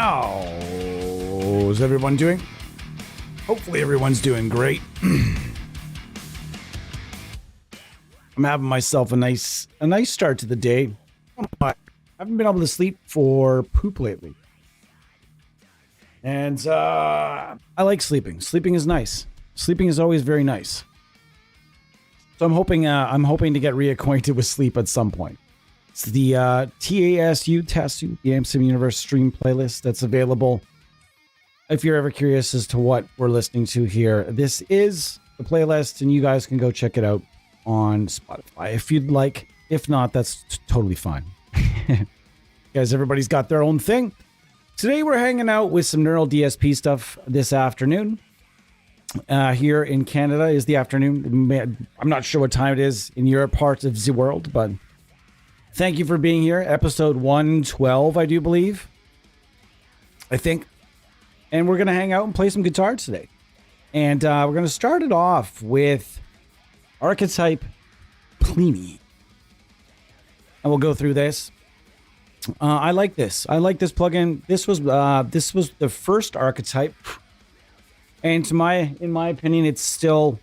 How's everyone doing? Hopefully everyone's doing great. I'm having myself a nice start to the day. I haven't been able to sleep for poop lately. And I like sleeping. Sleeping is nice. Sleeping is always very nice. So I'm hoping to get reacquainted with sleep at some point. It's the TASU, the AMSIM Universe stream playlist that's available. If you're ever curious as to what we're listening to here, this is the playlist, and you guys can go check it out on Spotify if you'd like. If not, that's totally fine. Guys, everybody's got their own thing. Today we're hanging out with some neural DSP stuff this afternoon. Here in Canada is the afternoon. I'm not sure what time it is in your part of the world, but thank you for being here. Episode 112, I do believe. I think. And we're going to hang out and play some guitar today. And we're going to start it off with Archetype Pliny. And we'll go through this. I like this. I like this plugin. This was the first Archetype. And in my opinion, it's still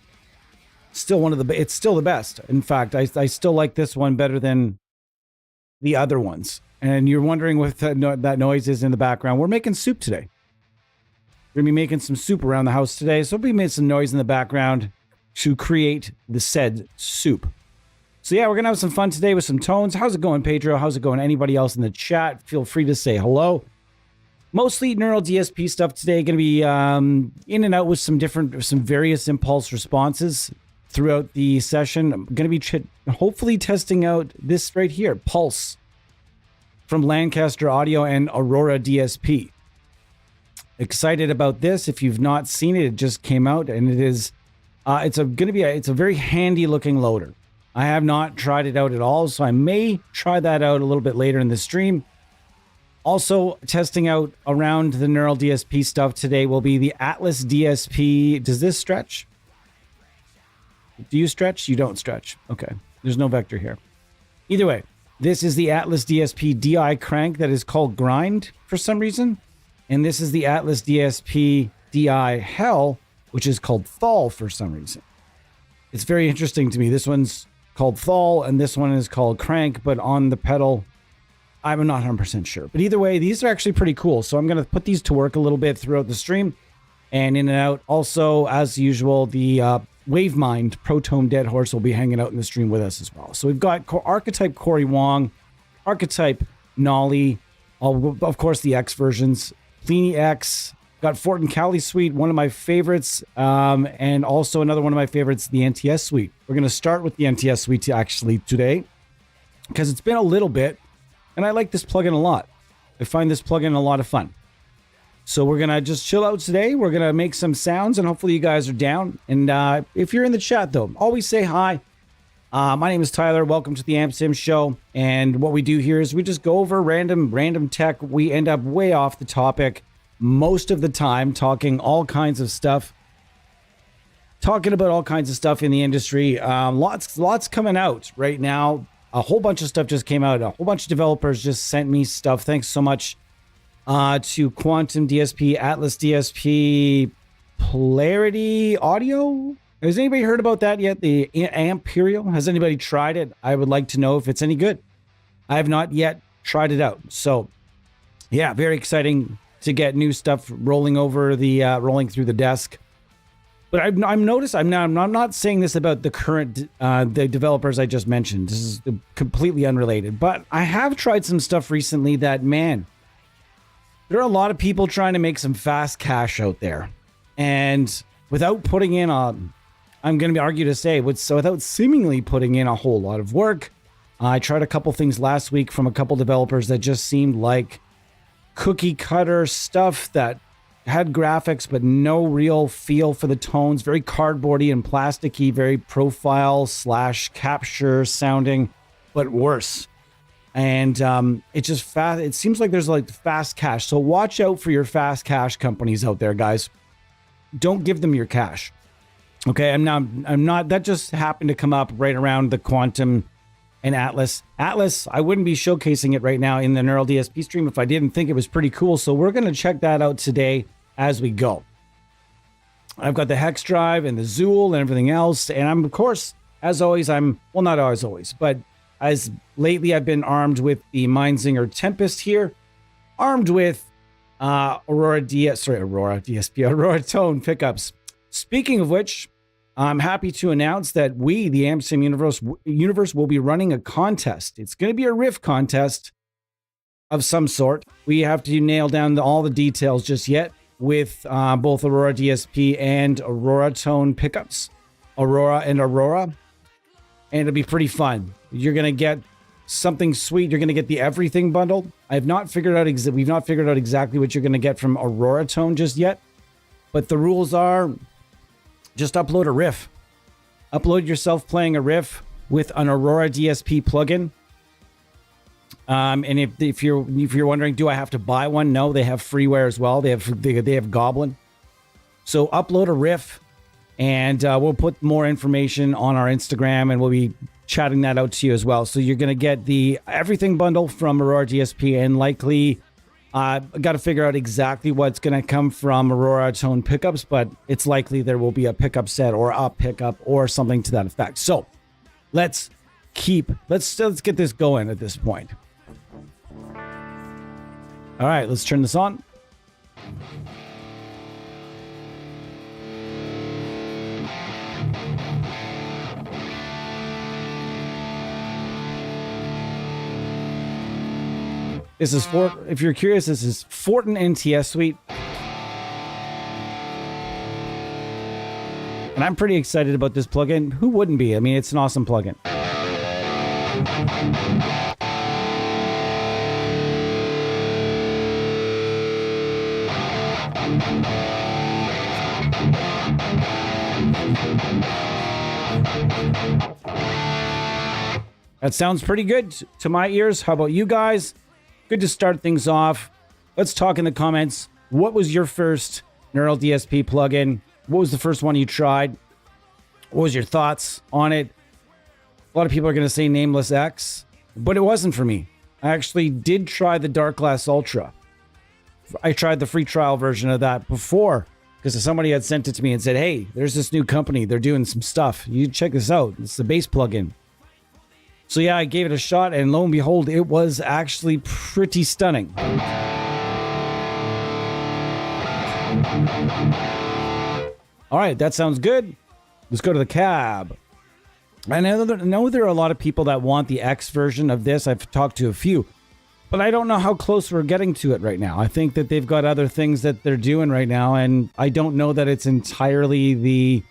it's still the best. In fact, I still like this one better than the other ones. And you're wondering what that noise is in the background. We're making soup today. We're going to be making some soup around the house today. So we made some noise in the background to create the said soup. So yeah, we're going to have some fun today with some tones. How's it going, Pedro? How's it going? Anybody else in the chat? Feel free to say hello. Mostly neural DSP stuff today. Going to be in and out with some various impulse responses throughout the session. I'm going to be hopefully testing out this right here, Pulse from Lancaster Audio and Aurora DSP. Excited about this. If you've not seen it, it just came out, and it is it's a very handy looking loader. I have not tried it out at all, so I may try that out a little bit later in the stream. Also, testing out around the neural DSP stuff today will be the Atlas DSP. Does this stretch? Do you stretch? You don't stretch. Okay. There's no vector here. Either way, this is the Atlas DSP DI crank that is called Grind for some reason. And this is the Atlas DSP DI Hell, which is called Thal for some reason. It's very interesting to me. This one's called Thal, and this one is called Crank, but on the pedal, I'm not 100% sure. But either way, these are actually pretty cool. So I'm going to put these to work a little bit throughout the stream and in and out. Also, as usual, the Wavemind Protome Dead Horse will be hanging out in the stream with us as well. So we've got Archetype Corey Wong, Archetype Nolly, of course the X versions, Pliny X, got Fortin Cali Suite, one of my favorites, and also another one of my favorites, the NTS Suite. We're going to start with the NTS Suite actually today because it's been a little bit. And I like this plugin a lot. I find this plugin a lot of fun. So we're going to just chill out today. We're going to make some sounds, and hopefully you guys are down. And if you're in the chat, though, always say hi. My name is Tyler. Welcome to the AmpSim show. And what we do here is we just go over random tech. We end up way off the topic most of the time, talking all kinds of stuff. Talking about all kinds of stuff in the industry. Lots coming out right now. A whole bunch of stuff just came out. A whole bunch of developers just sent me stuff. Thanks so much to Quantum DSP, Atlas DSP, Polarity Audio. Has anybody heard about that yet? The Imperial? Has anybody tried it? I would like to know if it's any good. I have not yet tried it out. So, yeah, very exciting to get new stuff rolling through the desk. But I'm noticed. I'm not saying this about the current the developers I just mentioned. This is completely unrelated. But I have tried some stuff recently that, man, there are a lot of people trying to make some fast cash out there, and without putting in I'm going to argue to say without seemingly putting in a whole lot of work. I tried a couple things last week from a couple developers that just seemed like cookie cutter stuff that had graphics but no real feel for the tones, very cardboardy and plasticky, very profile / capture sounding, but worse. And it seems like there's like fast cash. So watch out for your fast cash companies out there, guys. Don't give them your cash. Okay, I'm not that just happened to come up right around the Quantum and Atlas. Atlas, I wouldn't be showcasing it right now in the Neural DSP stream if I didn't think it was pretty cool. So we're going to check that out today as we go. I've got the Hex drive and the Zool and everything else. And I'm, of course, as always, well, not as always, but as lately I've been armed with the Mindsinger Tempest here, armed with Aurora Tone pickups. Speaking of which, I'm happy to announce that we, the Amsterdam Universe, will be running a contest. It's going to be a riff contest of some sort. We have to nail down all the details just yet with both Aurora DSP and Aurora Tone pickups. And it'll be pretty fun. You're going to get something sweet. You're going to get the everything bundle. We've not figured out exactly what you're going to get from Aurora Tone just yet. But the rules are just upload a riff. Upload yourself playing a riff with an Aurora DSP plugin. And if you're wondering, do I have to buy one? No, they have freeware as well. They have Goblin. So upload a riff, and we'll put more information on our Instagram, and we'll be chatting that out to you as well. So you're going to get the everything bundle from Aurora DSP, and likely got to figure out exactly what's going to come from Aurora Tone pickups, but it's likely there will be a pickup set or a pickup or something to that effect. So let's get this going at this point. All right, let's turn this on. This is if you're curious, this is Fortin NTS Suite. And I'm pretty excited about this plugin. Who wouldn't be? I mean, it's an awesome plugin. That sounds pretty good to my ears. How about you guys? Good to start things off. Let's talk in the comments. What was your first Neural DSP plugin? What was the first one you tried? What was your thoughts on it? A lot of people are going to say Nameless X, but it wasn't for me. I actually did try the Dark Glass Ultra. I tried the free trial version of that before because somebody had sent it to me and said, hey, there's this new company. They're doing some stuff. You check this out. It's the bass plugin. So yeah, I gave it a shot, and lo and behold, it was actually pretty stunning. All right, that sounds good. Let's go to the cab. I know there are a lot of people that want the X version of this. I've talked to a few, but I don't know how close we're getting to it right now. I think that they've got other things that they're doing right now, and I don't know that it's entirely the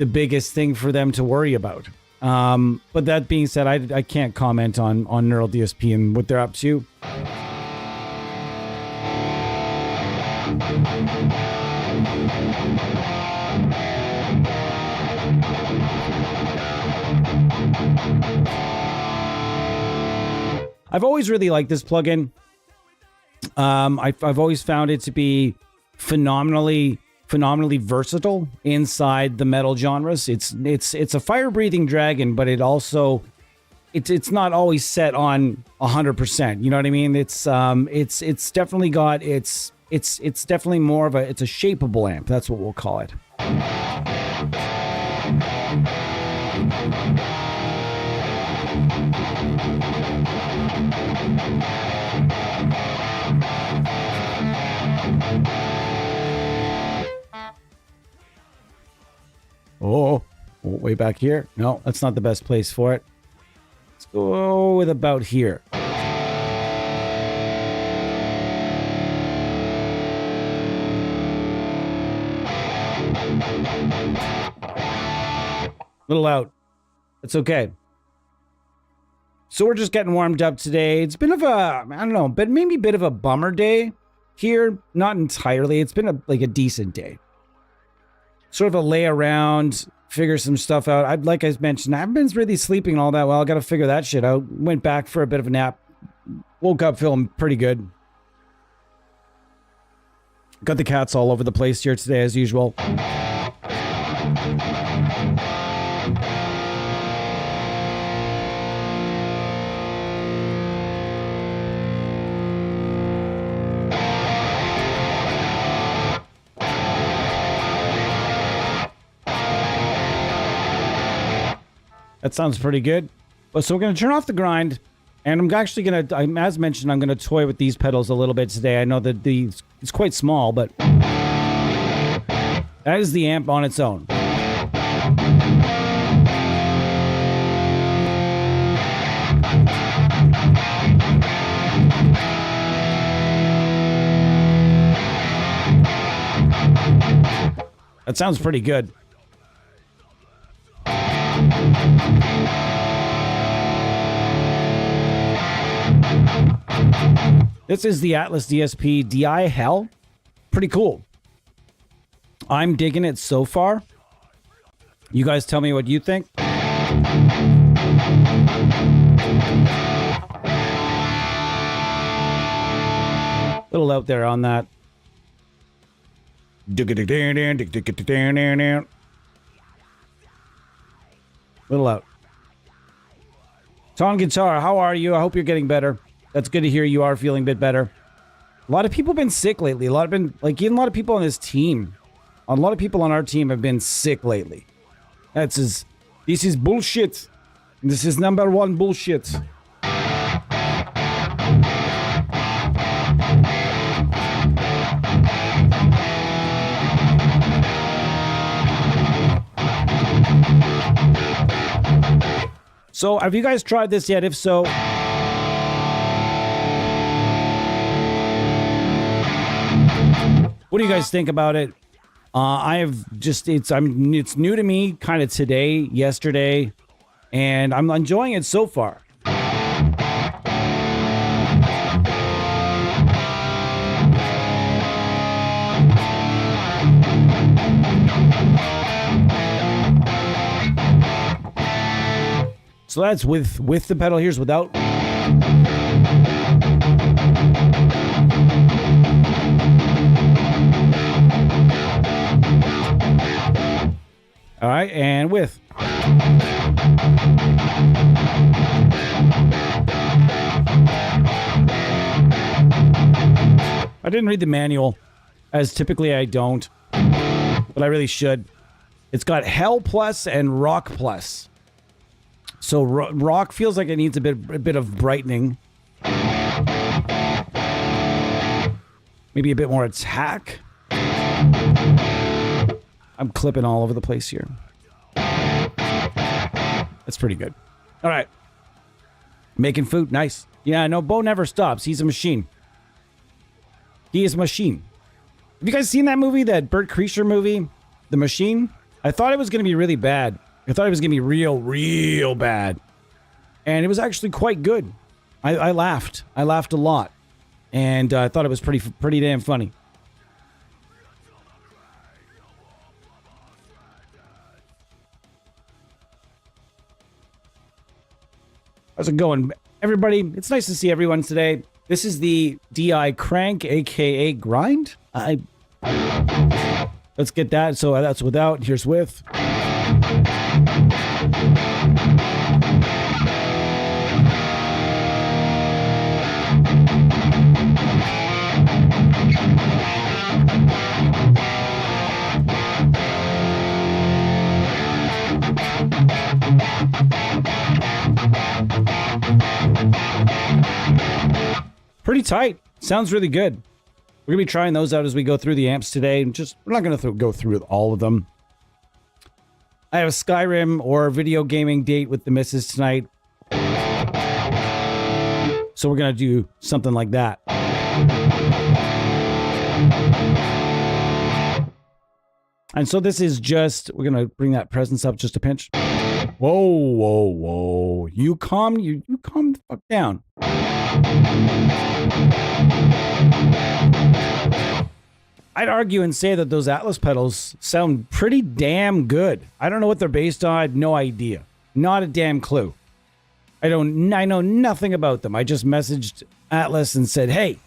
biggest thing for them to worry about. But that being said, I can't comment on Neural DSP and what they're up to. I've always really liked this plugin. I've always found it to be phenomenally versatile inside the metal genres. It's a fire-breathing dragon, but it's not always set on 100%. You know what I mean? It's definitely got it's definitely more of it's a shapeable amp. That's what we'll call it. Oh, way back here. No, that's not the best place for it. Let's go with about here. Little out. It's okay. So we're just getting warmed up today. It's been maybe a bit of a bummer day here. Not entirely. It's been a decent day. Sort of a lay around, figure some stuff out. Like I mentioned, I haven't been really sleeping all that well. I got to figure that shit out. Went back for a bit of a nap. Woke up feeling pretty good. Got the cats all over the place here today as usual. That sounds pretty good. But so we're going to turn off the grind. And I'm actually going to, as mentioned, I'm going to toy with these pedals a little bit today. I know that it's quite small, but that is the amp on its own. That sounds pretty good. This is the Atlas DSP DI Hell. Pretty cool. I'm digging it so far. You guys tell me what you think. Little out there on that. Little out. Ton Guitar, how are you? I hope you're getting better. That's good to hear you are feeling a bit better. A lot of people have been sick lately. Even a lot of people on this team. A lot of people on our team have been sick lately. This is bullshit. This is number one bullshit. So, have you guys tried this yet? If so, what do you guys think about it? It's new to me kind of today, yesterday, and I'm enjoying it so far. So that's with the pedal. Here's without. All right, and with. I didn't read the manual, as typically I don't, but I really should. It's got Hell Plus and Rock Plus. So rock feels like it needs a bit of brightening. Maybe a bit more attack. I'm clipping all over the place here. That's pretty good. All right. Making food. Nice. Yeah, no, Bo never stops. He's a machine. He is a machine. Have you guys seen that movie, that Bert Kreischer movie, The Machine? I thought it was going to be really bad. I thought it was going to be real bad. And it was actually quite good. I laughed. I laughed a lot. And I thought it was pretty damn funny. How's it going, everybody? It's nice to see everyone today. This is the DI Crank, aka Grind. Let's get that. So that's without. Here's with. Pretty tight. Sounds really good. We're going to be trying those out as we go through the amps today. We're not going to go through all of them. I have a Skyrim or video gaming date with the missus tonight. So we're going to do something like that. And so this is just, we're going to bring that presence up just a pinch. Whoa. You calm the fuck down. I'd argue and say that those Atlas pedals sound pretty damn good. I don't know what they're based on. I have no idea. Not a damn clue. I know nothing about them. I just messaged Atlas and said, hey,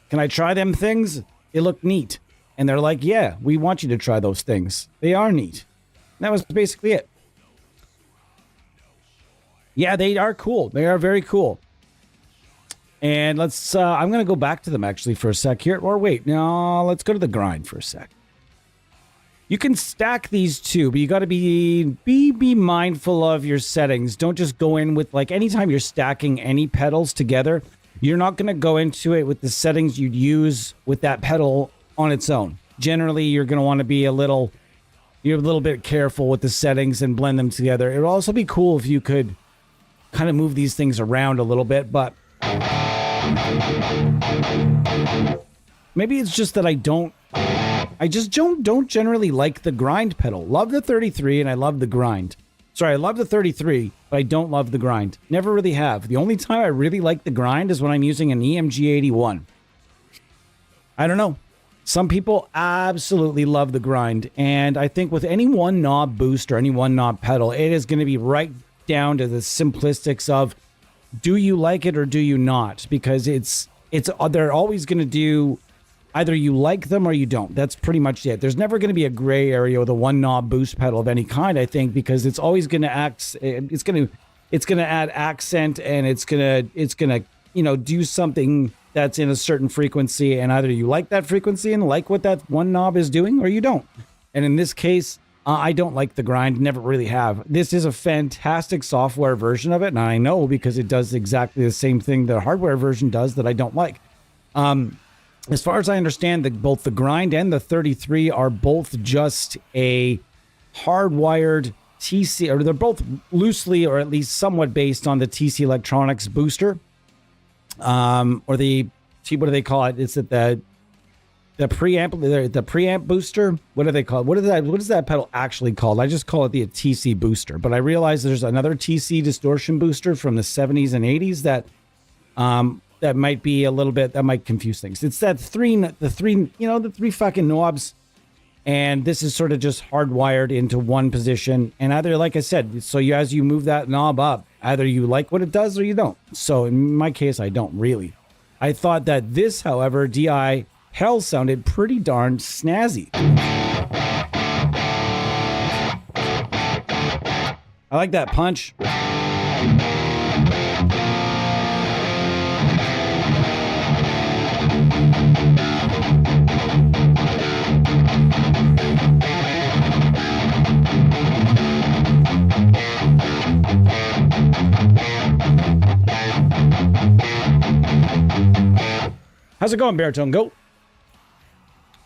can I try them things? They look neat. And they're like, yeah, we want you to try those things. They are neat. And that was basically it. Yeah, they are cool. They are very cool. And I'm going to go back to them actually for a sec here. Or wait, no, let's go to the grind for a sec. You can stack these too, but you got to be mindful of your settings. Don't just go in with, like, anytime you're stacking any pedals together, you're not going to go into it with the settings you'd use with that pedal on its own. Generally, you're going to want to be a little bit careful with the settings and blend them together. It would also be cool if you could kind of move these things around a little bit, but maybe it's just that I just don't generally like the grind pedal. Love the 33 and I love the grind. Sorry, I love the 33, but I don't love the grind. Never really have. The only time I really like the grind is when I'm using an EMG 81. I don't know. Some people absolutely love the grind, and I think with any one knob boost or any one knob pedal, it is going to be right down to the simplistics of, do you like it or do you not? Because they're always going to do, either you like them or you don't. That's pretty much it. There's never going to be a gray area with a one knob boost pedal of any kind, I think, because it's always going to it's going to add accent, and it's going to do something that's in a certain frequency, and either you like that frequency and like what that one knob is doing, or you don't. And in this case, I don't like the grind, never really have. This is a fantastic software version of it, and I know because it does exactly the same thing the hardware version does that I don't like. As far as I understand, both the grind and the 33 are both just a hardwired TC, or they're both loosely or at least somewhat based on the TC Electronics booster. Or the, what do they call it? Is it the preamp booster? What do they call it? What is that pedal actually called? I just call it the TC booster, but I realize there's another TC distortion booster from the 70s and 80s that might be a little bit, that might confuse things. It's the three fucking knobs, and this is sort of just hardwired into one position. And either, like I said, so as you move that knob up, either you like what it does or you don't. So in my case, I don't really. I thought that this, however, DI Hell sounded pretty darn snazzy. I like that punch. How's it going, Baritone Goat?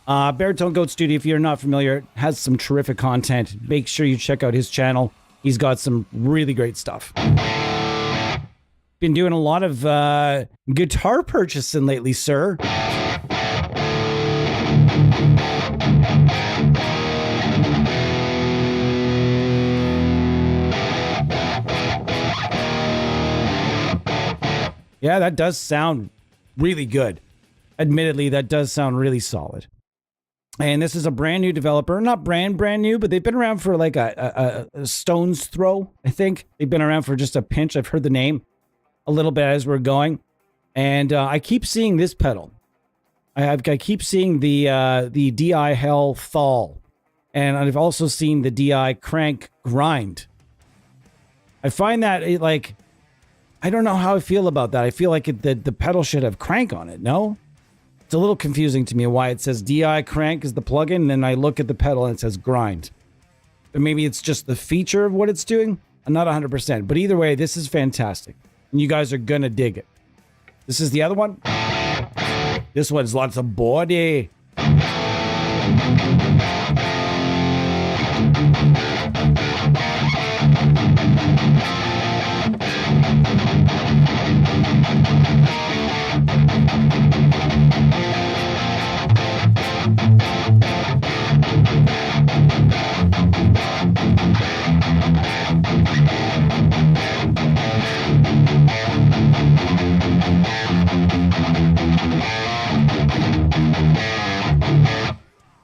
Baritone Goat Studio, if you're not familiar, has some terrific content. Make sure you check out his channel. He's got some really great stuff. Been doing a lot of guitar purchasing lately, sir. Yeah, that does sound really good. Admittedly, that does sound really solid. And this is a brand new developer. Not brand new, but they've been around for like a stone's throw, I think. They've been around for just a pinch. I've heard the name a little bit as we're going. And I keep seeing this pedal. I keep seeing the DI Hell Thal. And I've also seen the DI Crank Grind. I find that I don't know how I feel about that. I feel like the pedal should have crank on it, no? It's a little confusing to me why it says DI Crank is the plugin, and then I look at the pedal and it says Grind. But maybe it's just the feature of what it's doing? I'm not 100%. But either way, this is fantastic. And you guys are gonna dig it. This is the other one. This one's lots of body.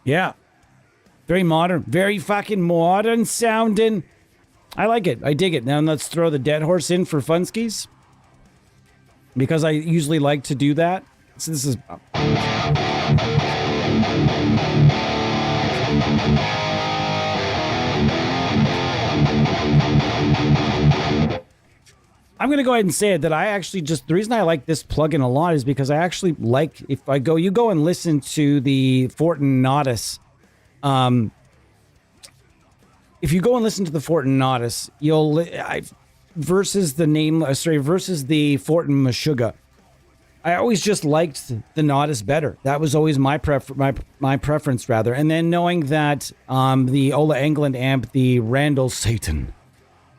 Yeah. Very modern. Very fucking modern sounding. I like it. I dig it. Now let's throw the dead horse in for funskies, because I usually like to do that. So this is... I'm going to go ahead and say it that I actually the reason I like this plugin a lot is because I actually like, you go and listen to the Fortin Nameless if you go and listen to the Fortin Nameless, versus the Fortin Meshuggah, I always just liked the Nameless better. That was always my preference rather. And then knowing that the Ola England amp, the Randall Satan,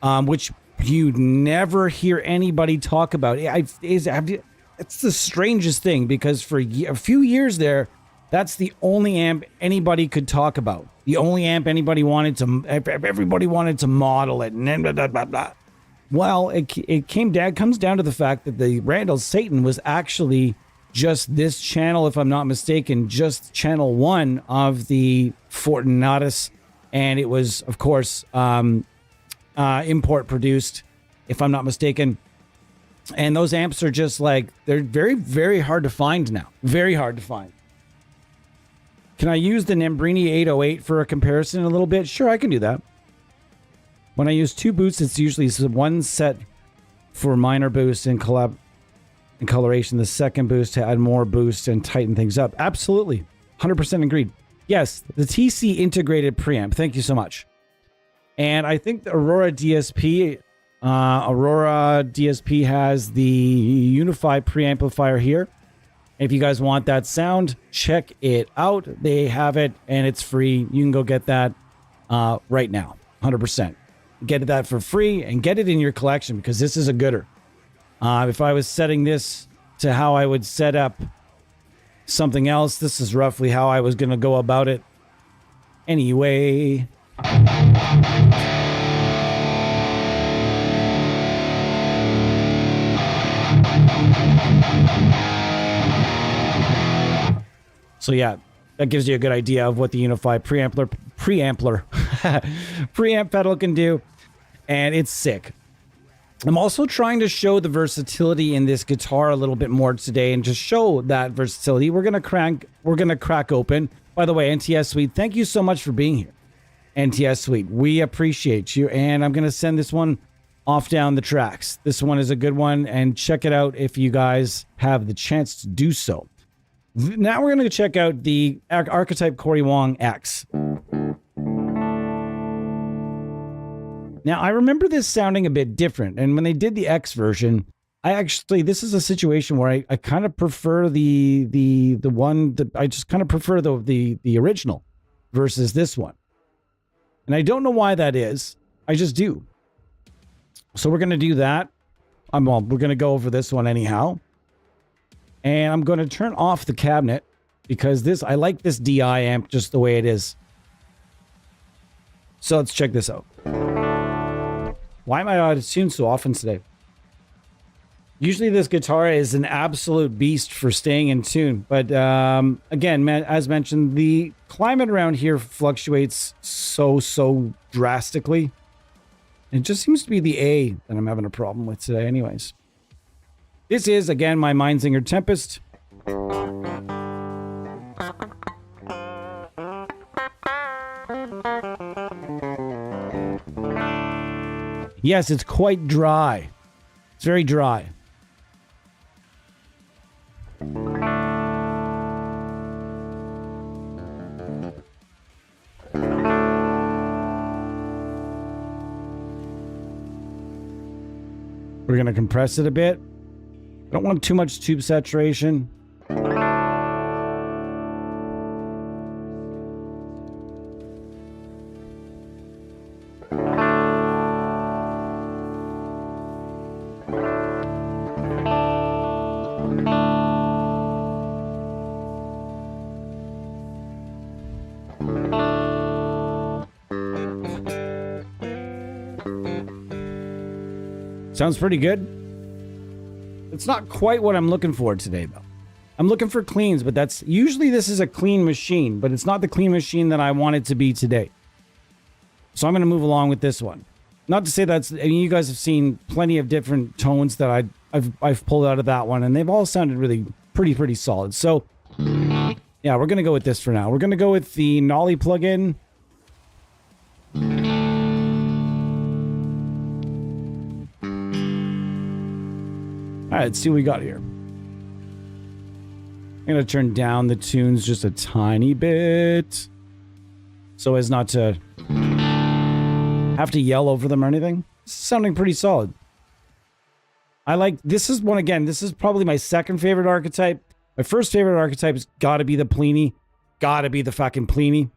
which you never hear anybody talk about. It's the strangest thing, because for a few years there, that's the only amp anybody could talk about. The only amp everybody wanted to model it, and then blah, blah, blah, blah. Well, it comes down to the fact that the Randall Satan was actually just this channel, if I'm not mistaken, just channel 1 of the Fortin Nameless, and it was, of course, import produced, if I'm not mistaken. And those amps are just like, they're very, very hard to find now. Very hard to find. Can I use the Nembrini 808 for a comparison a little bit? Sure, I can do that. When I use 2 boosts, it's usually one set for minor boost and coloration. The second boost to add more boost and tighten things up. Absolutely. 100% agreed. Yes, the TC integrated preamp. Thank you so much. And I think the Aurora DSP has the Unify preamplifier here. If you guys want that sound, check it out. They have it, and it's free. You can go get that right now, 100%. Get that for free and get it in your collection, because this is a gooder. If I was setting this to how I would set up something else, this is roughly how I was going to go about it. Anyway. So yeah, that gives you a good idea of what the Unify preamp pedal can do, and it's sick. I'm also trying to show the versatility in this guitar a little bit more today, and to show that versatility, we're gonna crack open. By the way, NTS Suite, thank you so much for being here. NTS Suite, we appreciate you, and I'm gonna send this one off down the tracks. This one is a good one, and check it out if you guys have the chance to do so. Now we're going to check out the Archetype Corey Wong X. Now, I remember this sounding a bit different, and when they did the X version, this is a situation where I kind of prefer the one that I just kind of prefer the original versus this one. And I don't know why that is. I just do. So we're going to do that. We're going to go over this one anyhow. And I'm going to turn off the cabinet, because I like this DI amp just the way it is. So let's check this out. Why am I out of tune so often today? Usually this guitar is an absolute beast for staying in tune. But again, as mentioned, the climate around here fluctuates so drastically. It just seems to be the A that I'm having a problem with today anyways. This is, again, my Mindsinger Tempest. Yes, it's quite dry. It's very dry. We're going to compress it a bit. I don't want too much tube saturation. Sounds pretty good. It's not quite what I'm looking for today, though. I'm looking for cleans, but this is a clean machine, but it's not the clean machine that I want it to be today. So I'm going to move along with this one. Not to say you guys have seen plenty of different tones that I've pulled out of that one, and they've all sounded really pretty solid. So yeah, we're going to go with this for now. We're going to go with the Nolly plugin. All right, let's see what we got here. I'm going to turn down the tunes just a tiny bit so as not to have to yell over them or anything. It's sounding pretty solid. I like, this is one, again, this is probably my second favorite archetype. My first favorite archetype has got to be the Pliny. Got to be the fucking Pliny.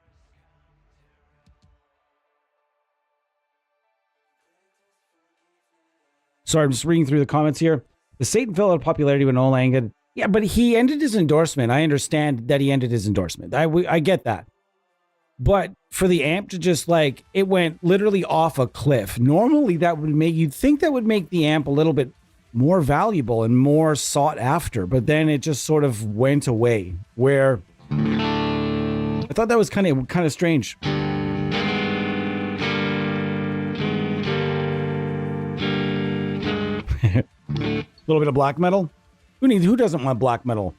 Sorry, I'm just reading through the comments here. The Satan fell out of popularity when Noel ended. Yeah, but he ended his endorsement. I understand that he ended his endorsement. I get that. But for the amp to just like, it went literally off a cliff. Normally that would make, you'd think that would make the amp a little bit more valuable and more sought after. But then it just sort of went away, where I thought that was kind of strange. A little bit of black metal. Who doesn't want black metal?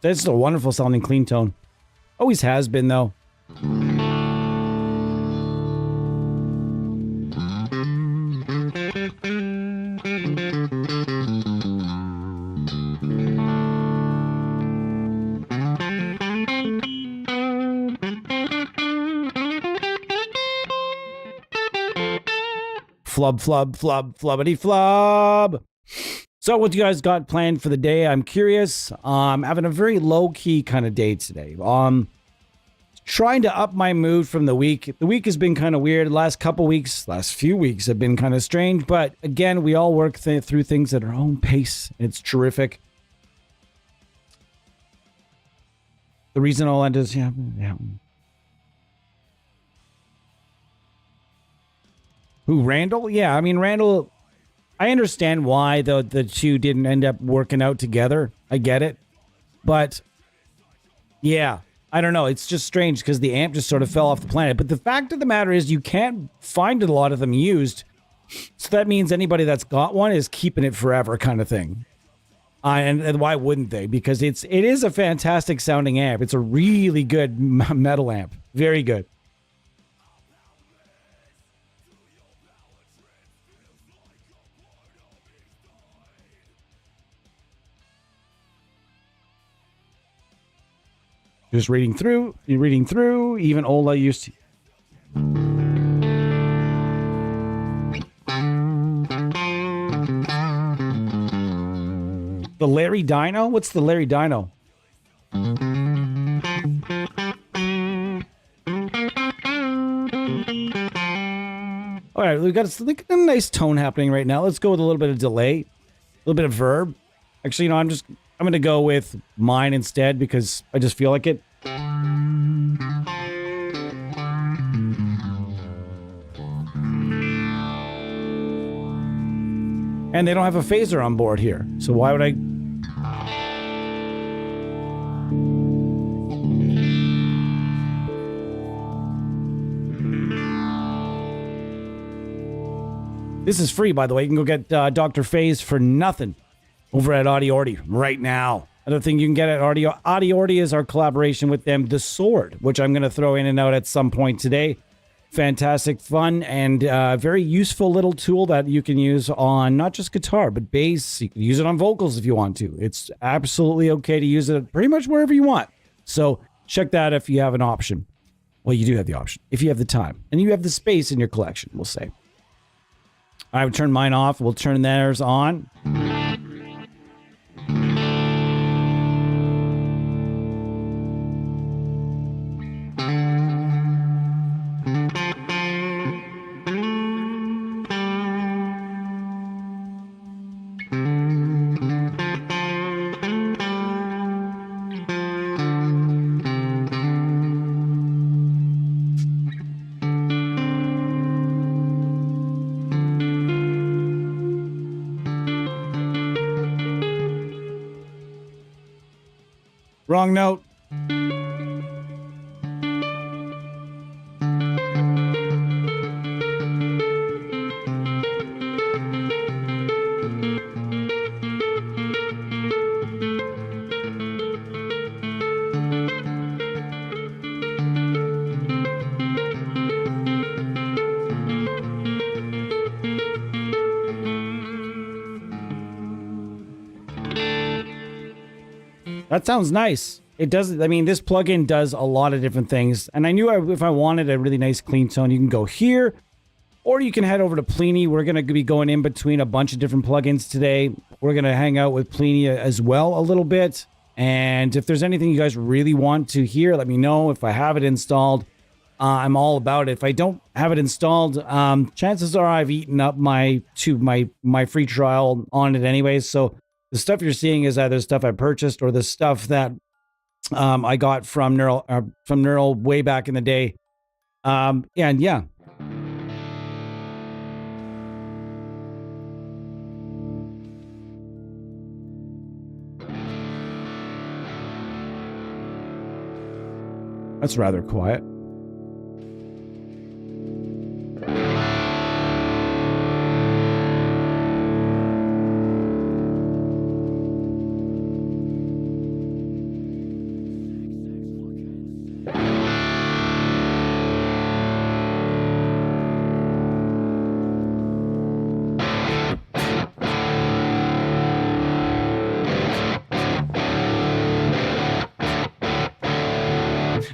That's a wonderful sounding clean tone. Always has been, though. Flub, flub, flub, flubbity flub. So what you guys got planned for the day? I'm curious. Having a very low-key kind of day today. Trying to up my mood from the week. The week has been kind of weird. Last few weeks have been kind of strange. But again, we all work through things at our own pace. It's terrific. The reason all end is, yeah. Who, Randall? Yeah, I mean, Randall, I understand why the two didn't end up working out together. I get it. But, yeah, I don't know. It's just strange because the amp just sort of fell off the planet. But the fact of the matter is you can't find a lot of them used. So that means anybody that's got one is keeping it forever kind of thing. And why wouldn't they? Because it is a fantastic sounding amp. It's a really good metal amp. Very good. Just reading through, even Ola used to. The Larry Dino? What's the Larry Dino? All right, we've got a nice tone happening right now. Let's go with a little bit of delay, a little bit of verb. Actually, you know, I'm going to go with mine instead because I just feel like it. And they don't have a phaser on board here. So why would I? This is free, by the way. You can go get Dr. Phase for nothing over at Audiority right now. Another thing you can get at Audiority is our collaboration with them, The Sword, which I'm going to throw in and out at some point today. Fantastic fun and very useful little tool that you can use on not just guitar, but bass. You can use it on vocals if you want to. It's absolutely okay to use it pretty much wherever you want. So check that if you have an option. Well, you do have the option. If you have the time and you have the space in your collection, we'll say. I would turn mine off. We'll turn theirs on. Wrong note. That sounds nice. It does. I mean, this plugin does a lot of different things. And I knew if I wanted a really nice clean tone, you can go here, or you can head over to Pliny. We're going to be going in between a bunch of different plugins today. We're going to hang out with Pliny as well a little bit. And if there's anything you guys really want to hear, let me know. If I have it installed, I'm all about it. If I don't have it installed, chances are I've eaten up my free trial on it anyways. So the stuff you're seeing is either stuff I purchased or the stuff that I got from Neural way back in the day. Yeah. That's rather quiet.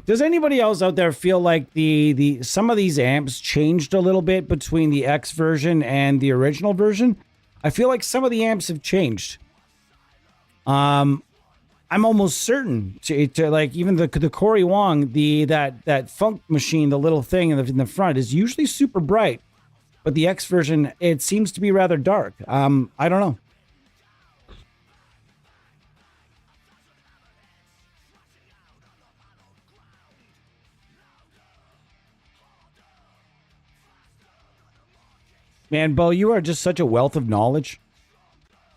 Does anybody else out there feel like the some of these amps changed a little bit between the X version and the original version? I feel like some of the amps have changed. I'm almost certain to like even the Corey Wong, that funk machine, the little thing in the front is usually super bright, but the X version, it seems to be rather dark. I don't know. Man, Bo, you are just such a wealth of knowledge.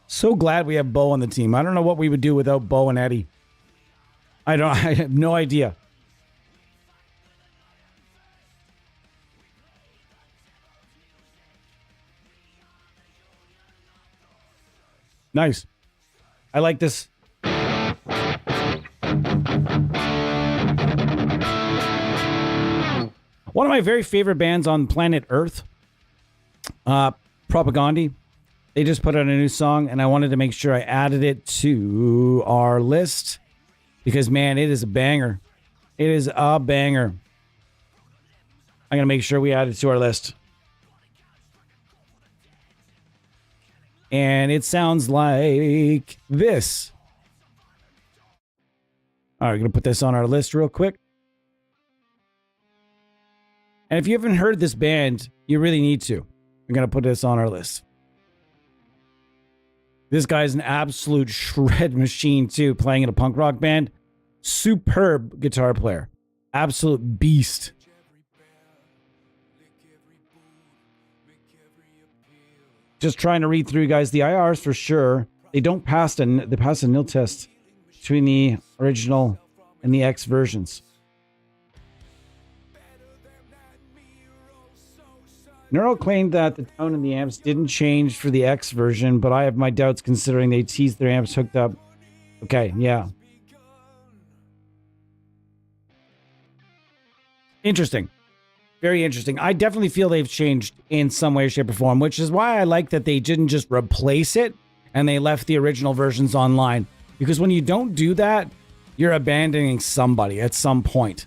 So glad we have Bo on the team. I don't know what we would do without Bo and Eddie. I have no idea. Nice. I like this. One of my very favorite bands on planet Earth, Propaganda. They just put out a new song, and I wanted to make sure I added it to our list because, man, it is a banger. It is a banger. I'm going to make sure we add it to our list. And it sounds like this. All right, we're going to put this on our list real quick. And if you haven't heard this band, you really need to. I'm going to put this on our list. This guy's an absolute shred machine, too, playing in a punk rock band. Superb guitar player. Absolute beast. Just trying to read through, guys. The IRs, for sure, they pass a nil test between the original and the X versions. Neural claimed that the tone in the amps didn't change for the X version, but I have my doubts considering they teased their amps hooked up. Okay, yeah. Interesting. Very interesting. I definitely feel they've changed in some way, shape, or form, which is why I like that they didn't just replace it and they left the original versions online. Because when you don't do that, you're abandoning somebody at some point.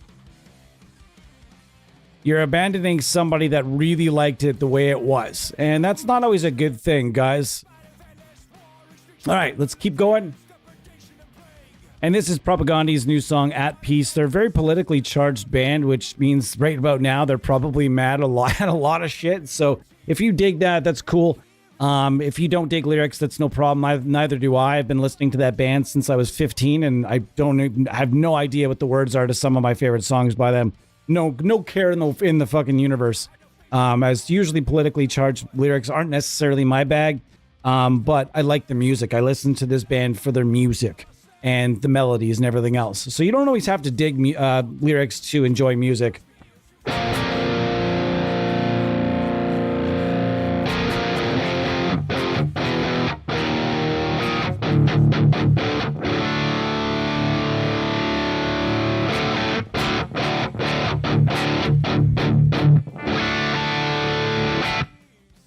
You're abandoning somebody that really liked it the way it was. And that's not always a good thing, guys. All right, let's keep going. And this is Propaganda's new song, At Peace. They're a very politically charged band, which means right about now they're probably mad a lot of shit. So if you dig that, that's cool. If you don't dig lyrics, that's no problem. Neither do I. I've been listening to that band since I was 15, and I have no idea what the words are to some of my favorite songs by them. No care in the fucking universe. As usually politically charged lyrics aren't necessarily my bag, but I like the music. I listen to this band for their music and the melodies and everything else. So you don't always have to dig lyrics to enjoy music.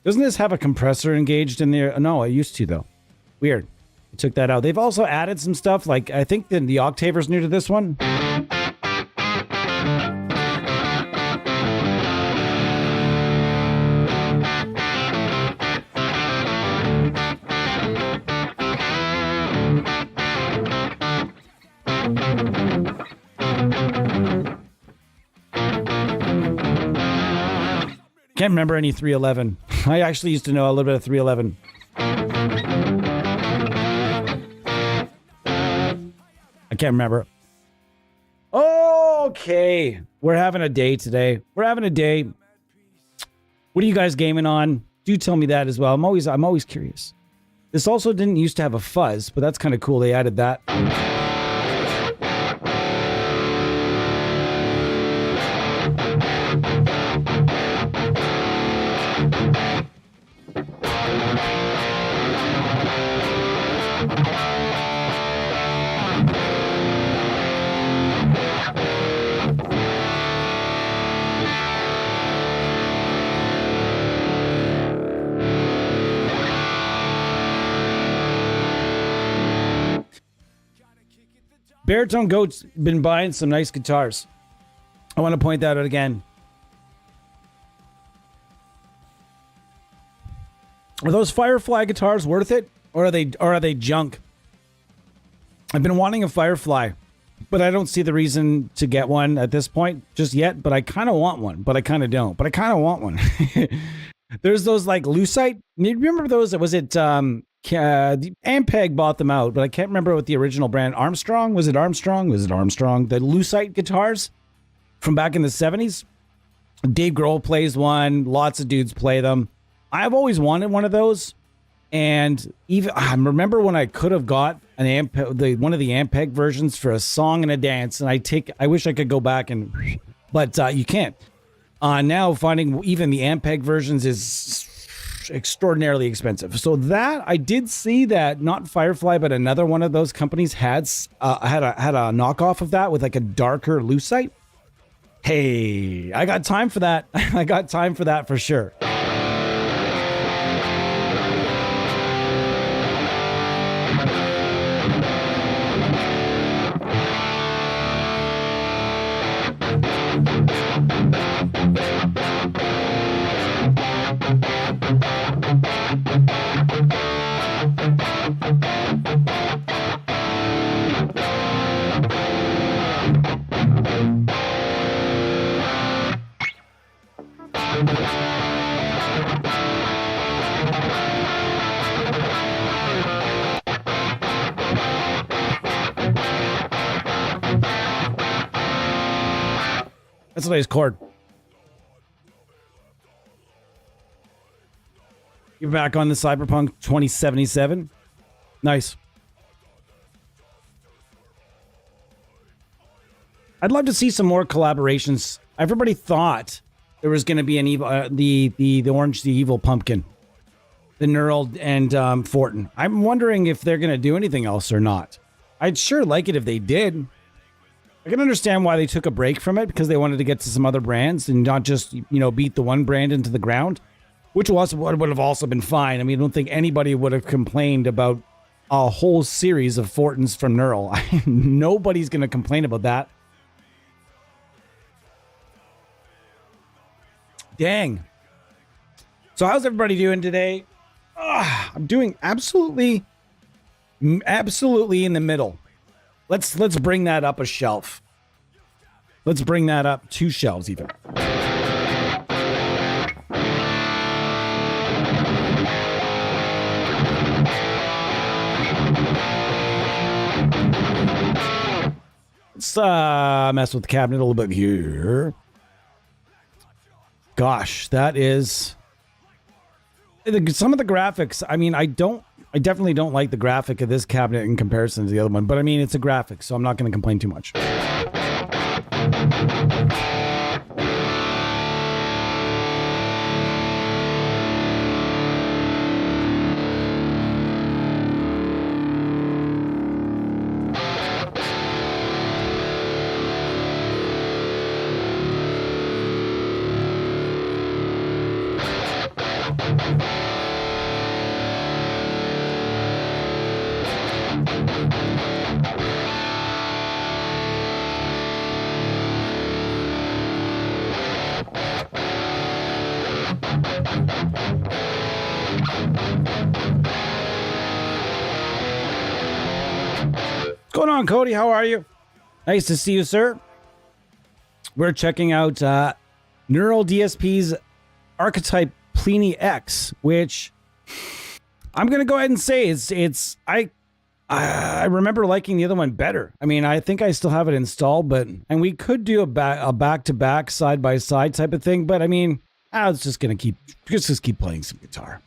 Doesn't this have a compressor engaged in there? No, it used to, though. Weird. Took that out. They've also added some stuff, like I think the octaver's new to this one. Can't remember any 311. I actually used to know a little bit of 311. I can't remember. Okay. We're having a day today. We're having a day. What are you guys gaming on? Do tell me that as well. I'm always curious. This also didn't used to have a fuzz, but that's kind of cool. They added that. Baritone Goat's been buying some nice guitars. I want to point that out again. Are those Firefly guitars worth it, or are they junk? I've been wanting a Firefly, but I don't see the reason to get one at this point just yet. But I kind of want one, but I kind of don't. But I kind of want one. There's those like Lucite. You remember those? Was it Ampeg bought them out, but I can't remember what the original brand. Armstrong? Was it Armstrong? The Lucite guitars from back in the 70s. Dave Grohl plays one. Lots of dudes play them. I've always wanted one of those. And even I remember when I could have got an one of the Ampeg versions for a song and a dance. And I wish I could go back but you can't. Now finding even the Ampeg versions is extraordinarily expensive. So that I did see that not Firefly, but another one of those companies had a knockoff of that with like a darker lucite. Hey, I got time for that. I got time for that for sure. That's a nice chord. You're back on the Cyberpunk 2077. Nice. I'd love to see some more collaborations. Everybody thought there was going to be an evil, the orange, the evil pumpkin, the Neural and Fortin. I'm wondering if they're going to do anything else or not. I'd sure like it if they did. I can understand why they took a break from it, because they wanted to get to some other brands and not just, beat the one brand into the ground, which would have also been fine. I mean, I don't think anybody would have complained about a whole series of Fortins from Neural. Nobody's going to complain about that. Dang. So how's everybody doing today? I'm doing absolutely in the middle. Let's bring that up a shelf. Let's bring that up 2 shelves even. Let's mess with the cabinet a little bit here. Gosh, that is some of the graphics. I mean, I definitely don't like the graphic of this cabinet in comparison to the other one, but I mean, it's a graphic, so I'm not going to complain too much. going on, Cody? How are you? Nice to see you, sir. We're checking out Neural DSP's Archetype Pliny X, which I'm going to go ahead and say I remember liking the other one better. I mean, I think I still have it installed, and we could do a back-to-back, side-by-side type of thing, but I mean, I was just going to just keep playing some guitar.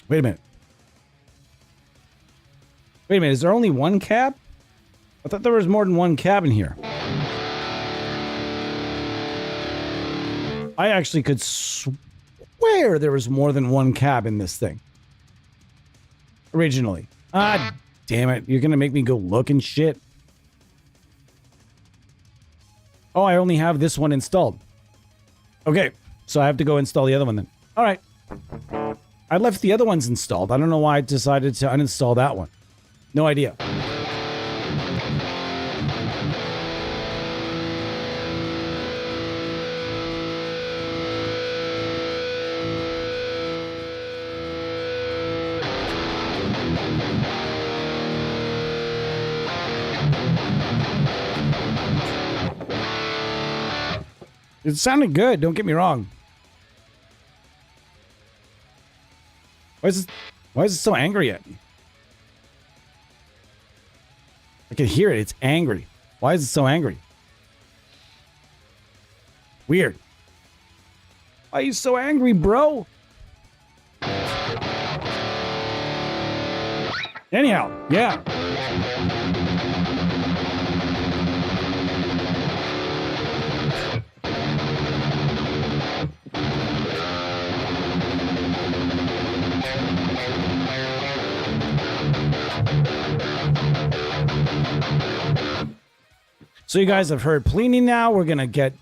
Wait a minute. Is there only one cab? I thought there was more than one cab in here. I actually could swear there was more than one cab in this thing. Originally. Ah, damn it. You're going to make me go look and shit. Oh, I only have this one installed. Okay, so I have to go install the other one then. All right. I left the other ones installed. I don't know why I decided to uninstall that one. No idea. It sounded good, don't get me wrong. Why is it so angry at me? I can hear it, it's angry. Why is it so angry? Weird. Why are you so angry, bro? Anyhow, yeah. So you guys have heard Pliny now. We're going to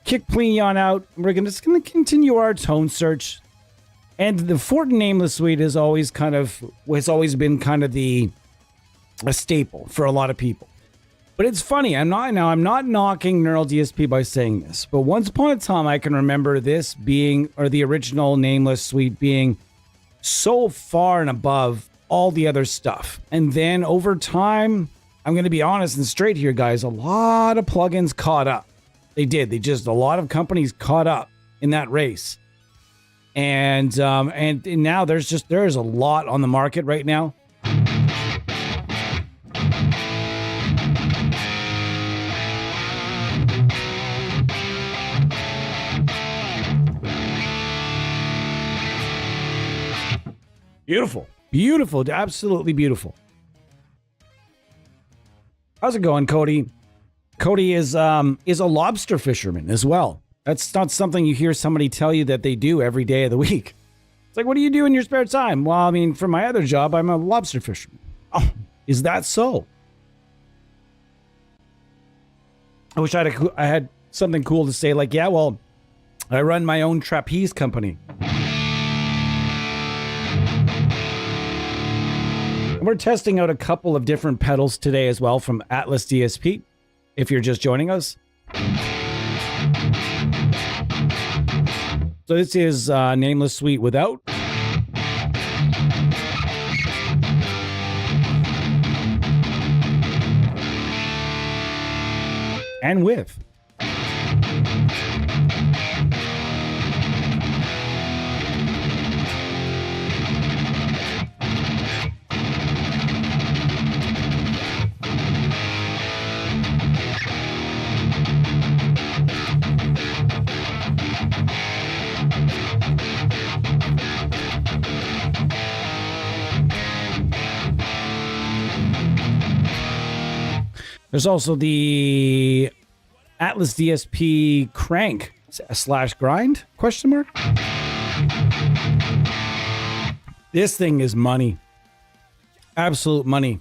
kick Pliny on out. We're just going to continue our tone search. And the Fortin Nameless suite has always been kind of a staple for a lot of people. But it's funny. I'm not knocking Neural DSP by saying this. But once upon a time, I can remember this being, or the original Nameless suite being so far and above all the other stuff. And then over time, I'm going to be honest and straight here, guys. A lot of plugins caught up. They did. A lot of companies caught up in that race. And now there's a lot on the market right now. Beautiful. Beautiful. Absolutely beautiful. How's it going, Cody? Cody is a lobster fisherman as well. That's not something you hear somebody tell you that they do every day of the week. It's like, what do you do in your spare time? Well, I mean, for my other job, I'm a lobster fisherman. Oh, is that so? I wish I had something cool to say, like, yeah, well, I run my own trapeze company. We're testing out a couple of different pedals today as well from Atlas DSP, if you're just joining us. So this is Nameless Suite without. And with. There's also the Atlas DSP crank / grind ? This thing is money. Absolute money.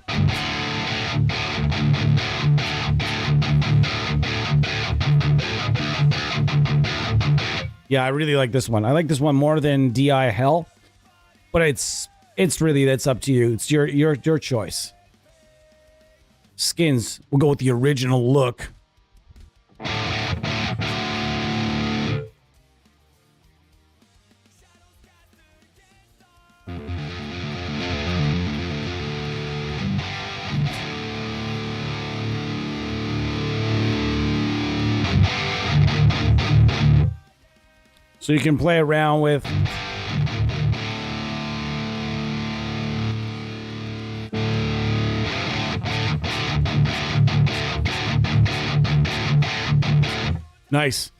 Yeah, I really like this one. I like this one more than DI Hell, but it's really, that's up to you. It's your choice. Skins, we'll go with the original look. So you can play around with. Nice.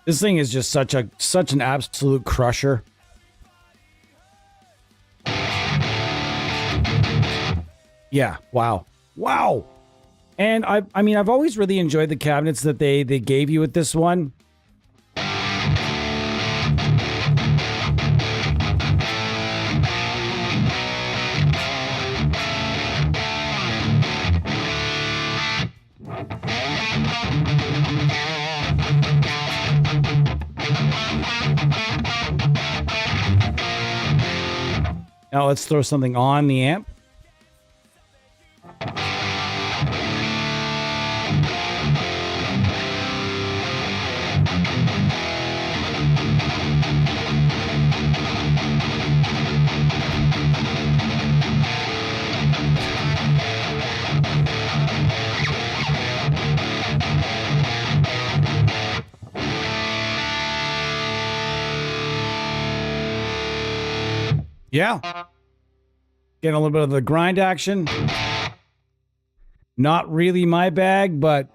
This thing is just such an absolute crusher. Yeah, wow. Wow. And I mean, I've always really enjoyed the cabinets that they gave you with this one. Now let's throw something on the amp. Yeah. Getting a little bit of the grind action. Not really my bag, but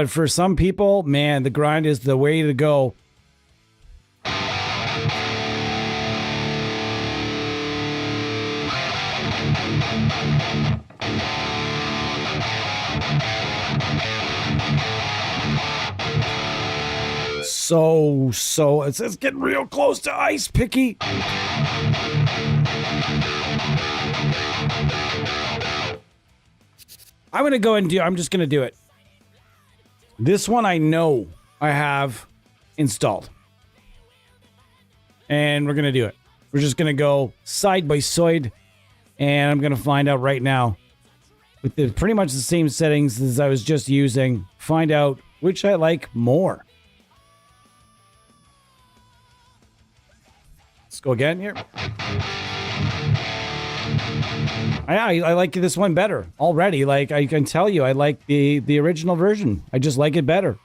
for some people, man, the grind is the way to go. So it's getting real close to ice picky. I'm just gonna do it. This one I know I have installed. And we're gonna do it. We're just gonna go side by side, and I'm gonna find out right now with pretty much the same settings as I was just using, find out which I like more. Let's go again here. I like this one better already. Like, I can tell you, I like the original version. I just like it better.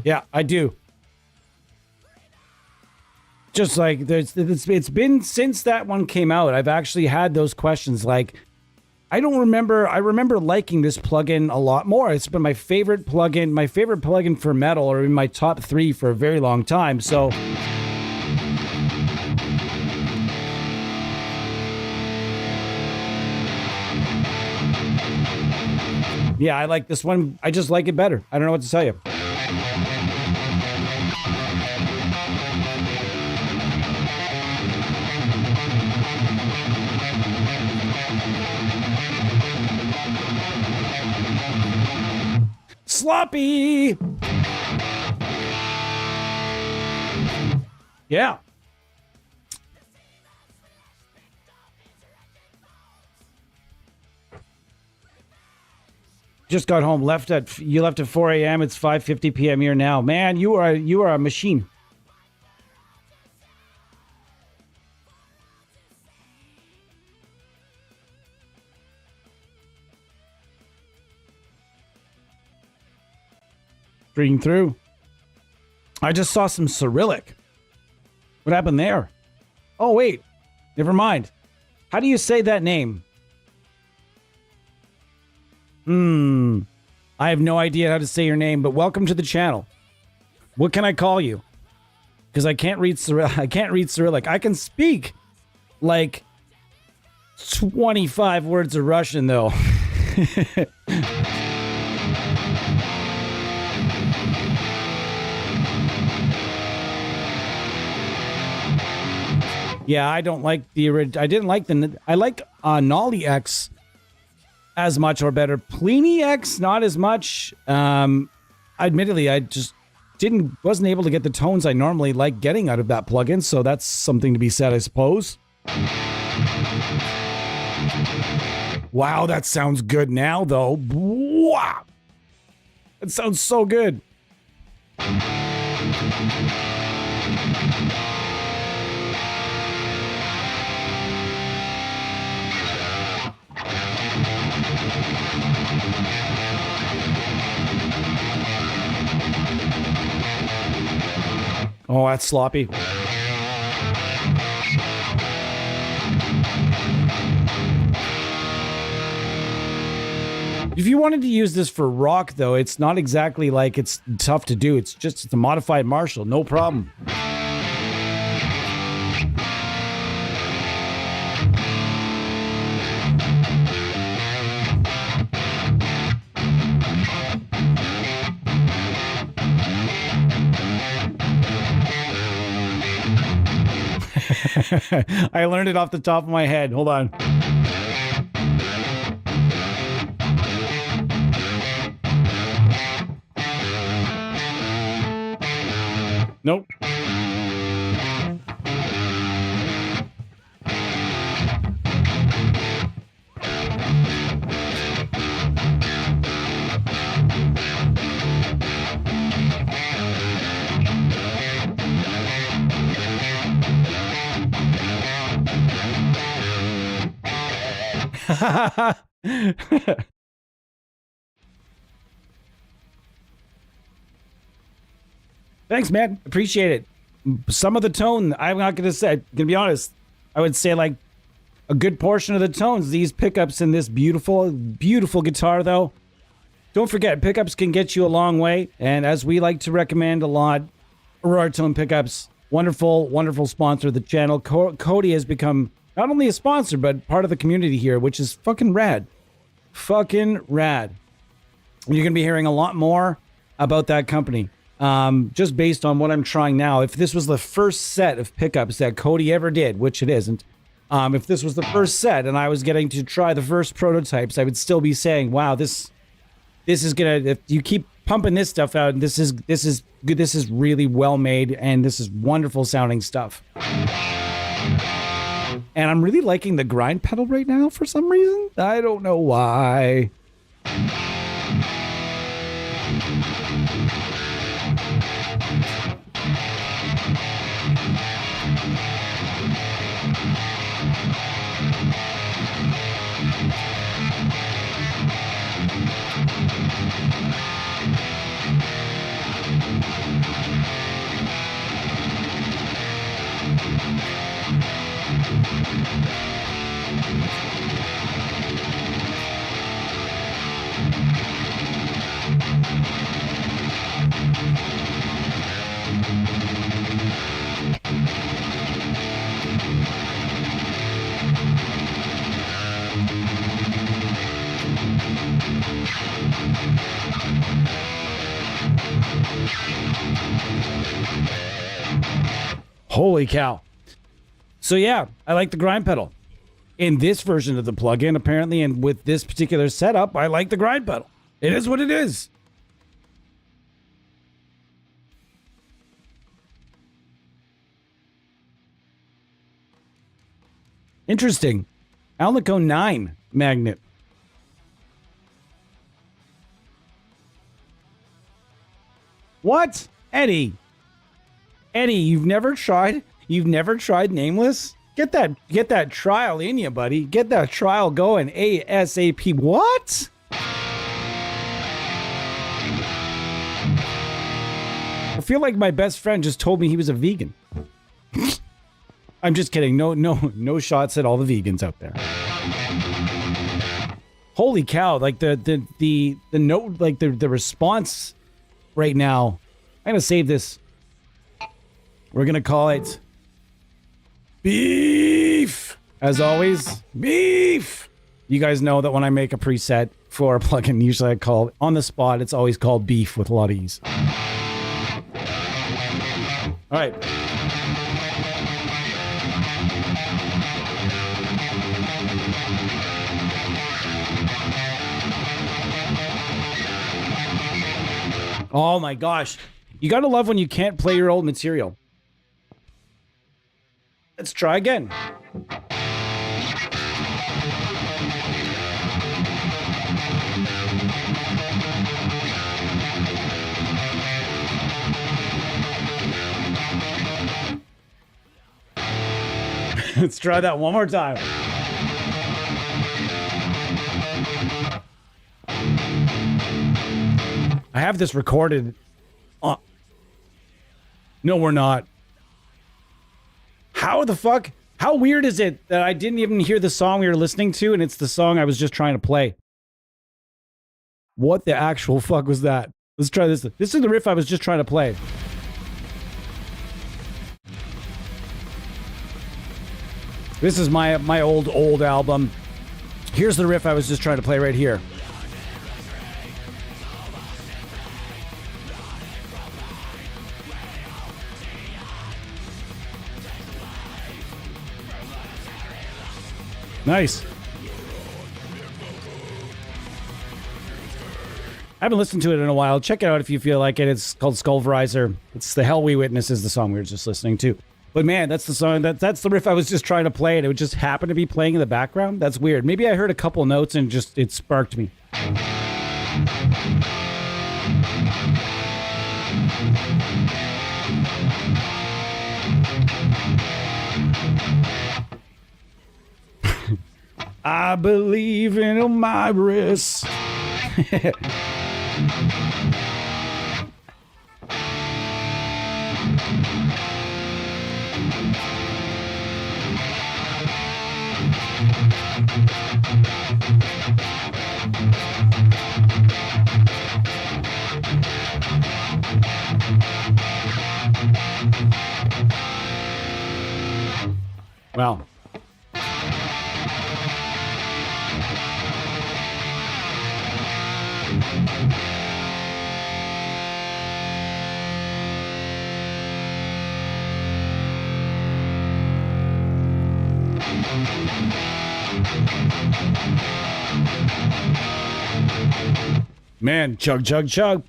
Yeah, I do. Just like it's been since that one came out, I've actually had those questions. Like, I remember liking this plugin a lot more. It's been my favorite plugin for metal, or in my top 3 for a very long time. So yeah, I like this one. I just like it better. I don't know what to tell you. Sloppy. Yeah. Just got home. You left at 4 a.m. It's 5:50 p.m. here now. Man, you are a machine. Reading through. I just saw some Cyrillic. What happened there? Oh, wait. Never mind. How do you say that name? I have no idea how to say your name, but welcome to the channel. What can I call you? Because I can't read Cyrillic. I can speak like 25 words of Russian, though. Yeah, I don't like the original. I like Nolly X as much or better. Pliny X, not as much. Admittedly, I just wasn't able to get the tones I normally like getting out of that plugin, so that's something to be said, I suppose. Wow, that sounds good now, though. Wow. It sounds so good. Oh, that's sloppy. If you wanted to use this for rock, though, it's not exactly like it's tough to do. It's a modified Marshall, no problem. I learned it off the top of my head. Hold on. Nope. Thanks, man. Appreciate it. Some of the tone, I'm not going to say, to be honest, I would say like a good portion of the tones, these pickups in this beautiful, beautiful guitar, though. Don't forget, pickups can get you a long way. And as we like to recommend a lot, Aurora Tone Pickups, wonderful, wonderful sponsor of the channel. Cody has become not only a sponsor, but part of the community here, which is fucking rad. Fucking rad. You're going to be hearing a lot more about that company. Just based on what I'm trying now. If this was the first set of pickups that Cody ever did, which it isn't, if this was the first set and I was getting to try the first prototypes, I would still be saying, wow, this is gonna, if you keep pumping this stuff out, this is good, this is really well made, and this is wonderful sounding stuff. And I'm really liking the grind pedal right now for some reason. I don't know why. Holy cow. So yeah, I like the grind pedal. In this version of the plugin, apparently, and with this particular setup, I like the grind pedal. It is what it is. Interesting. Alnico 9 magnet. What? Eddie, you've never tried Nameless? Get that trial in you, buddy. Get that trial going ASAP. What? I feel like my best friend just told me he was a vegan. I'm just kidding. No shots at all the vegans out there. Holy cow! Like the note, like the response right now. I'm gonna save this. We're gonna call it beef. As always, beef. You guys know that when I make a preset for a plugin, usually I call on the spot. It's always called beef with a lot of ease. All right. Oh my gosh. You gotta love when you can't play your old material. Let's try again. Let's try that one more time. I have this recorded. No, we're not. How the fuck? How weird is it that I didn't even hear the song we were listening to, and it's the song I was just trying to play? What the actual fuck was that? Let's try this. This is the riff I was just trying to play. This is my old album. Here's the riff I was just trying to play right here. Nice. I haven't listened to it in a while. Check it out if you feel like it. It's called Skullverizer. It's The Hell We Witness is the song we were just listening to. But man, that's the song. That's the riff I was just trying to play, and it would just happen to be playing in the background. That's weird. Maybe I heard a couple notes and just it sparked me. I believe in my wrist. Wow. Man, chug, chug, chug.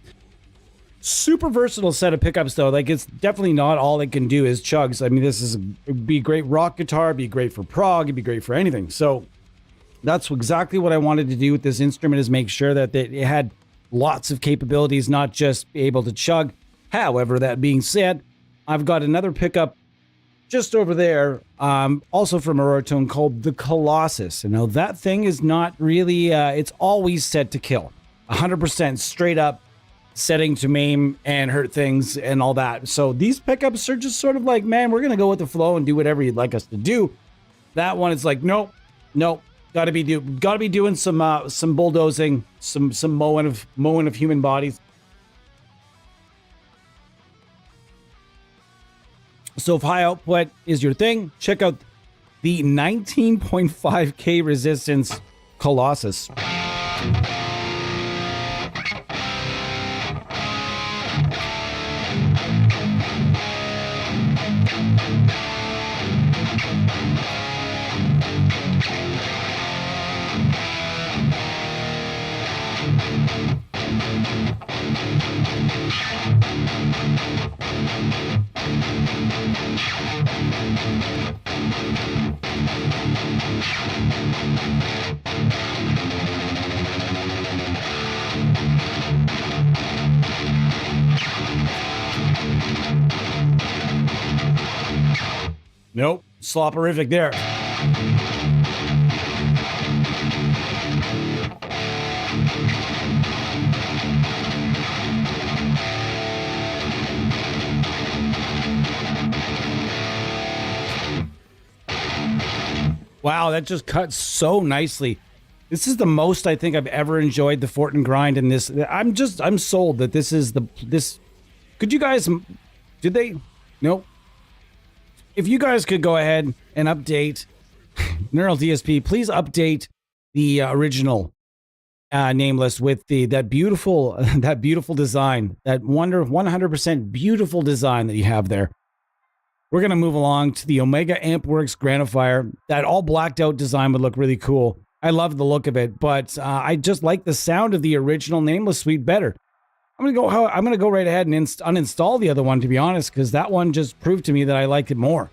Super versatile set of pickups, though. Like, it's definitely not all it can do is chugs. I mean, it'd be a great rock guitar, it'd be great for prog, it'd be great for anything. So that's exactly what I wanted to do with this instrument, is make sure that it had lots of capabilities, not just be able to chug. However, that being said, I've got another pickup just over there, also from Aurora Tone, called the Colossus. And now that thing is not really, it's always set to kill. 100% straight up setting to maim and hurt things and all that. So these pickups are just sort of like, man, we're going to go with the flow and do whatever you'd like us to do. That one is like, nope, gotta be doing some bulldozing, some mowing of human bodies. So if high output is your thing, check out the 19.5K resistance Colossus. Nope, slopperific there. Wow, that just cuts so nicely. This is the most I think I've ever enjoyed the Fortin grind in this. I'm sold that this is this. Could you guys, did they? Nope. If you guys could go ahead and update Neural DSP, please update the original Nameless with that beautiful design, that 100% beautiful design that you have there. We're going to move along to the Omega Ampworks Grandifier. That all blacked out design would look really cool. I love the look of it, but I just like the sound of the original Nameless suite better. I'm gonna go right ahead and uninstall the other one, to be honest, because that one just proved to me that I liked it more.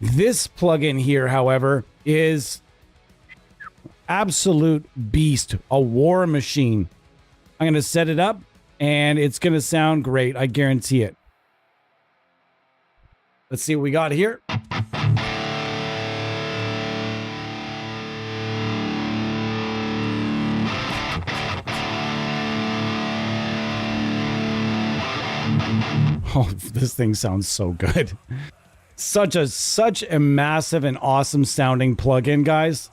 This plugin here, however, is absolute beast, a war machine. I'm gonna set it up, and it's gonna sound great. I guarantee it. Let's see what we got here. Oh, this thing sounds so good. Such a massive and awesome sounding plugin, guys.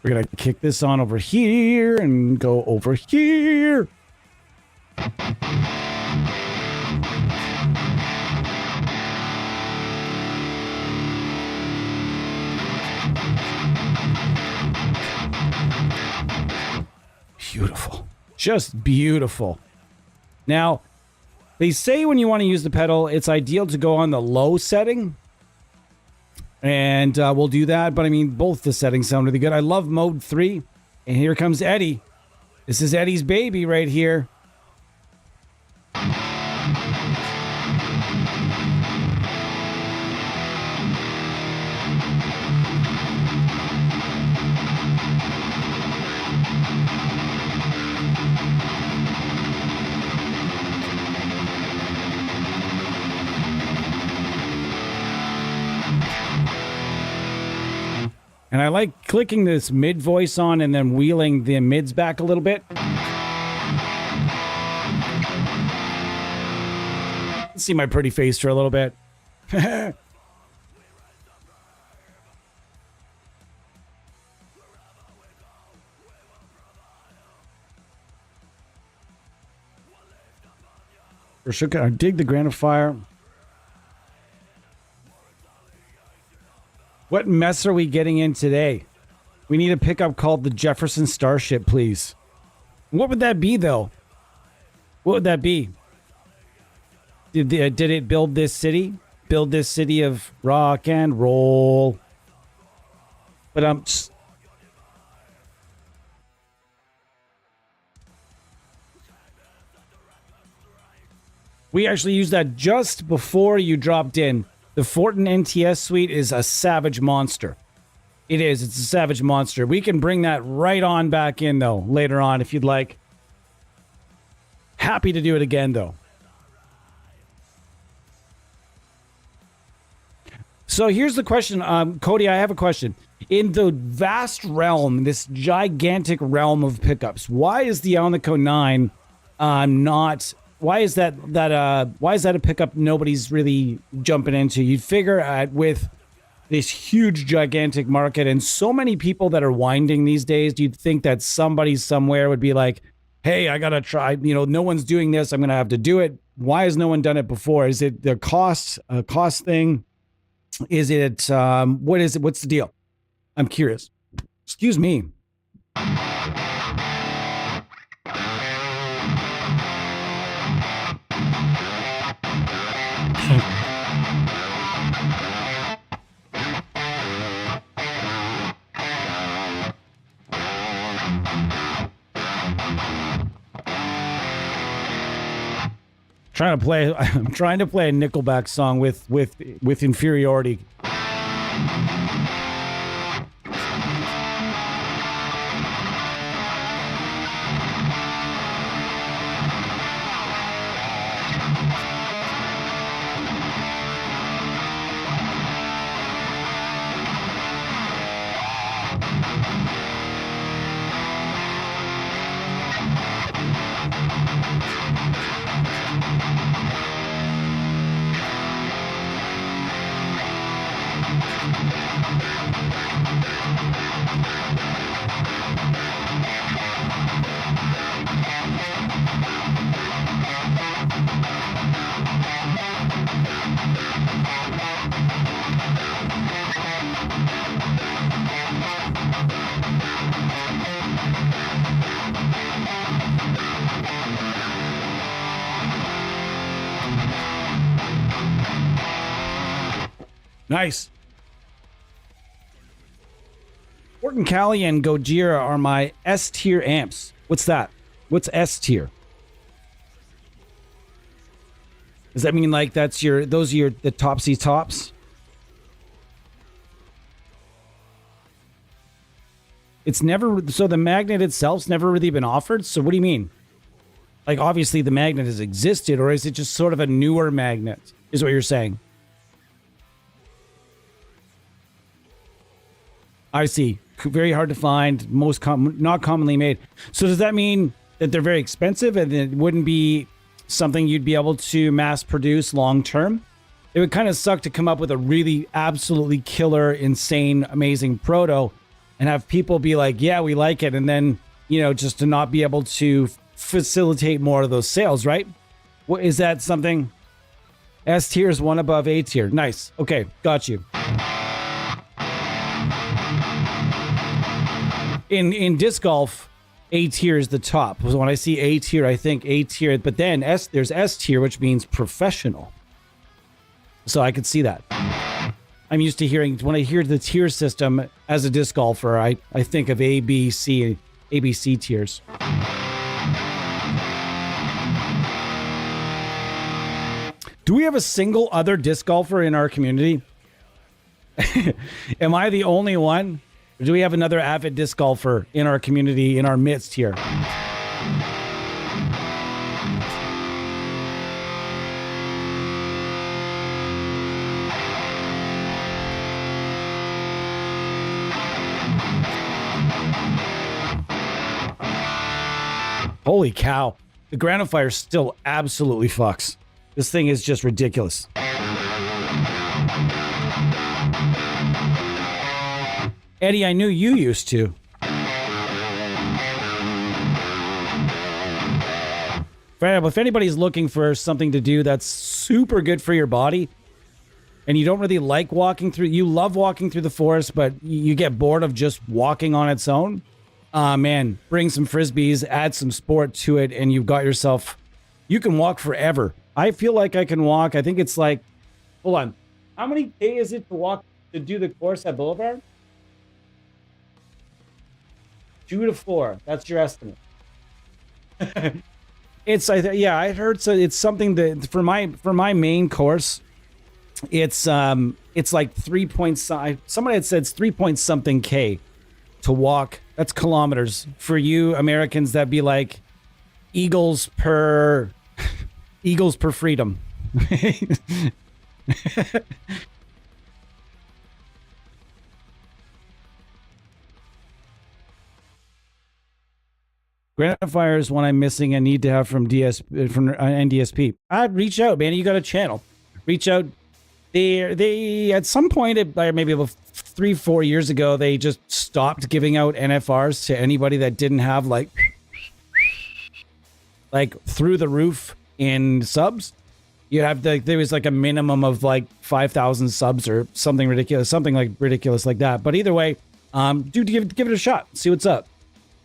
We're gonna kick this on over here and go over here. Beautiful. Just beautiful. Now, they say when you want to use the pedal, it's ideal to go on the low setting. And we'll do that. But I mean, both the settings sound really good. I love mode 3. And here comes Eddie. This is Eddie's baby right here. And I like clicking this mid voice on and then wheeling the mids back a little bit. See my pretty face for a little bit. For sure, I dig the Grandifier. What mess are we getting in today? We need a pickup called the Jefferson Starship, please. What would that be, though? What would that be? Did it build this city? Build this city of rock and roll? But we actually used that just before you dropped in. The Fortin NTS suite is a savage monster. It is. It's a savage monster. We can bring that right on back in, though, later on, if you'd like. Happy to do it again, though. So here's the question. Cody, I have a question. In the vast realm, this gigantic realm of pickups, why is the Alnico 9 not... Why is that a pickup nobody's really jumping into? You'd figure with this huge, gigantic market and so many people that are winding these days, you'd think that somebody somewhere would be like, hey, I got to try, no one's doing this. I'm going to have to do it. Why has no one done it before? Is it the cost thing? Is it, what is it? What's the deal? I'm curious. Excuse me. I'm trying to play a Nickelback song with inferiority. Nice. Fortin Cali and Gojira are my S tier amps. What's that? What's S tier? Does that mean like those are the topsy tops? It's never, so the magnet itself's never really been offered. So what do you mean? Like obviously the magnet has existed, or is it just sort of a newer magnet? Is what you're saying? I see. very hard to find, not commonly made. So does that mean that they're very expensive and it wouldn't be something you'd be able to mass produce long term? It would kind of suck to come up with a really absolutely killer, insane, amazing proto and have people be like, yeah, we like it. And then, just to not be able to facilitate more of those sales, right? What is that something? S tier is one above A tier. Nice. Okay, got you. In disc golf, A tier is the top. So when I see A tier, I think A tier, but then there's S tier, which means professional. So I could see that. I'm used to hearing, when I hear the tier system as a disc golfer, I think of A, B, C tiers. Do we have a single other disc golfer in our community? Am I the only one? Or do we have another avid disc golfer in our community, in our midst here? Holy cow. The Grandifier still absolutely fucks. This thing is just ridiculous. Eddie, I knew you used to. If anybody's looking for something to do that's super good for your body, and you don't really like walking through, you love walking through the forest, but you get bored of just walking on its own, man, bring some Frisbees, add some sport to it, and you've got yourself, you can walk forever. I feel like I can walk. I think it's like, hold on. How many days is it to walk, to do the course at Boulevard? 2 to 4. That's your estimate. I heard so. It's something that for my main course, it's like 3 point. Somebody had said it's 3 point something K to walk. That's kilometers. For you Americans, that'd be like eagles per freedom. Grandifier is one I'm missing and need to have from NDSP. I'd reach out, man. You got a channel. Reach out. They at some point, maybe about 3-4 years ago, they just stopped giving out NFRs to anybody that didn't have like through the roof in subs. You have there was like a minimum of like 5,000 subs or something ridiculous like that. But either way, dude, give it a shot. See what's up.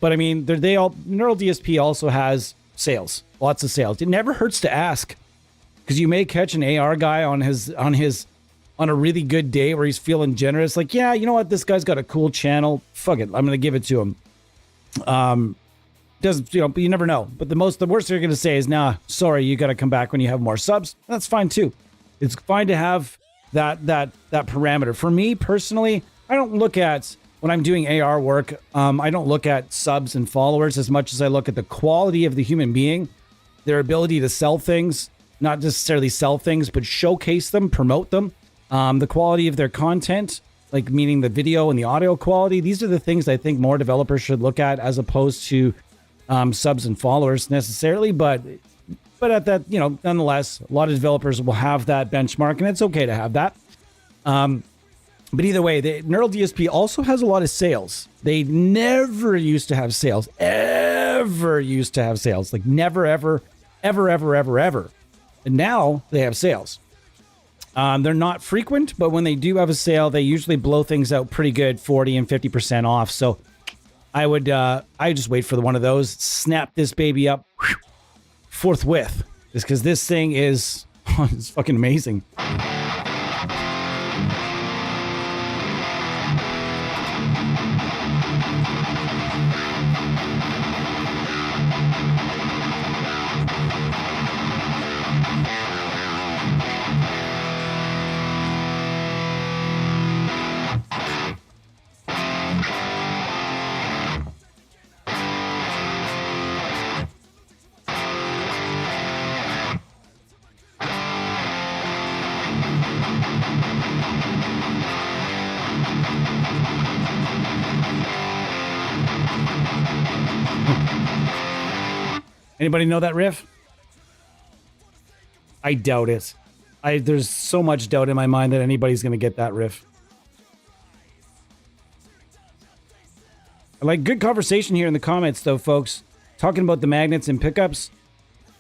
But I mean, Neural DSP also has sales, lots of sales. It never hurts to ask, because you may catch an AR guy on a really good day where he's feeling generous. Like, yeah, you know what? This guy's got a cool channel. Fuck it, I'm gonna give it to him. But you never know. But the worst they're gonna say is, nah, sorry, you got to come back when you have more subs. That's fine too. It's fine to have that parameter. For me personally, I don't look at, when I'm doing AR work, I don't look at subs and followers as much as I look at the quality of the human being, their ability to sell things, not necessarily sell things, but showcase them, promote them, the quality of their content, like meaning the video and the audio quality. These are the things I think more developers should look at as opposed to subs and followers necessarily. But at that, nonetheless, a lot of developers will have that benchmark, and it's okay to have that. But either way, the Neural DSP also has a lot of sales. They never used to have sales. Ever used to have sales. Like never, ever. And now they have sales. They're not frequent, but when they do have a sale, they usually blow things out pretty good, 40 and 50% off. So I just wait for one of those, snap this baby up forthwith. Just because this thing is it's fucking amazing. Anybody know that riff? I doubt it. There's so much doubt in my mind that anybody's going to get that riff. I like good conversation here in the comments, though, folks. Talking about the magnets and pickups.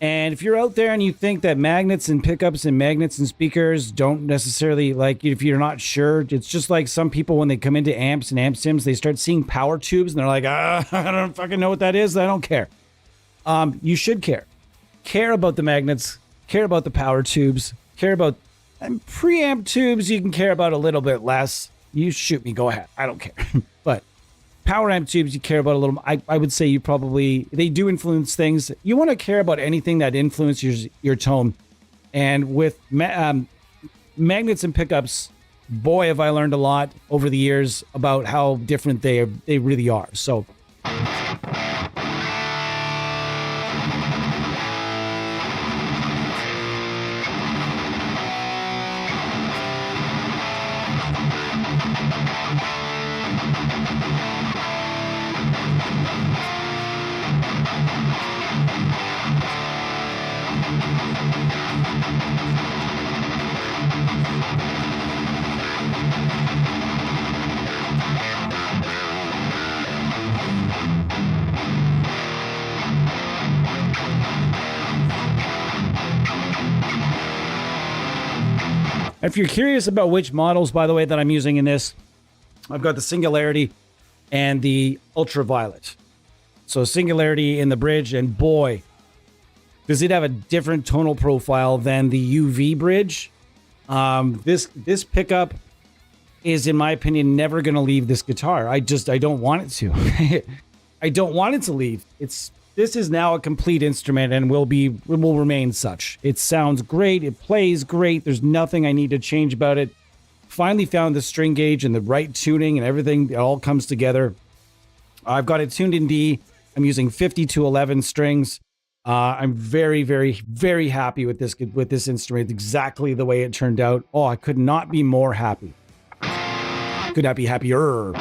And if you're out there and you think that magnets and pickups and magnets and speakers don't necessarily, like, if you're not sure, it's just like some people when they come into amps and amp sims, they start seeing power tubes and they're like, I don't fucking know what that is. I don't care. You should care. Care about the magnets, care about the power tubes, care about preamp tubes. You can care about a little bit less. You shoot me, go ahead. I don't care. But power amp tubes you care about a little. I would say you probably, they do influence things. You want to care about anything that influences your tone. And with magnets and pickups, boy, have I learned a lot over the years about how different they really are. So if you're curious about which models, by the way, that I'm using in this, I've got the Singularity and the Ultraviolet. So Singularity in the bridge, and boy, does it have a different tonal profile than the UV bridge. This pickup is, in my opinion, never going to leave this guitar. I don't want it to. I don't want it to leave. This is now a complete instrument and will remain such. It sounds great. It plays great. There's nothing I need to change about it. Finally found the string gauge and the right tuning and everything. It all comes together. I've got it tuned in D. I'm using 50 to 11 strings. I'm very, very, very happy with this instrument. Exactly the way it turned out. Oh, I could not be more happy. Could not be happier.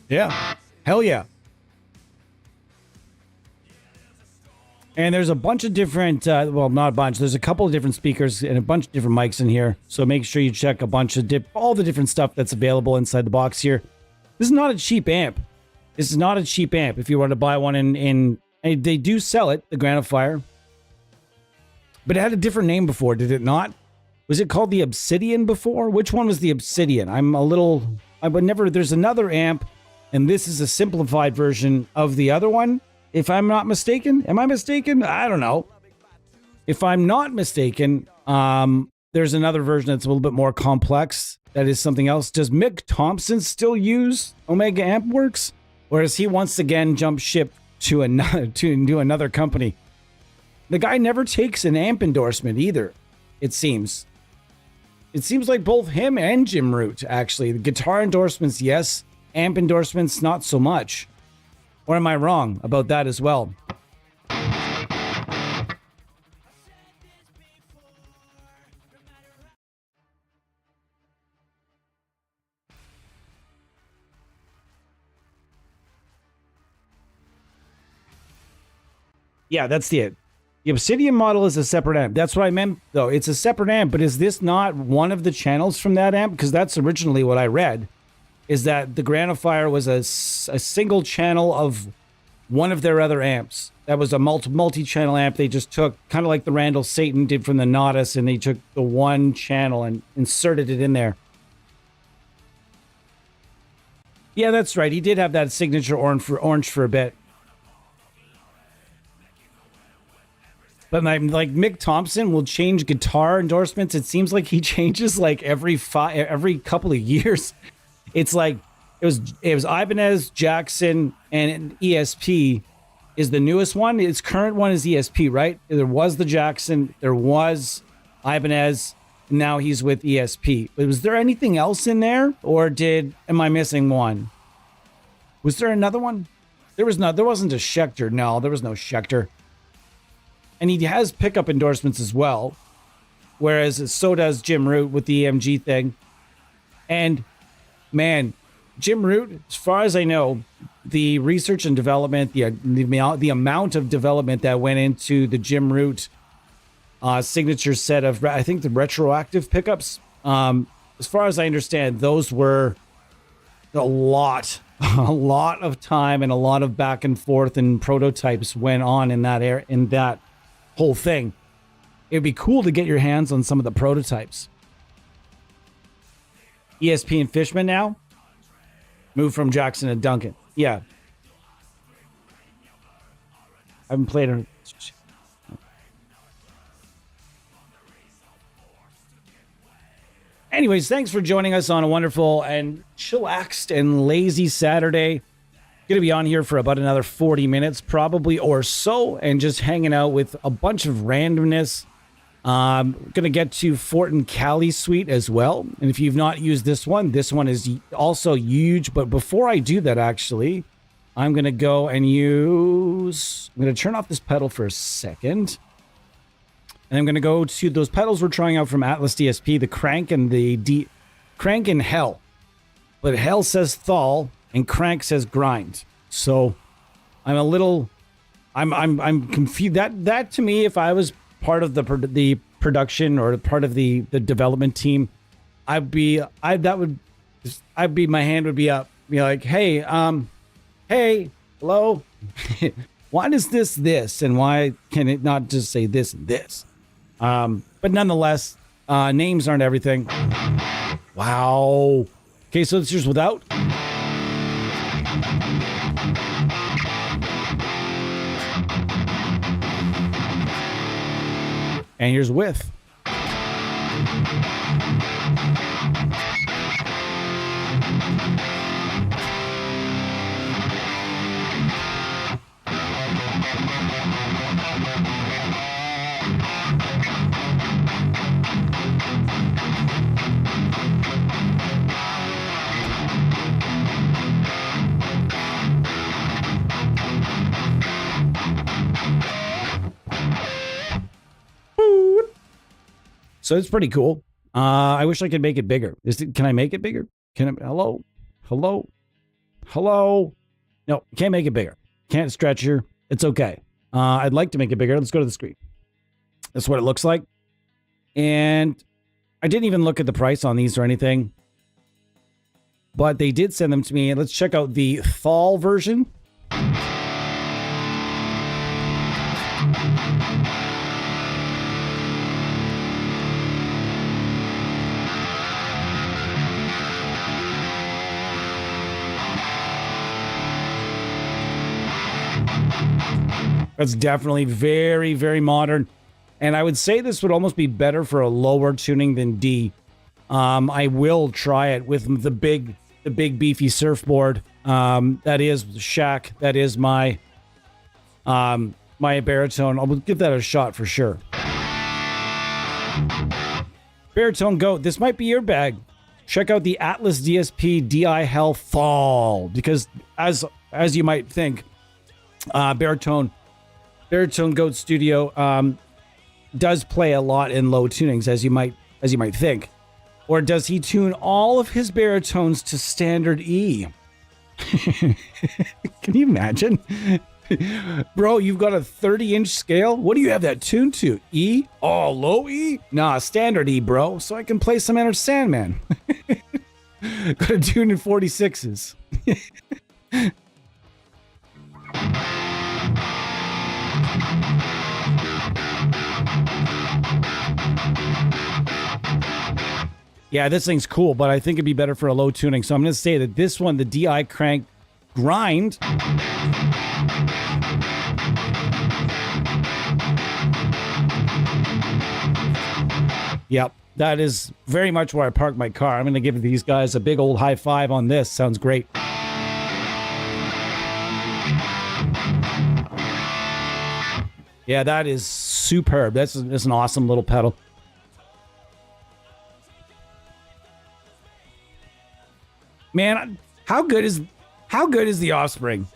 Yeah. Hell yeah. And there's a bunch of different, well, not a bunch. There's a couple of different speakers and a bunch of different mics in here. So make sure you check a bunch of all the different stuff that's available inside the box here. This is not a cheap amp. This is not a cheap amp. If you want to buy one and they do sell it, the Granifier. But it had a different name before, did it not? Was it called the Obsidian before? Which one was the Obsidian? There's another amp. And this is a simplified version of the other one, if I'm not mistaken. Am I mistaken? I don't know. If I'm not mistaken, there's another version that's a little bit more complex. That is something else. Does Mick Thompson still use Omega Ampworks? Or does he once again jump ship to another company? The guy never takes an amp endorsement either, it seems. It seems like both him and Jim Root, actually. The guitar endorsements, yes. Amp endorsements, not so much. Or am I wrong about that as well? Yeah, that's it. The Obsidian model is a separate amp. That's what I meant, though. It's a separate amp, but is this not one of the channels from that amp? Because that's originally what I read. Is that the Granifier was a single channel of one of their other amps. That was a multi-channel amp. They just took, kind of like the Randall Satan did from the Nodus, and they took the one channel and inserted it in there. Yeah, that's right. He did have that signature orange for a bit. But like Mick Thompson will change guitar endorsements. It seems like he changes like every couple of years. It's like it was Ibanez, Jackson, and ESP is the newest one. Its current one is ESP, right? There was the Jackson, there was Ibanez, Now he's with ESP. But was there anything else in there, or am I missing one? Was there another one? There wasn't a Schecter. No, there was no Schecter. And he has pickup endorsements as well, whereas so does Jim Root with the EMG thing. And man, Jim Root, as far as I know, the research and development, the amount of development that went into the Jim Root signature set of, I think, the retroactive pickups. As far as I understand, those were a lot of time and a lot of back and forth and prototypes went on in that whole thing. It'd be cool to get your hands on some of the prototypes. ESP and Fishman now move from Jackson and Duncan. Yeah, I haven't played it. Anyways, thanks for joining us on a wonderful and chillaxed and lazy Saturday. Going to be on here for about another 40 minutes, probably, or so, and just hanging out with a bunch of randomness. Going to get to Fortin Cali Suite as well. And if you've not used this one is also huge. But before I do that, actually, I'm going to go and I'm going to turn off this pedal for a second. And I'm going to go to those pedals we're trying out from Atlas DSP, the Crank and the Crank and Hell. But Hell says Thal and Crank says Grind. So I'm I'm confused. That to me, if I was part of the production or part of the development team, my hand would be up. Be like, hey, hello. Why does this and why can it not just say this and this? But nonetheless, names aren't everything. Wow. Okay, so it's just without. And here's with. So it's pretty cool. I wish I could make it bigger. Can I make it bigger? Hello? No, can't make it bigger. Can't stretch here. It's okay. I'd like to make it bigger. Let's go to the screen. That's what it looks like. And I didn't even look at the price on these or anything, but they did send them to me. And let's check out the Thal version. That's definitely very, very modern. And I would say this would almost be better for a lower tuning than D. I will try it with the big beefy surfboard. That is Shaq. That is my baritone. I'll give that a shot for sure. Baritone Goat. This might be your bag. Check out the Atlas DSP DI Hell Fall, because as you might think, Baritone Goat Studio does play a lot in low tunings, as you might think. Or does he tune all of his baritones to standard E? Can you imagine? Bro, you've got a 30-inch scale? What do you have that tuned to? E? Oh, low E? Nah, standard E, bro. So I can play some Enter Sandman. Got a tune in 46s. Yeah, this thing's cool, but I think it'd be better for a low tuning. So I'm going to say that this one, the DI Crank Grind, yep, that is very much where I park my car. I'm going to give these guys a big old high five on this. Sounds great. Yeah, that is superb. That's an awesome little pedal. Man, how good is the Offspring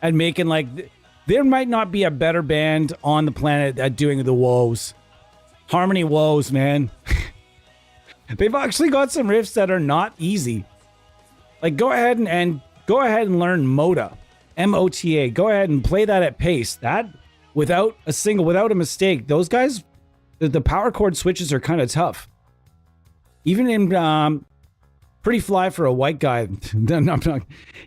at making like there might not be a better band on the planet at doing the woes. Harmony woes, man. They've actually got some riffs that are not easy. Like go ahead and learn Mota. M-O-T-A. Go ahead and play that at pace. That without a mistake. Those guys, the power chord switches are kind of tough. Even in Pretty Fly for a White Guy,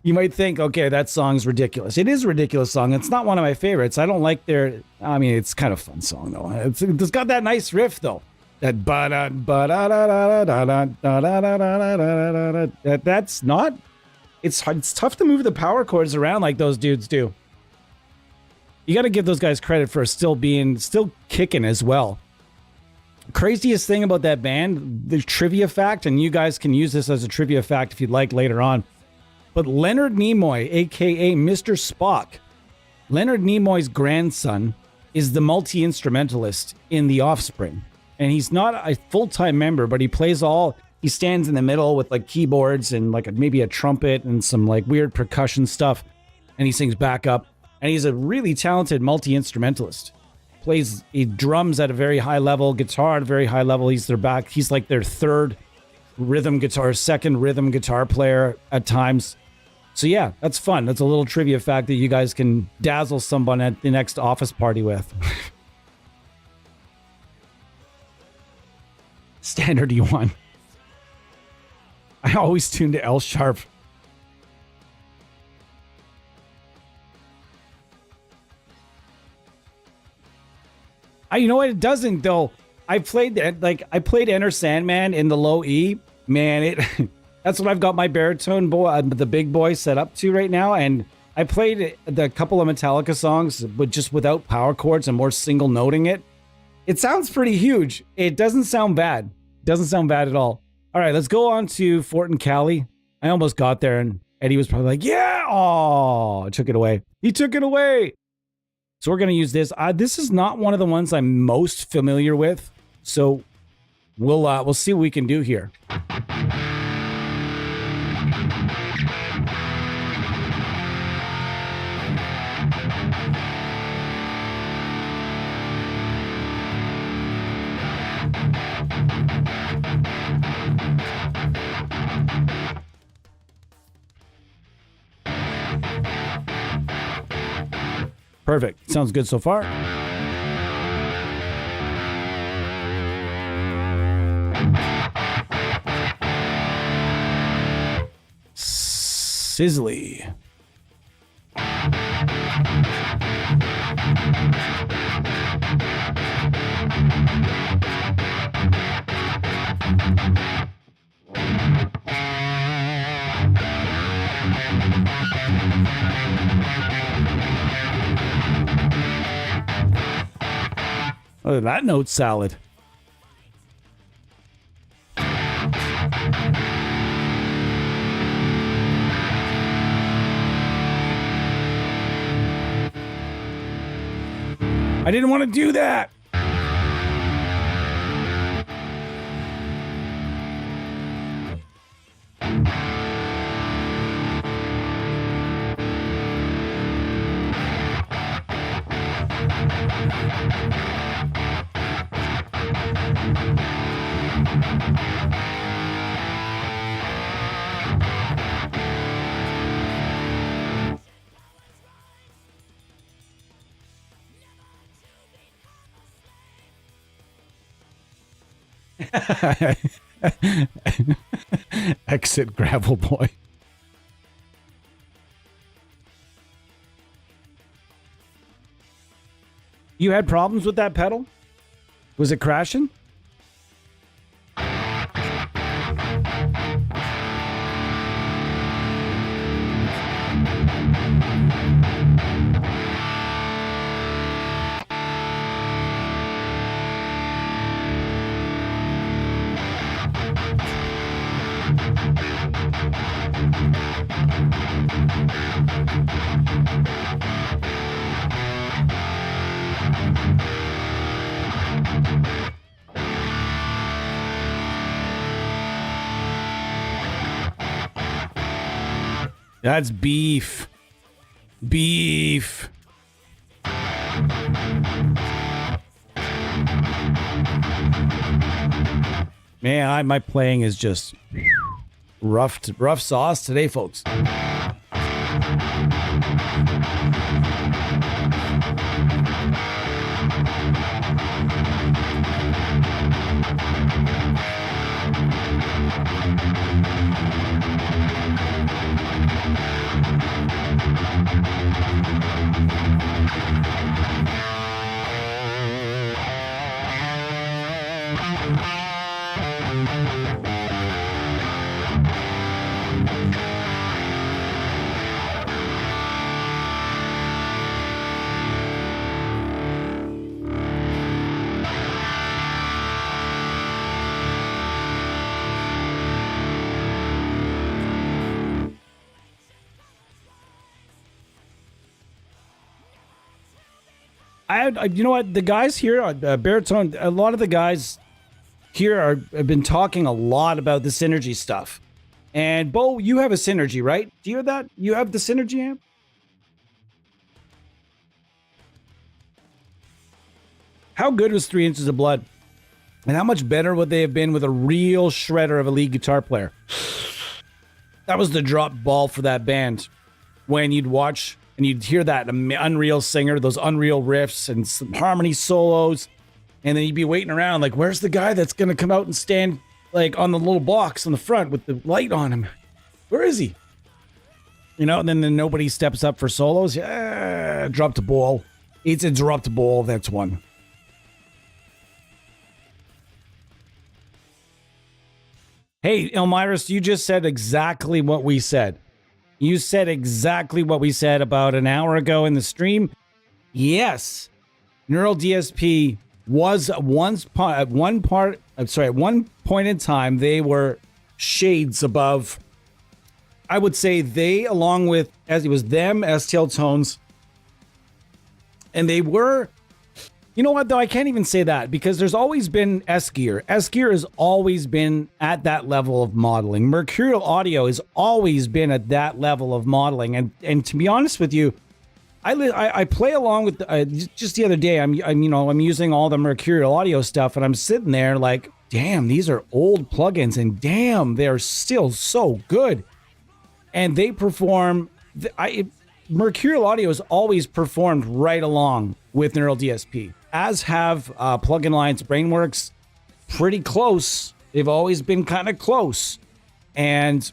you might think, okay, that song's ridiculous. It is a ridiculous song. It's not one of my favorites. I don't like it's kind of a fun song, though. It's got that nice riff, though. That that's not... It's tough to move the power chords around like those dudes do. You got to give those guys credit for still kicking as well. Craziest thing about that band, the trivia fact, and you guys can use this as a trivia fact if you'd like later on, but Leonard Nimoy, aka Mr. Spock, Leonard Nimoy's grandson, is the multi-instrumentalist in The Offspring. And he's not a full-time member, but he stands in the middle with like keyboards and like maybe a trumpet and some like weird percussion stuff, and he sings backup, and he's a really talented multi-instrumentalist. He drums at a very high level, guitar at a very high level. He's like their second rhythm guitar player at times. So yeah, that's fun. That's a little trivia fact that you guys can dazzle someone at the next office party with. Standard E1. I always tune to L sharp. You know what? It doesn't though. I played Enter Sandman in the low E. Man, that's what I've got my baritone boy, the big boy, set up to right now. And I played the couple of Metallica songs, but just without power chords and more single noting it. It sounds pretty huge. It doesn't sound bad. Doesn't sound bad at all. All right, let's go on to Fortin Cali. I almost got there, and Eddie was probably like, "Yeah, oh, took it away. He took it away." So we're going to use this. This is not one of the ones I'm most familiar with. So we'll see what we can do here. Perfect. Sounds good so far. Sizzly. Oh, that note salad. I didn't want to do that. Exit Gravel Boy. You had problems with that pedal? Was it crashing? That's beef. Beef. Man, my playing is just rough sauce today, folks. You know what? The guys here on Baritone, a lot of the guys here have been talking a lot about the synergy stuff. And Bo, you have a synergy, right? Do you have that? You have the synergy amp? How good was 3 Inches of Blood? And how much better would they have been with a real shredder of a lead guitar player? That was the drop ball for that band. When you'd watch and you'd hear that unreal singer, those unreal riffs and some harmony solos, and then you'd be waiting around like, where's the guy that's going to come out and stand like on the little box on the front with the light on him? Where is he? You know, and then nobody steps up for solos. Yeah, dropped a ball. It's a dropped ball. That's one. Hey, Elmiris, you just said exactly what we said. You said exactly what we said about an hour ago in the stream. Yes, Neural DSP was at one point in time, they were shades above. I would say they, along with, as it was them, STL Tones, and they were, you know what, though, I can't even say that because there's always been S-Gear. S-Gear has always been at that level of modeling. Mercurial Audio has always been at that level of modeling. And to be honest with you, I play along with, just the other day, I'm using all the Mercurial Audio stuff and I'm sitting there like, damn, these are old plugins and damn, they're still so good. And they perform, Mercurial Audio has always performed right along with Neural DSP. As have Plugin Alliance Brainworks, pretty close. They've always been kind of close. But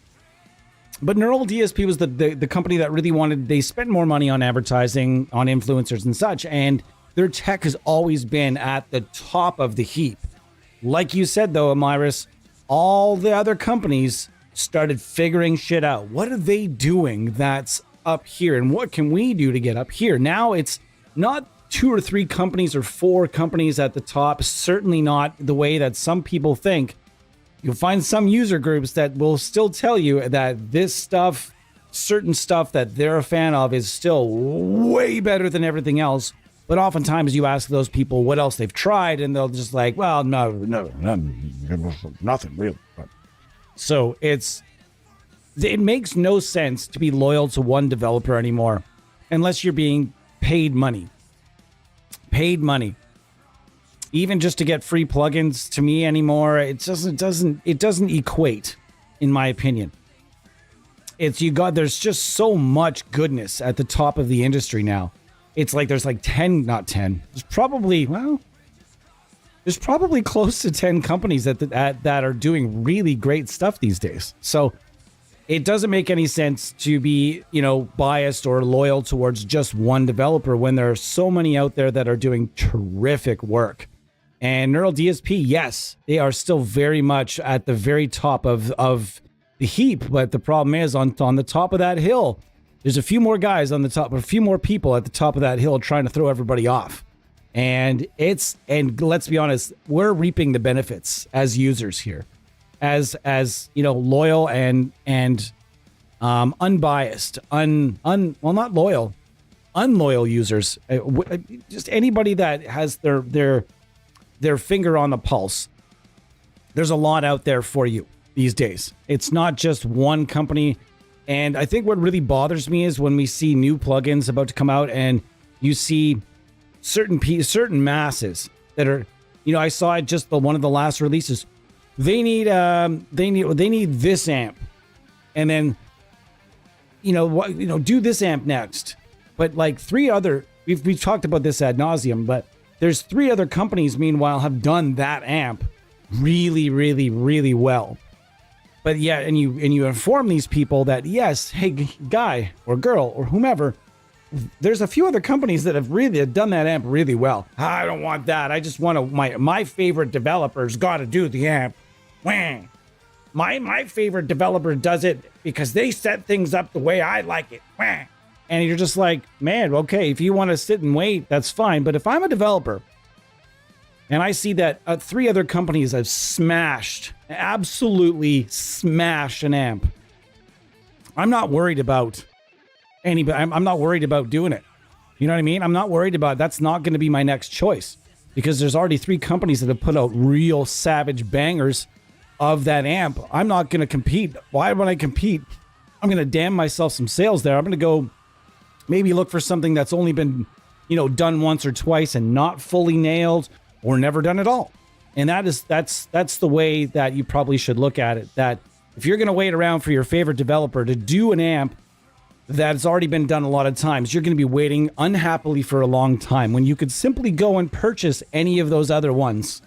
Neural DSP was the company that really wanted, they spent more money on advertising, on influencers and such, and their tech has always been at the top of the heap. Like you said, though, Amiris, all the other companies started figuring shit out. What are they doing that's up here, and what can we do to get up here? Now it's not 2 or 3 companies or 4 companies at the top, certainly not the way that some people think. You'll find some user groups that will still tell you that this stuff, certain stuff that they're a fan of is still way better than everything else. But oftentimes you ask those people what else they've tried and they'll just like, well, no, nothing real. So it makes no sense to be loyal to one developer anymore unless you're being paid money. Paid money. Even just to get free plugins to me anymore, it doesn't equate, in my opinion. There's just so much goodness at the top of the industry now. It's like there's like 10, not 10. There's probably close to 10 companies that are doing really great stuff these days. So it doesn't make any sense to be, biased or loyal towards just one developer when there are so many out there that are doing terrific work. And Neural DSP, yes, they are still very much at the very top of the heap. But the problem is on the top of that hill, there's a few more guys on the top, a few more people at the top of that hill trying to throw everybody off. And let's be honest, we're reaping the benefits as users here, as loyal and unbiased, not loyal, unloyal users. Just anybody that has their finger on the pulse. There's a lot out there for you these days. It's not just one company. And I think what really bothers me is when we see new plugins about to come out and you see certain masses that are, I saw it just one of the last releases. They need this amp, and then do this amp next. But like three other, we've talked about this ad nauseum, but there's three other companies meanwhile have done that amp really, really, really well. But yeah, and you inform these people that yes, hey guy or girl or whomever, there's a few other companies that have really done that amp really well. I don't want that. I just want my favorite developer's got to do the amp. Wah. My favorite developer does it because they set things up the way I like it. Wah. And you're just like, man, okay, if you want to sit and wait, that's fine. But if I'm a developer and I see that three other companies have absolutely smashed an amp, I'm not worried about anybody. I'm not worried about doing it. You know what I mean? I'm not worried about that's not going to be my next choice because there's already three companies that have put out real savage bangers of that amp. I'm not going to compete. Why would I compete? I'm going to damn myself some sales there. I'm going to go maybe look for something that's only been, done once or twice and not fully nailed or never done at all. And that's the way that you probably should look at it. That if you're going to wait around for your favorite developer to do an amp that's already been done a lot of times, you're going to be waiting unhappily for a long time when you could simply go and purchase any of those other ones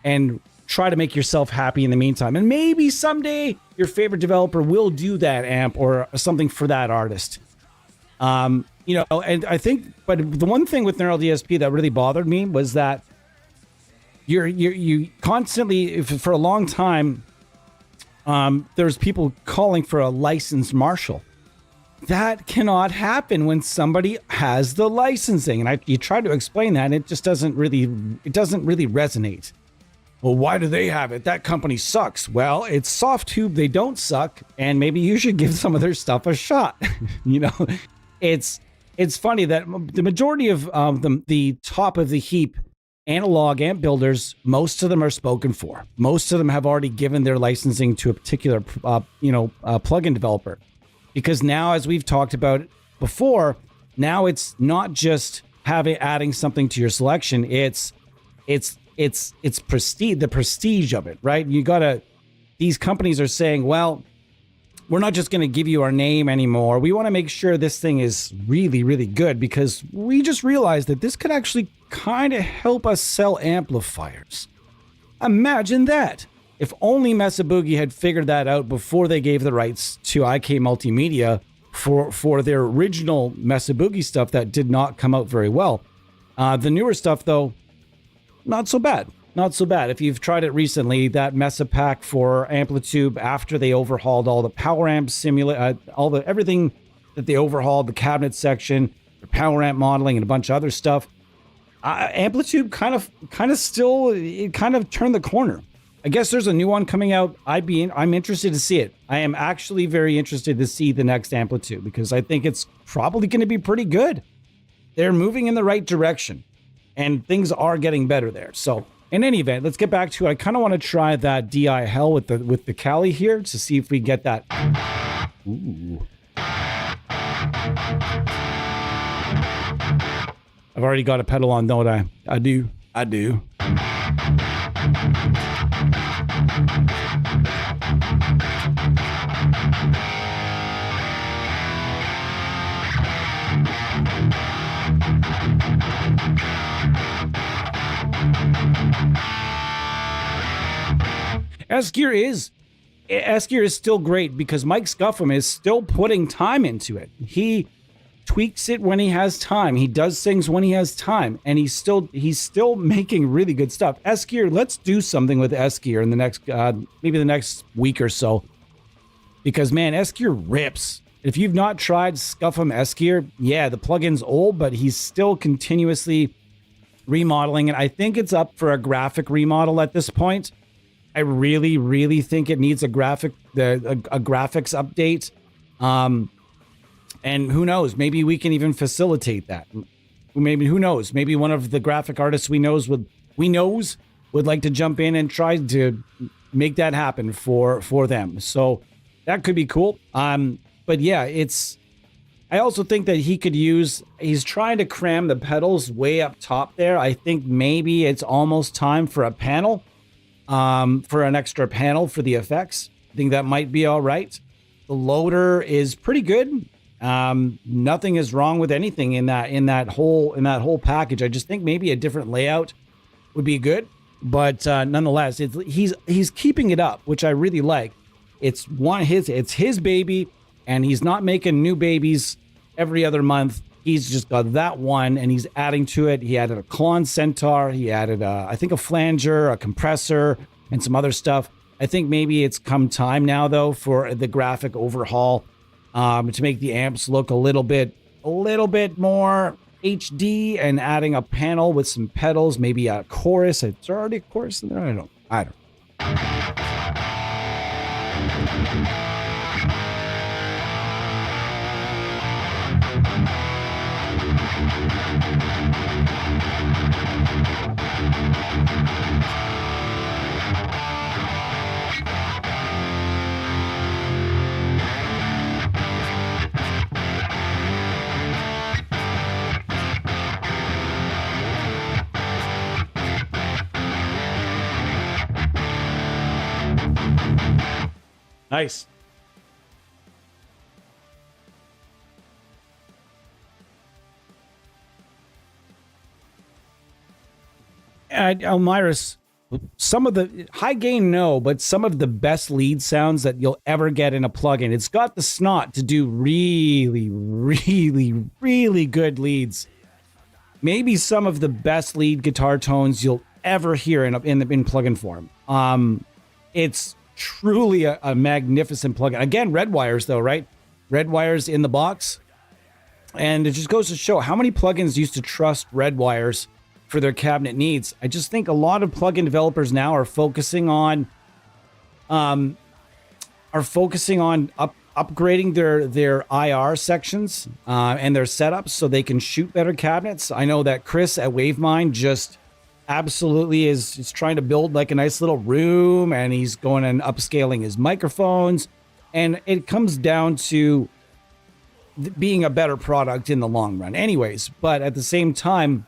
and try to make yourself happy in the meantime. And maybe someday your favorite developer will do that amp or something for that artist. And I think, but the one thing with Neural DSP that really bothered me was that you constantly, for a long time, there's people calling for a licensed Marshall. That cannot happen when somebody has the licensing. And you try to explain that, and it just doesn't really resonate. Well, why do they have it? That company sucks. Well, it's Softtube. They don't suck. And maybe you should give some of their stuff a shot. It's funny that the majority of the top of the heap analog amp builders, most of them are spoken for. Most of them have already given their licensing to a particular, plugin developer. Because now, as we've talked about before, now it's not just adding something to your selection. It's prestige, the prestige of it, right? These companies are saying, well, we're not just going to give you our name anymore. We want to make sure this thing is really, really good because we just realized that this could actually kind of help us sell amplifiers. Imagine that. If only Mesa Boogie had figured that out before they gave the rights to IK Multimedia for their original Mesa Boogie stuff that did not come out very well. The newer stuff, though, not so bad. Not so bad. If you've tried it recently, that Mesa pack for Amplitude after they overhauled all the power amp everything that they overhauled, the cabinet section, the power amp modeling, and a bunch of other stuff. Amplitude kind of turned the corner. I guess there's a new one coming out. I'm interested to see it. I am actually very interested to see the next Amplitude because I think it's probably going to be pretty good. They're moving in the right direction, and things are getting better there. So, in any event, let's get back to it. I kind of want to try that DI Hell with the Cali here to see if we get that. Ooh. I've already got a pedal on, don't I? I do. S-Gear is still great because Mike Scuffham is still putting time into it. He tweaks it when he has time. He does things when he has time, and he's still making really good stuff. S-Gear, let's do something with S-Gear in the next maybe the next week or so, because man, S-Gear rips. If you've not tried Scuffham S-Gear, yeah, the plugin's old, but he's still continuously remodeling it. I think it's up for a graphic remodel at this point. I really, really think it needs a graphics update. And who knows? Maybe we can even facilitate that. Maybe, who knows? Maybe one of the graphic artists we knows would like to jump in and try to make that happen for them. So that could be cool. But yeah, I also think that he's trying to cram the pedals way up top there. I think maybe it's almost time for a panel, for an extra panel for the effects. I think that might be all right. The loader is pretty good. Nothing is wrong with anything in that whole package. I just think maybe a different layout would be good. But nonetheless, he's keeping it up, which I really like. It's his baby, and he's not making new babies every other month. He's just got that one, and he's adding to it. He added a Klon Centaur. He added, I think, a flanger, a compressor, and some other stuff. I think maybe it's come time now, though, for the graphic overhaul, to make the amps look a little bit more HD, and adding a panel with some pedals, maybe a chorus. Is there already a chorus in there? I don't. Nice. Elmirus, some of the high gain, no, but some of the best lead sounds that you'll ever get in a plugin. It's got the snot to do really, really, really good leads. Maybe some of the best lead guitar tones you'll ever hear in plugin form. It's truly a magnificent plugin. Again, red wires though, right? Red wires in the box. And it just goes to show how many plugins used to trust red wires for their cabinet needs. I just think a lot of plugin developers now are focusing on upgrading their IR sections and their setups so they can shoot better cabinets. I know that Chris at Wavemind just absolutely is trying to build like a nice little room, and he's going and upscaling his microphones, and it comes down to being a better product in the long run anyways. But at the same time,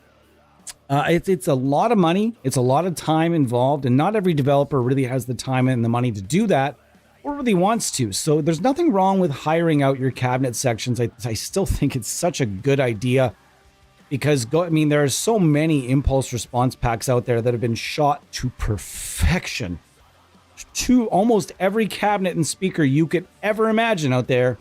it's a lot of money, it's a lot of time involved, and not every developer really has the time and the money to do that or really wants to. So there's nothing wrong with hiring out your cabinet sections. I still think it's such a good idea, because there are so many impulse response packs out there that have been shot to perfection. To almost every cabinet and speaker you could ever imagine out there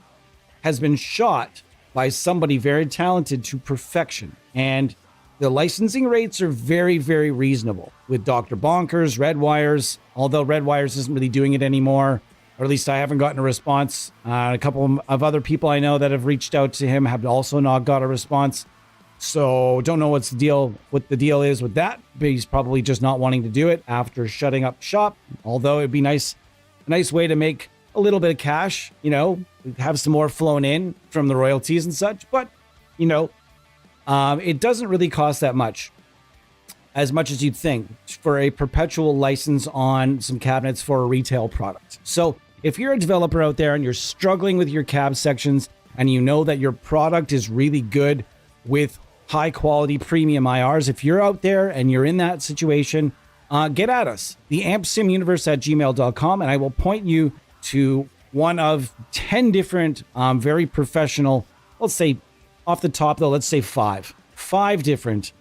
has been shot by somebody very talented to perfection. And the licensing rates are very, very reasonable with Dr. Bonkers, Red Wires, although Red Wires isn't really doing it anymore, or at least I haven't gotten a response. A couple of other people I know that have reached out to him have also not got a response. So don't know what the deal is with that, but he's probably just not wanting to do it after shutting up shop. Although it'd be a nice way to make a little bit of cash, have some more flown in from the royalties and such. But, it doesn't really cost that much as you'd think for a perpetual license on some cabinets for a retail product. So if you're a developer out there and you're struggling with your cab sections, and you know that your product is really good with high quality premium IRs, if you're out there and you're in that situation, get at us, theampsimuniverse@gmail.com, and I will point you to one of 10 different very professional, let's say off the top though, let's say five different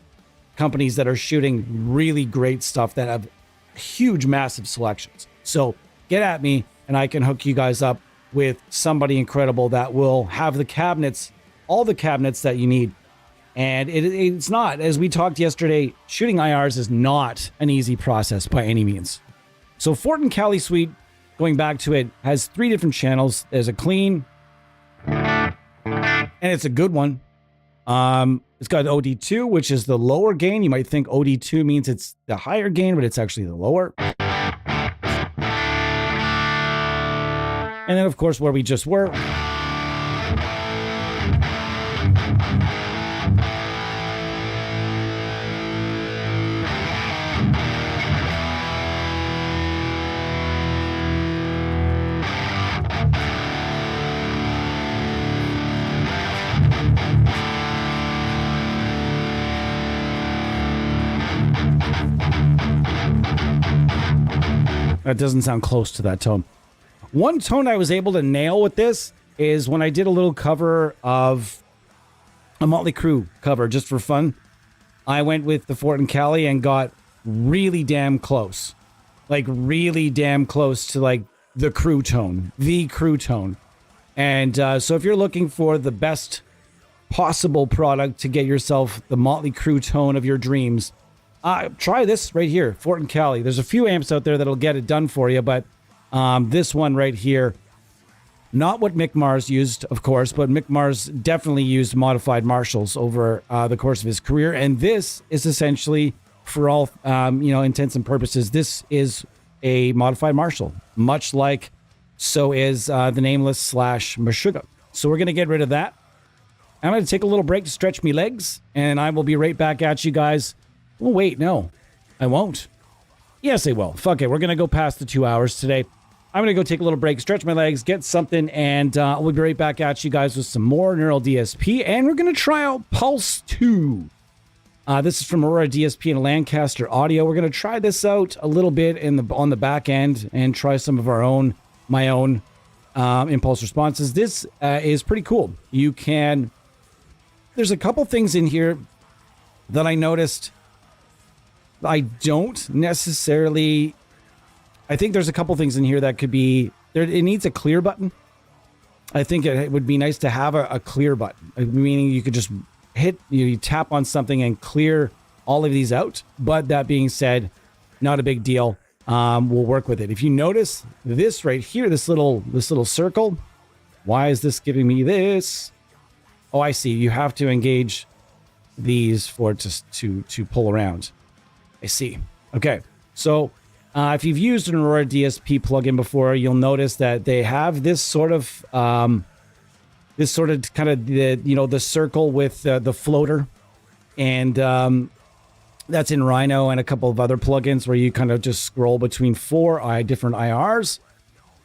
companies that are shooting really great stuff that have huge, massive selections. So get at me and I can hook you guys up with somebody incredible that will have the cabinets, all the cabinets that you need. And it's not, as we talked yesterday, shooting IRs is not an easy process by any means. So Fortin Cali Suite, going back to it, has 3 different channels. There's a clean, and it's a good one. It's got OD2, which is the lower gain. You might think OD2 means it's the higher gain, but it's actually the lower. And then, of course, where we just were. that doesn't sound close to that tone. One tone I was able to nail with this is when I did a little cover of a Motley Crue cover just for fun. I went with the Fortin Cali and got really damn close. Like really damn close to like the Crue tone. And so if you're looking for the best possible product to get yourself the Motley Crue tone of your dreams, try this right here, Fortin Cali. There's a few amps out there that'll get it done for you, but this one right here, not what Mick Mars used, of course, but Mick Mars definitely used modified Marshalls over the course of his career. And this is essentially, for all intents and purposes, this is a modified Marshall, much like so is the Nameless / Meshuggah. So we're going to get rid of that. I'm going to take a little break to stretch me legs, and I will be right back at you guys. Oh, wait, no, I won't. Yes, I will. Fuck it. We're going to go past the 2 hours today. I'm going to go take a little break, stretch my legs, get something, and we'll be right back at you guys with some more Neural DSP, and we're going to try out Pulse 2. This is from Aurora DSP and Lancaster Audio. We're going to try this out a little bit on the back end and try some of my own impulse responses. This is pretty cool. There's a couple things in here that I noticed. I think there's a couple things in here that could be there. It needs a clear button. I think it would be nice to have a clear button, meaning you could just you tap on something and clear all of these out. But that being said, not a big deal. We'll work with it. If you notice this right here, this little circle, why is this giving me this? Oh, I see. You have to engage these for it to pull around. I see. Okay. So if you've used an Aurora DSP plugin before, you'll notice that they have this sort of kind of the circle with the floater, and that's in Rhino and a couple of other plugins where you kind of just scroll between 4 different IRs,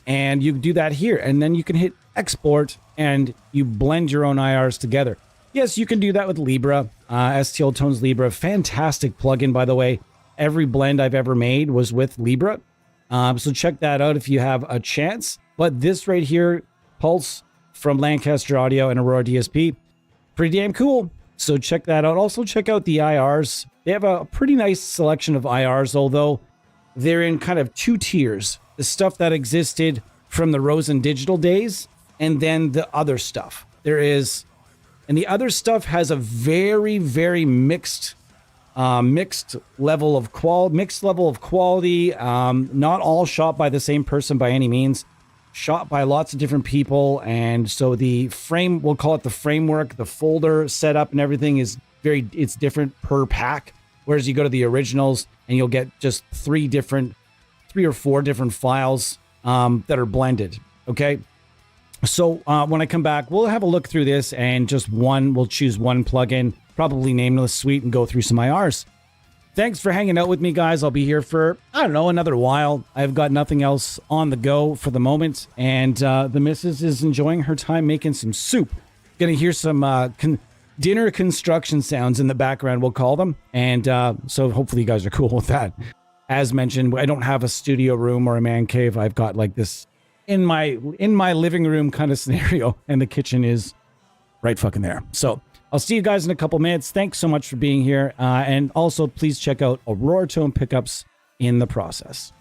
and you do that here, and then you can hit export and you blend your own IRs together. Yes, you can do that with Libra, STL Tones Libra, fantastic plugin, by the way. Every blend I've ever made was with Libra. So check that out if you have a chance. But this right here, Pulse from Lancaster Audio and Aurora DSP, pretty damn cool. So check that out. Also check out the IRs. They have a pretty nice selection of IRs, although they're in kind of 2 tiers. The stuff that existed from the Rosen Digital days, and then the other stuff. And the other stuff has a very, very mixed level of quality. Not all shot by the same person by any means. Shot by lots of different people, and so we'll call it the framework, the folder setup and everything it's different per pack. Whereas you go to the originals and you'll get just 3 or 4 different files that are blended. Okay. So when I come back, we'll have a look through this, and we'll choose one plugin, probably Nameless Suite, and go through some IRs. Thanks for hanging out with me, guys. I'll be here for, another while. I've got nothing else on the go for the moment, and the missus is enjoying her time making some soup. Gonna hear some dinner construction sounds in the background, we'll call them, and so hopefully you guys are cool with that. As mentioned, I don't have a studio room or a man cave. I've got like this in my living room kind of scenario, and the kitchen is right fucking there. So I'll see you guys in a couple minutes. Thanks so much for being here. And also, please check out Aurora Tone Pickups in the process.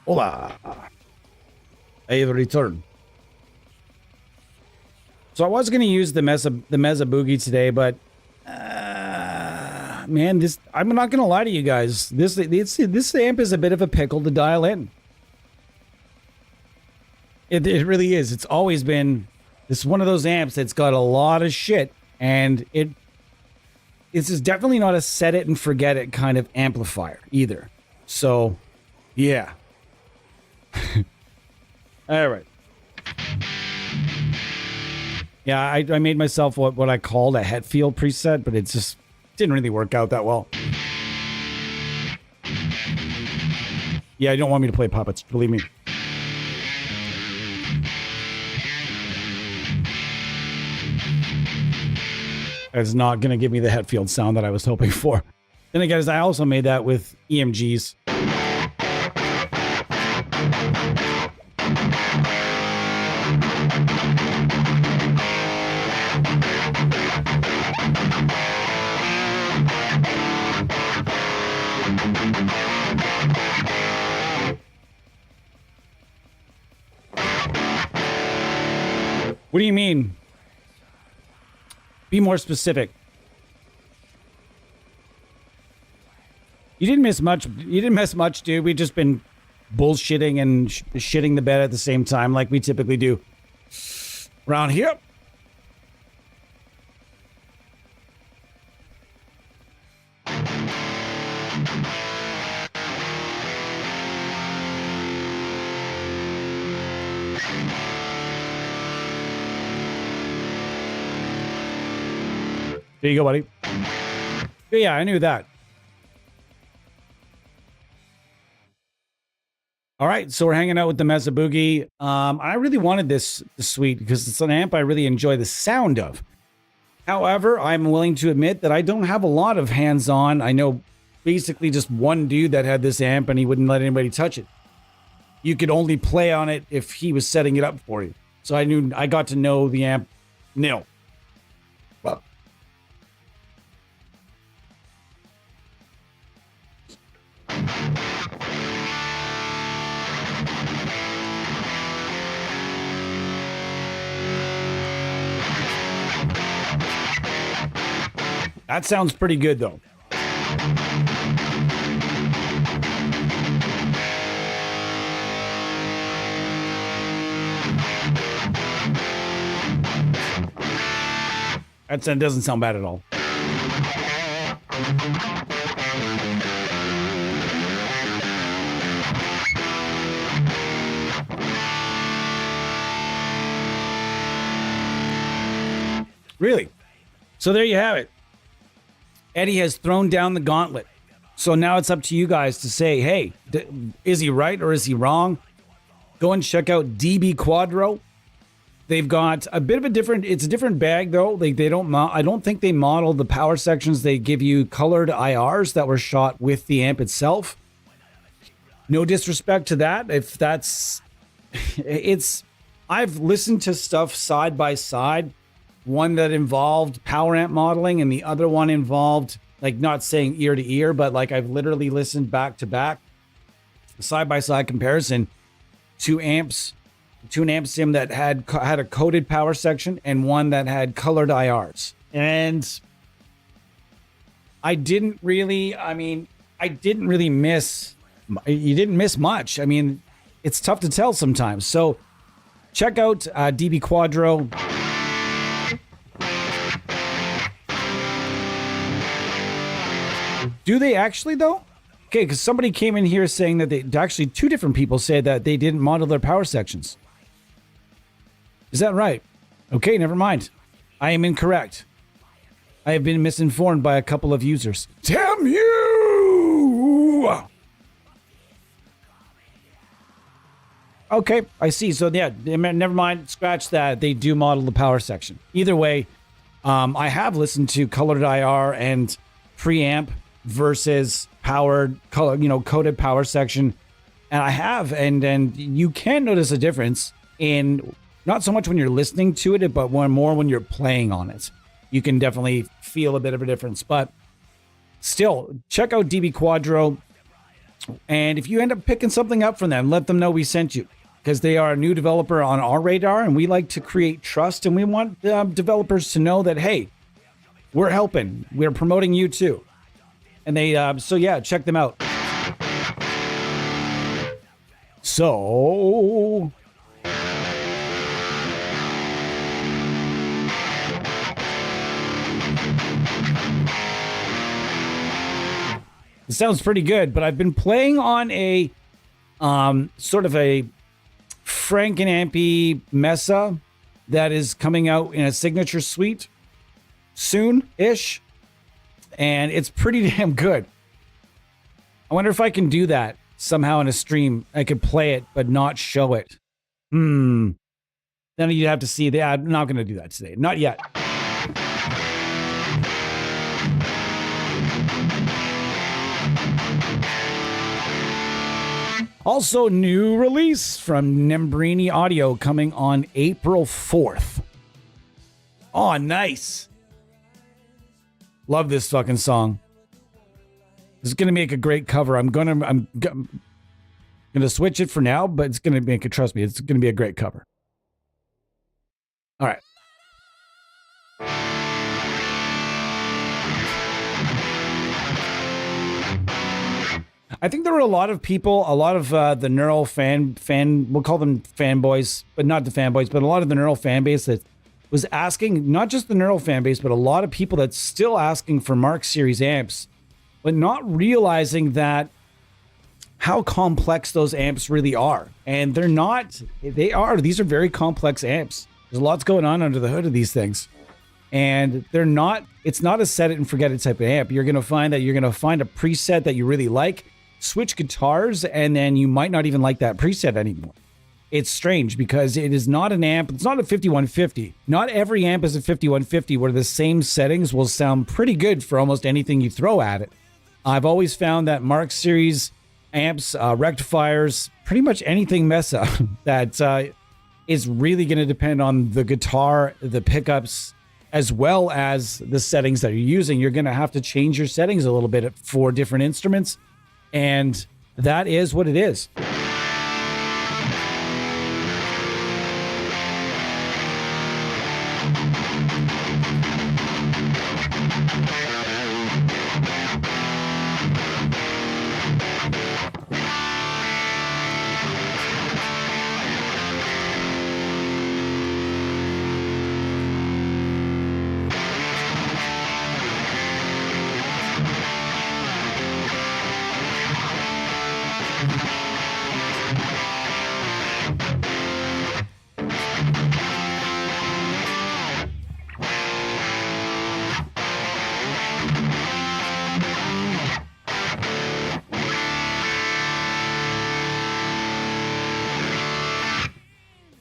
Hola. I have returned. So I was going to use the Mesa Boogie today, but man, I'm not going to lie to you guys. This amp is a bit of a pickle to dial in. It really is. It's always been. This is one of those amps that's got a lot of shit, and this is definitely not a set it and forget it kind of amplifier either. So, yeah. All right. Yeah, I made myself what I called a Hetfield preset, but it just didn't really work out that well. Yeah, you don't want me to play puppets, believe me. It's not going to give me the Hetfield sound that I was hoping for. Then again, I also made that with EMGs. What do you mean? Be more specific. You didn't miss much. You didn't miss much, dude. We've just been bullshitting and shitting the bed at the same time like we typically do around here. There you go, buddy. Yeah, I knew that. All right, so we're hanging out with the Mesa Boogie. I really wanted this suite because it's an amp I really enjoy the sound of. However, I'm willing to admit that I don't have a lot of hands-on. I know basically just one dude that had this amp and he wouldn't let anybody touch it. You could only play on it if he was setting it up for you. So I got to know the amp nil. Well, that sounds pretty good, though. That doesn't sound bad at all. Really? So there you have it. Eddie has thrown down the gauntlet. So now it's up to you guys to say, hey, is he right or is he wrong? Go and check out DB Quadro. They've got a bit of a different, it's a different bag though. I don't think they model the power sections. They give you colored IRs that were shot with the amp itself. No disrespect to that. If that's, I've listened to stuff side by side. One that involved power amp modeling and the other one involved, like, not saying ear to ear, but like I've literally listened back to back, side by side comparison to an amp sim that had a coded power section and one that had colored IRs. And you didn't miss much. I mean, it's tough to tell sometimes. So check out DB Quadro. Do they actually, though? Okay, because somebody came in here saying that actually two different people said that they didn't model their power sections. Is that right? Okay, never mind. I am incorrect. I have been misinformed by a couple of users. Damn you! Okay, I see. So yeah, never mind. Scratch that. They do model the power section. Either way, I have listened to colored IR and preamp versus powered color, coded power section, and I have, and you can notice a difference in not so much when you're listening to it, but more when you're playing on it. You can definitely feel a bit of a difference, but still, check out DB Quadro. And if you end up picking something up from them, let them know we sent you, because they are a new developer on our radar, and we like to create trust, and we want developers to know that, hey, we're helping. We're promoting you too. And they, so yeah, check them out. So... it sounds pretty good, but I've been playing on a sort of a Frankenampy Mesa that is coming out in a signature suite soon-ish, and it's pretty damn good. I wonder if I can do that somehow in a stream. I could play it, but not show it. Then you'd have to see the ad. I'm not going to do that today. Not yet. Also, new release from Nembrini Audio coming on April 4th. Oh, nice. Love this fucking song. This is going to make a great cover. I'm going to switch it for now, but it's going to make it, trust me, it's going to be a great cover. All right. I think there were a lot of people, a lot of the Neural fan, we'll call them fanboys, but not the fanboys, but a lot of the Neural fan base that was asking, not just the Neural fan base, but a lot of people that's still asking for Mark Series amps, but not realizing that how complex those amps really are. And they're not, these are very complex amps. There's lots going on under the hood of these things. And they're not, it's not a set it and forget it type of amp. You're going to find that you're going to find a preset that you really like, switch guitars, and then you might not even like that preset anymore. It's strange because it is not an amp. It's not a 5150. Not every amp is a 5150 where the same settings will sound pretty good for almost anything you throw at it. I've always found that Mark Series amps, rectifiers, pretty much anything Mesa that is really going to depend on the guitar, the pickups, as well as the settings that you're using. You're going to have to change your settings a little bit for different instruments. And that is what it is.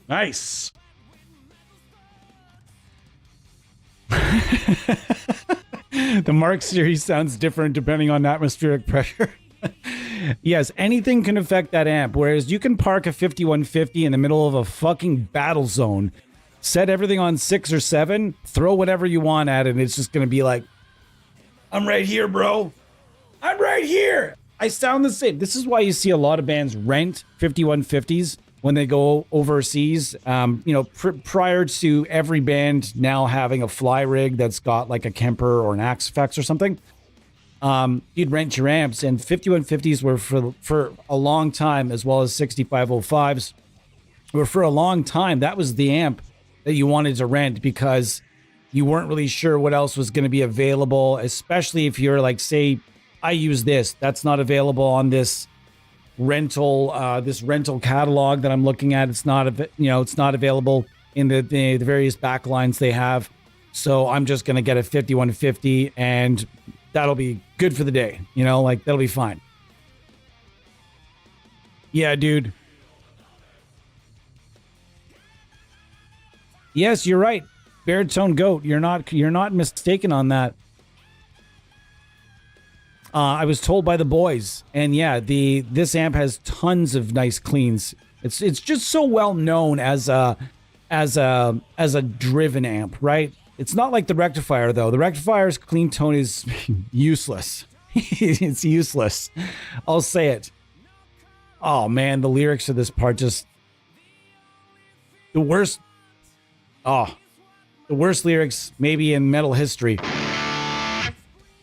Nice. The Mark Series sounds different depending on atmospheric pressure. Yes, anything can affect that amp, whereas you can park a 5150 in the middle of a fucking battle zone, set everything on 6 or 7, throw whatever you want at it, and it's just going to be like, I'm right here, bro. I'm right here. I sound the same. This is why you see a lot of bands rent 5150s when they go overseas. Prior to every band now having a fly rig that's got like a Kemper or an Axe Effects or something, you'd rent your amps, and 5150s were for a long time, as well as 6505s were for a long time. That was the amp that you wanted to rent because you weren't really sure what else was going to be available, especially if you're like, say, I use this, that's not available on this rental catalog that I'm looking at. It's not available in the various backlines they have. So I'm just going to get a 5150 and that'll be good for the day. That'll be fine. Yeah, dude. Yes, you're right. Baritone Goat. You're not mistaken on that. I was told by the boys, and yeah, this amp has tons of nice cleans. It's just so well known as a driven amp, right? It's not like the rectifier though. The rectifier's clean tone is useless. It's useless. I'll say it. Oh man, the lyrics of this part just the worst. Oh, the worst lyrics maybe in metal history.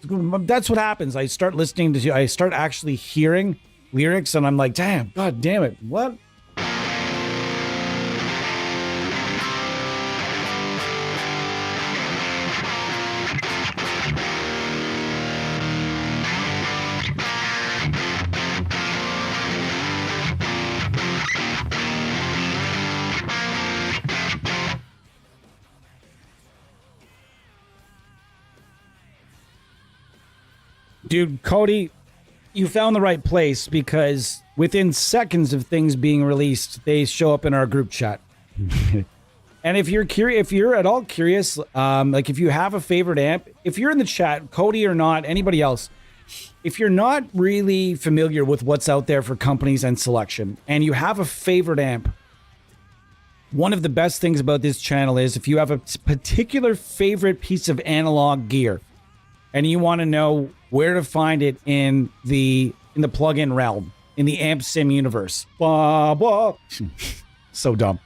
That's what happens. I start listening to, I start actually hearing lyrics, and I'm like, damn, god damn it, what? Dude, Cody, you found the right place, because within seconds of things being released, they show up in our group chat. And if you're curious, if you're at all curious, like if you have a favorite amp, if you're in the chat, Cody or not, anybody else, if you're not really familiar with what's out there for companies and selection, and you have a favorite amp, one of the best things about this channel is if you have a particular favorite piece of analog gear, and you want to know where to find it in the plugin realm, in the amp sim universe. Blah, blah. So dumb.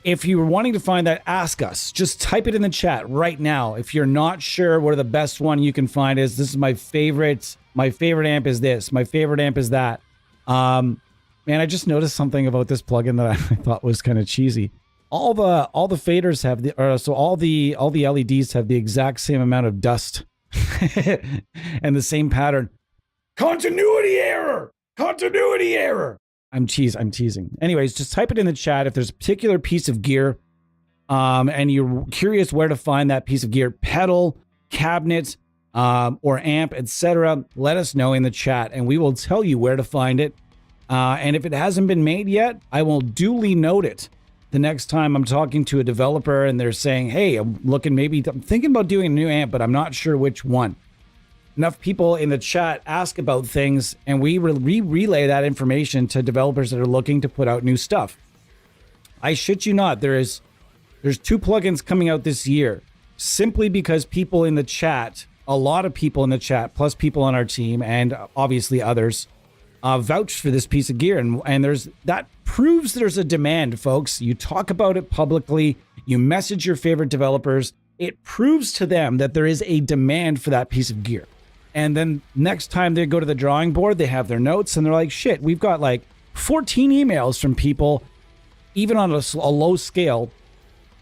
If you were wanting to find that, ask us. Just type it in the chat right now. If you're not sure where the best one you can find is, this is my favorite amp is this, my favorite amp is that. Man, I just noticed something about this plugin that I thought was kind of cheesy. All the faders have all the LEDs have the exact same amount of dust and the same pattern. Continuity error. Continuity error. I'm teasing. Anyways, just type it in the chat if there's a particular piece of gear, and you're curious where to find that piece of gear, pedal, cabinet, or amp, etc. Let us know in the chat, and we will tell you where to find it. And if it hasn't been made yet, I will duly note it the next time I'm talking to a developer and they're saying, hey, I'm thinking about doing a new amp, but I'm not sure which one. Enough people in the chat ask about things, and we relay that information to developers that are looking to put out new stuff. I shit you not, there's 2 plugins coming out this year, simply because people in the chat, a lot of people in the chat, plus people on our team, and obviously others, vouched for this piece of gear, and that proves there's a demand, folks. You talk about it publicly, you message your favorite developers, it proves to them that there is a demand for that piece of gear. And then next time they go to the drawing board, they have their notes, and they're like, shit, we've got like 14 emails from people, even on a low scale,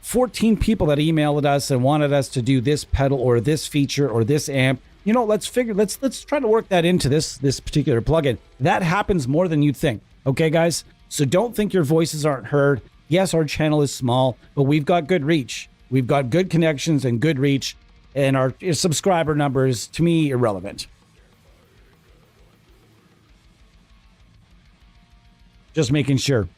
14 people that emailed us and wanted us to do this pedal or this feature or this amp. You know, let's try to work that into this particular plugin. That happens more than you'd think. Okay, guys? So don't think your voices aren't heard. Yes, our channel is small, but we've got good reach. We've got good connections and good reach, and our subscriber numbers, to me, irrelevant. Just making sure.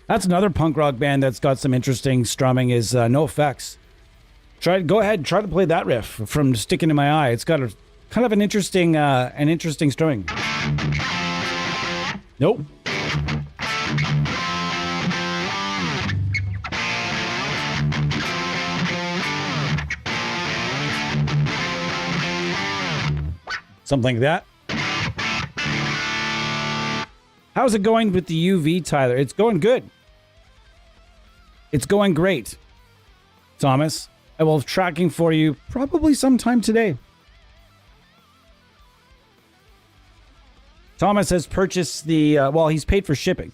That's another punk rock band that's got some interesting strumming is No Effects. Go ahead, try to play that riff from Sticking in My Eye. It's got a kind of an interesting strumming. Nope. Something like that. How's it going with the UV, Tyler? It's going good. It's going great, Thomas. I will have tracking for you probably sometime today. Thomas has purchased he's paid for shipping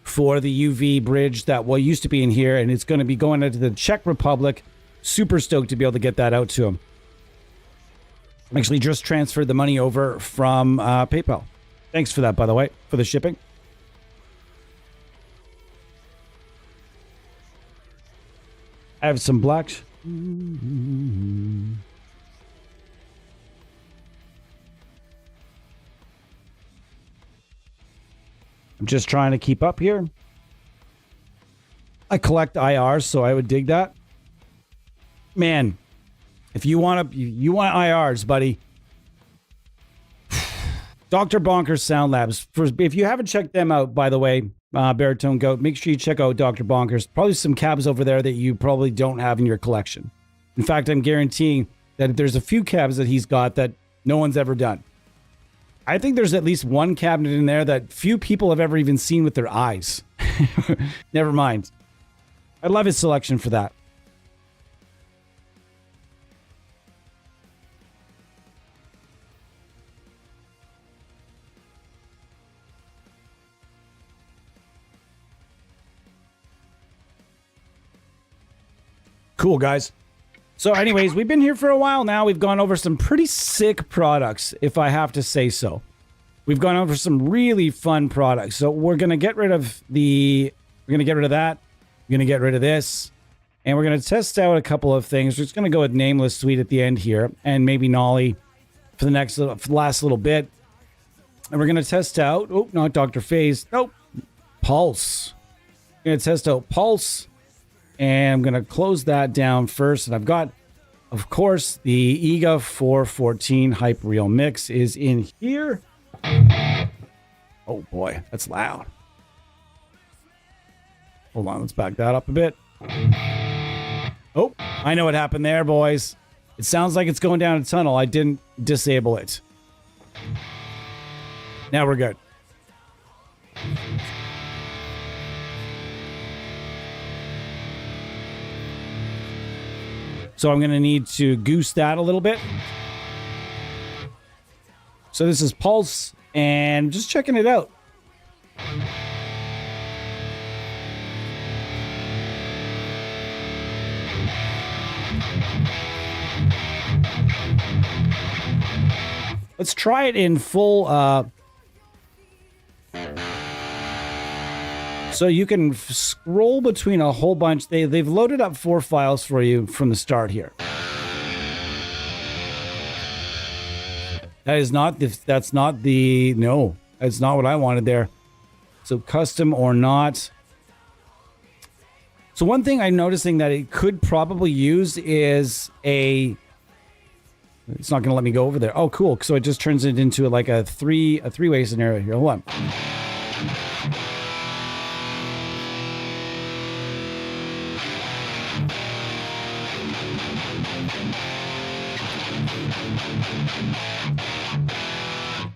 for the UV bridge that used to be in here, and it's going to be going into the Czech Republic. Super stoked to be able to get that out to him. I actually just transferred the money over from PayPal. Thanks for that, by the way, for the shipping. I have some blacks. I'm just trying to keep up here. I collect IRs, so I would dig that. Man, if you want IRs, buddy. Dr. Bonkers Sound Labs. If you haven't checked them out, by the way, Baritone Goat, make sure you check out Dr. Bonkers. Probably some cabs over there that you probably don't have in your collection. In fact, I'm guaranteeing that there's a few cabs that he's got that no one's ever done. I think there's at least one cabinet in there that few people have ever even seen with their eyes. Never mind. I love his selection for that. Cool, guys. So anyways, we've been here for a while now. We've gone over some pretty sick products, if I have to say so. We've gone over some really fun products. So we're going to get rid of that. We're going to get rid of this. And we're going to test out a couple of things. We're just going to go with Nameless Suite at the end here. And maybe Nolly for the last little bit. And we're going to test out... Oh, not Dr. Phase. Nope. Pulse. We're going to test out Pulse. And I'm going to close that down first. And I've got, of course, the EGA 414 Hyperreal Mix is in here. Oh, boy. That's loud. Hold on. Let's back that up a bit. Oh, I know what happened there, boys. It sounds like it's going down a tunnel. I didn't disable it. Now we're good. So I'm going to need to goose that a little bit. So this is Pulse, and just checking it out. Let's try it in full. So you can scroll between a whole bunch. They've loaded up 4 files for you from the start here. That's not what I wanted there. So custom or not. So one thing I'm noticing that it could probably use is it's not going to let me go over there. Oh, cool. So it just turns it into like a three-way scenario here. Hold on.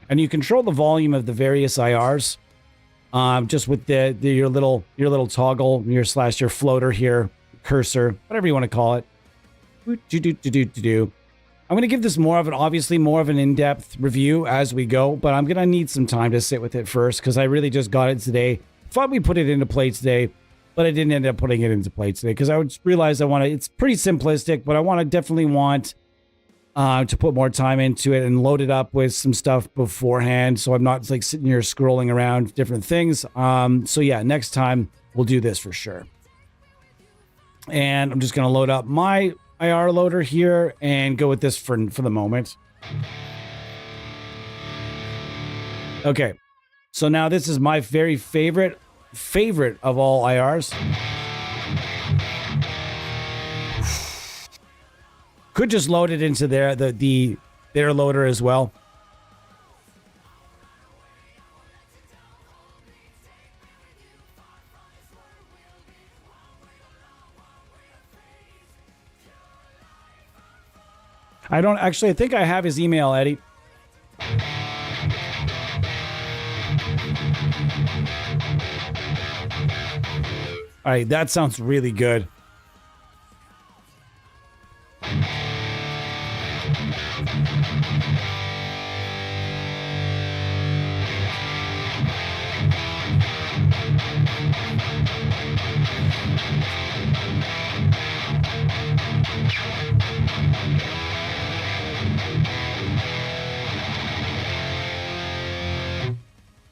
And you control the volume of the various IRs, just with your little toggle, your floater here, cursor, whatever you want to call it. I'm going to give this more of an in-depth review as we go, but I'm going to need some time to sit with it first because I really just got it today. Thought we put it into play today, but I didn't end up putting it into play today because I realized it's pretty simplistic, but I definitely want to put more time into it and load it up with some stuff beforehand, so I'm not like sitting here scrolling around different things. So yeah, next time we'll do this for sure. And I'm just going to load up my IR loader here and go with this for the moment. Okay, so now this is my very favorite of all IRs. Could just load it into their loader as well. I think I have his email, Eddie. All right, that sounds really good.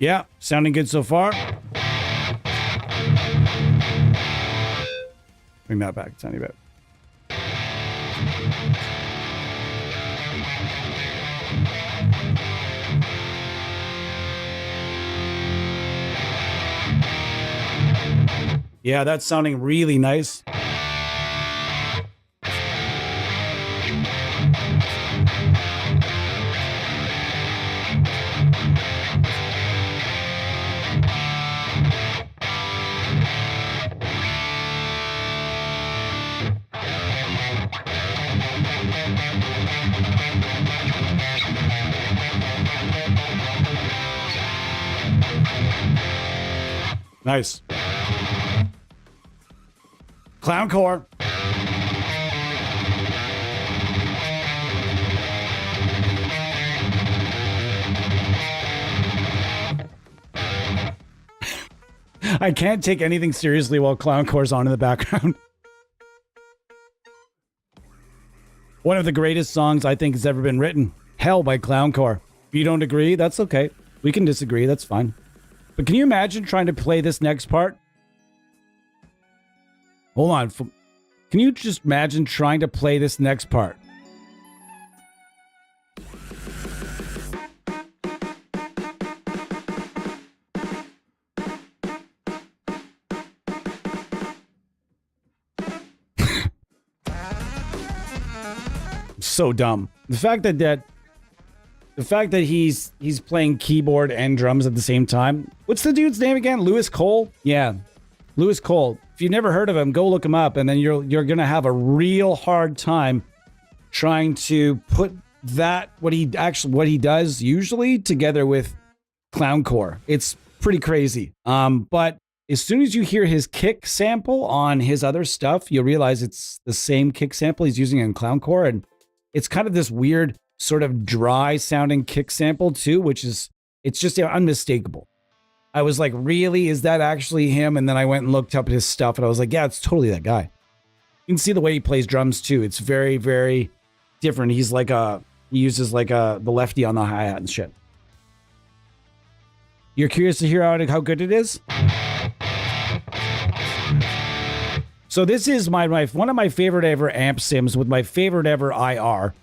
Yeah, sounding good so far. Bring that back a tiny bit. Yeah, that's sounding really nice. Nice. Clown core. I can't take anything seriously while clown core's on in the background. One of the greatest songs I think has ever been written. Hell by Clowncore. If you don't agree, that's okay. We can disagree, that's fine. But can you imagine trying to play this next part? Hold on. Can you just imagine trying to play this next part? So dumb. The fact that he's playing keyboard and drums at the same time. What's the dude's name again? Lewis Cole? Yeah. Lewis Cole. If you've never heard of him, go look him up, and then you're gonna have a real hard time trying to put what he does usually together with Clowncore. It's pretty crazy. But as soon as you hear his kick sample on his other stuff, you'll realize it's the same kick sample he's using in Clowncore, and it's kind of this weird sort of dry sounding kick sample too, it's just unmistakable. I was like, really? Is that actually him? And then I went and looked up his stuff and I was like, yeah, it's totally that guy. You can see the way he plays drums too. It's very, very different. He uses the lefty on the hi-hat and shit. You're curious to hear how good it is? So this is one of my favorite ever amp sims with my favorite ever IR.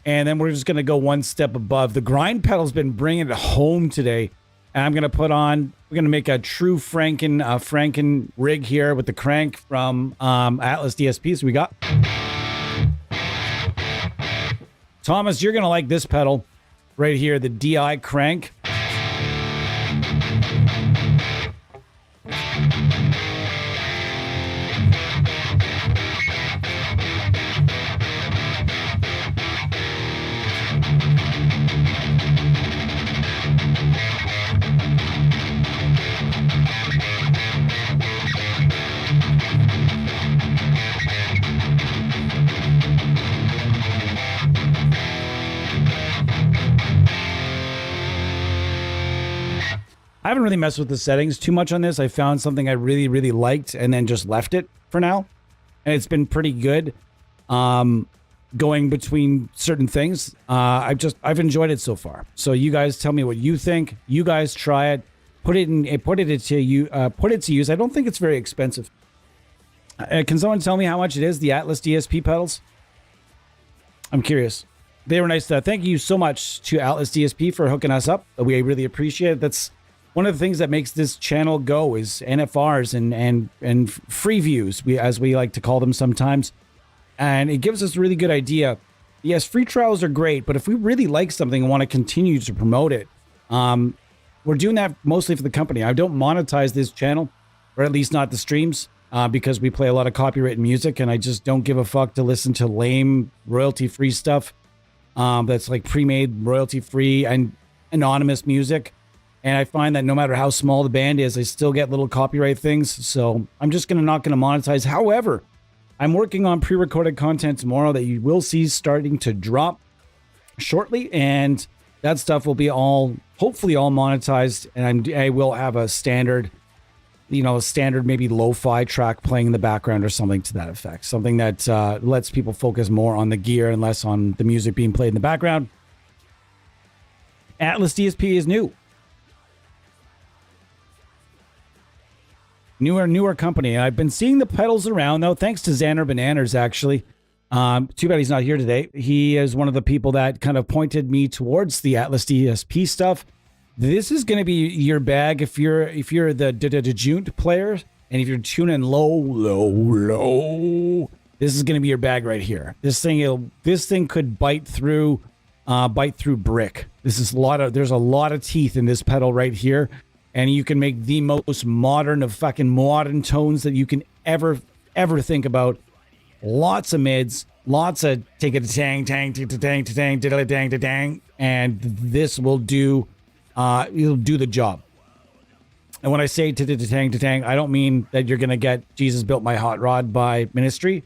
And then we're just going to go one step above. The grind pedal's been bringing it home today. And I'm going to we're going to make a true Franken rig here with the crank from Atlas DSP. So we got Thomas, you're going to like this pedal right here, the DI crank. I haven't really messed with the settings too much on this. I found something I really, really liked and then just left it for now. And it's been pretty good going between certain things. I've enjoyed it so far. So you guys tell me what you think. You guys try it. Put it to use. I don't think it's very expensive. Can someone tell me how much it is, the Atlas DSP pedals? I'm curious. They were nice. Thank you so much to Atlas DSP for hooking us up. We really appreciate it. That's one of the things that makes this channel go is NFRs and free views, as we like to call them sometimes. And it gives us a really good idea. Yes, free trials are great, but if we really like something and want to continue to promote it, we're doing that mostly for the company. I don't monetize this channel, or at least not the streams, because we play a lot of copyrighted music, and I just don't give a fuck to listen to lame royalty-free stuff that's like pre-made, royalty-free, and anonymous music. And I find that no matter how small the band is, I still get little copyright things. So I'm just not going to monetize. However, I'm working on pre-recorded content tomorrow that you will see starting to drop shortly. And that stuff will be hopefully all monetized. And I will have a standard maybe lo-fi track playing in the background or something to that effect. Something that lets people focus more on the gear and less on the music being played in the background. Atlas DSP is new. Newer company. And I've been seeing the pedals around, though, thanks to Xander Bananas, actually. Too bad he's not here today. He is one of the people that kind of pointed me towards the Atlas DSP stuff. This is going to be your bag if you're the Junt player. And if you're tuning low, this is going to be your bag right here. This thing could bite through brick. There's a lot of teeth in this pedal right here, and you can make the most modern of fucking modern tones that you can ever think about. Lots of mids, lots of take it tang tang tang tang tang diddly dang dang, and this will do it'll do the job. And when I say tang tang, I don't mean that you're gonna get Jesus Built My Hot Rod by Ministry.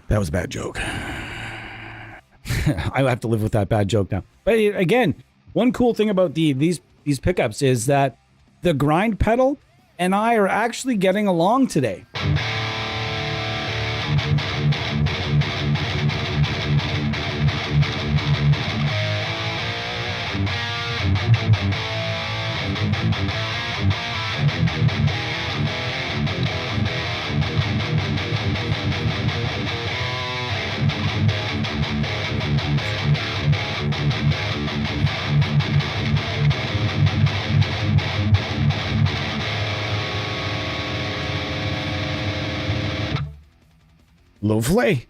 That was a bad joke. I have to live with that bad joke now. But again, one cool thing about these pickups is that the grind pedal and I are actually getting along today. Low flay.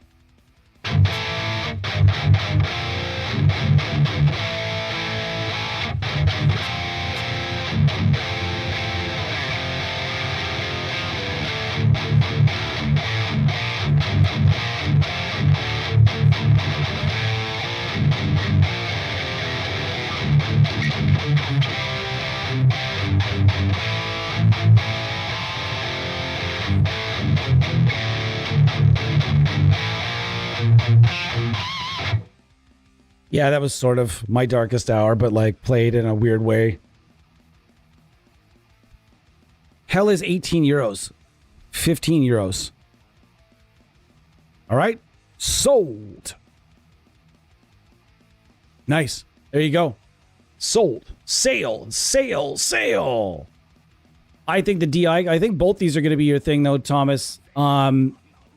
Yeah, that was sort of my darkest hour, but like played in a weird way. Hell is 18 euros. 15 euros. All right. Sold. Nice. There you go. Sold. Sale. I think the DI, I think both these are going to be your thing though, Thomas.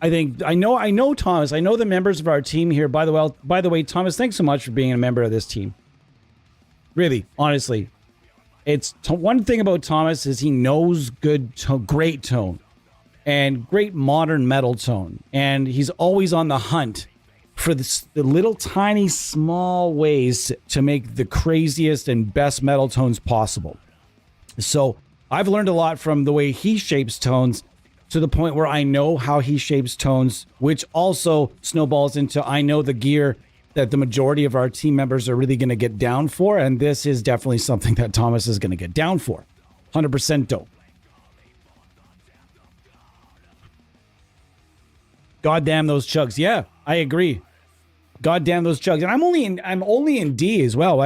I know Thomas. I know the members of our team here. By the way, Thomas, thanks so much for being a member of this team. Really, honestly, it's one thing about Thomas is he knows great tone and great modern metal tone, and he's always on the hunt for the little tiny small ways to make the craziest and best metal tones possible. So I've learned a lot from the way he shapes tones, to the point where I know how he shapes tones, which also snowballs into I know the gear that the majority of our team members are really going to get down for, and this is definitely something that Thomas is going to get down for. 100% dope. Goddamn those chugs. Yeah, I agree. Goddamn those chugs. And I'm only in D as well.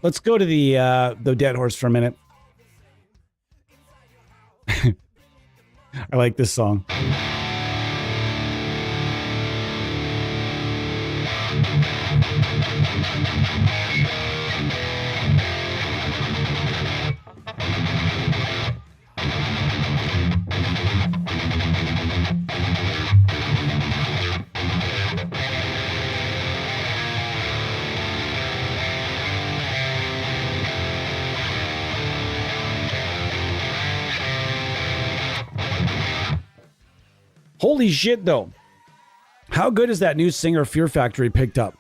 Let's go to the dead horse for a minute. I like this song. Holy shit, though. How good is that new singer Fear Factory picked up?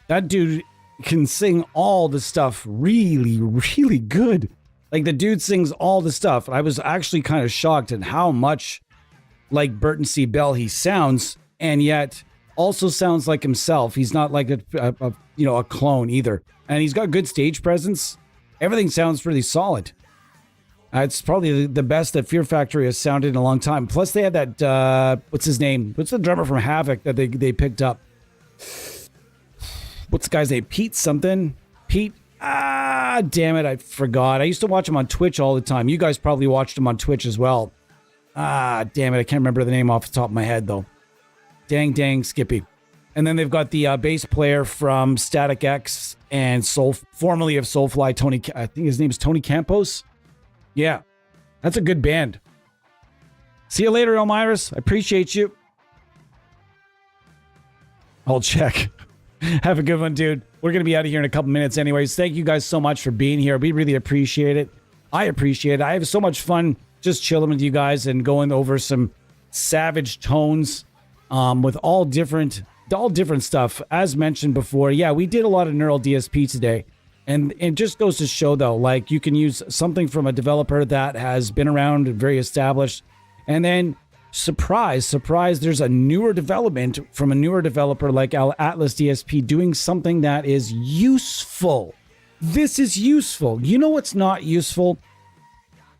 That dude can sing all the stuff really, really good. Like, the dude sings all the stuff. I was actually kind of shocked at how much like Burton C. Bell he sounds, and yet also sounds like himself. He's not like a clone either. And he's got good stage presence. Everything sounds pretty solid. It's probably the best that Fear Factory has sounded in a long time. Plus, they had that, what's his name? What's the drummer from Havoc that they picked up? What's the guy's name? Pete something? Pete? Damn it, I forgot. I used to watch him on Twitch all the time. You guys probably watched him on Twitch as well. Damn it, I can't remember the name off the top of my head, though. Dang, Skippy. And then they've got the bass player from Static X and formerly of Soulfly, Tony, I think his name is Tony Campos. Yeah, that's a good band. See you later, Elmiris. I appreciate you. I'll check. Have a good one, dude. We're going to be out of here in a couple minutes anyways. Thank you guys so much for being here. We really appreciate it. I appreciate it. I have so much fun just chilling with you guys and going over some savage tones with all different stuff. As mentioned before, yeah, we did a lot of neural DSP today. And it just goes to show, though, like you can use something from a developer that has been around and very established. And then, surprise, there's a newer development from a newer developer like Atlas DSP doing something that is useful. This is useful. You know what's not useful?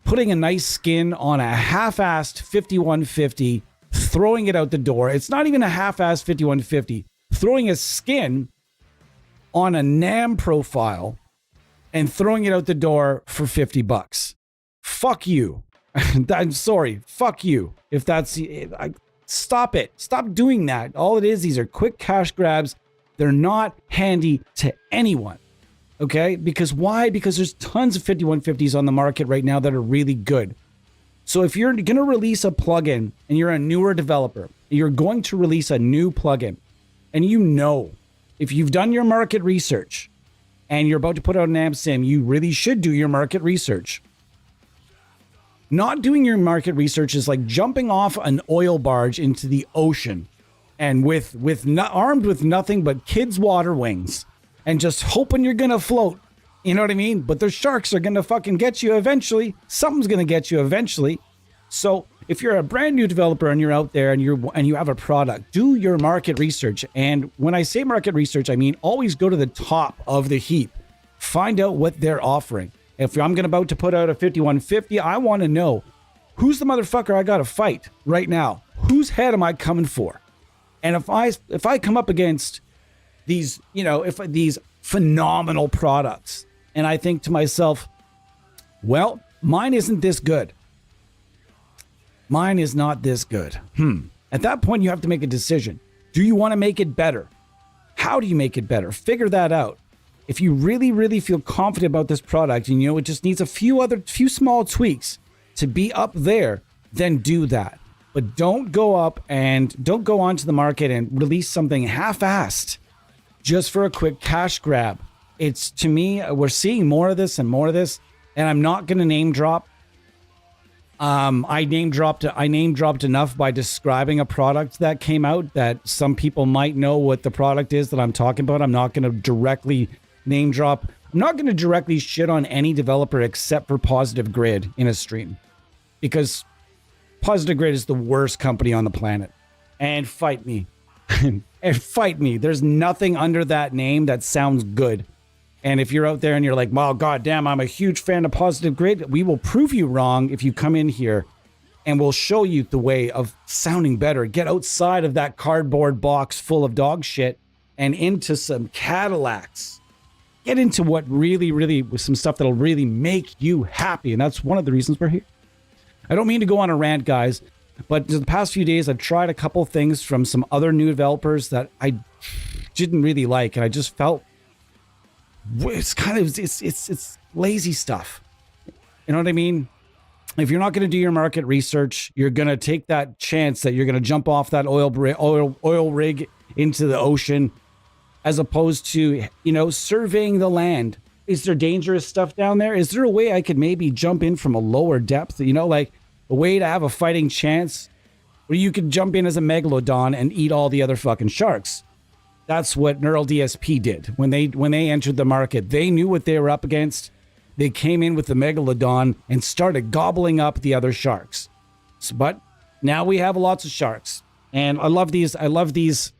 Putting a nice skin on a half-assed 5150, throwing it out the door. It's not even a half-assed 5150. Throwing a skin on a NAM profile and throwing it out the door for $50. Fuck you. I'm sorry. Fuck you. If that's... stop it. Stop doing that. All it is, these are quick cash grabs. They're not handy to anyone. Okay? Because why? Because there's tons of 5150s on the market right now that are really good. So if you're going to release a plugin and you're a newer developer, you're going to release a new plugin, and you know, if you've done your market research and you're about to put out an amp sim, you really should do your market research. Not doing your market research is like jumping off an oil barge into the ocean and armed with nothing but kids' water wings and just hoping you're going to float. You know what I mean? But the sharks are going to fucking get you eventually. Something's going to get you eventually. So if you're a brand new developer and you're out there and you have a product, do your market research. And when I say market research, I mean always go to the top of the heap. Find out what they're offering. If I'm about to put out a 5150, I want to know who's the motherfucker I got to fight right now. Whose head am I coming for? And if I come up against these, these phenomenal products, and I think to myself, well, mine isn't this good. Mine is not this good. At that point, you have to make a decision. Do you want to make it better? How do you make it better? Figure that out. If you really, really feel confident about this product and it just needs a few small tweaks to be up there, then do that. But don't go onto the market and release something half-assed just for a quick cash grab. It's, to me, we're seeing more of this, and I'm not going to name drop. I name dropped enough by describing a product that came out that some people might know what the product is that I'm talking about. I'm not going to directly name drop. I'm not going to directly shit on any developer except for Positive Grid in a stream, because Positive Grid is the worst company on the planet. And fight me. And fight me. There's nothing under that name that sounds good. And if you're out there and you're like, well, goddamn, I'm a huge fan of Positive Grid, we will prove you wrong if you come in here, and we'll show you the way of sounding better. Get outside of that cardboard box full of dog shit and into some Cadillacs. Get into what really, with some stuff that'll really make you happy. And that's one of the reasons we're here. I don't mean to go on a rant, guys, but the past few days, I've tried a couple things from some other new developers that I didn't really like. And I just felt it's lazy stuff. You know what I mean? If you're not going to do your market research, you're going to take that chance that you're going to jump off that oil rig into the ocean, as opposed to, surveying the land. Is there dangerous stuff down there? Is there a way I could maybe jump in from a lower depth? Like a way to have a fighting chance where you could jump in as a megalodon and eat all the other fucking sharks. That's what Neural DSP did when they entered the market. They knew what they were up against. They came in with the megalodon and started gobbling up the other sharks. But now we have lots of sharks, and I love these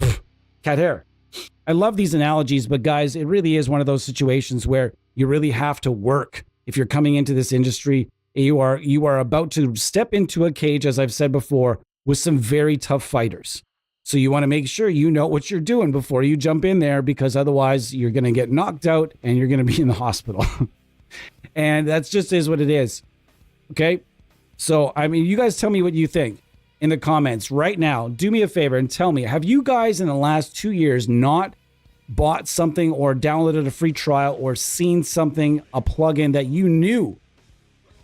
cat hair. I love these analogies, but guys, it really is one of those situations where you really have to work. If you're coming into this industry, you are about to step into a cage, as I've said before, with some very tough fighters. So you want to make sure you know what you're doing before you jump in there, because otherwise you're going to get knocked out and you're going to be in the hospital. And that's just is what it is. Okay? So, you guys tell me what you think in the comments right now. Do me a favor and tell me, have you guys in the last 2 years not bought something or downloaded a free trial or seen something, a plugin that you knew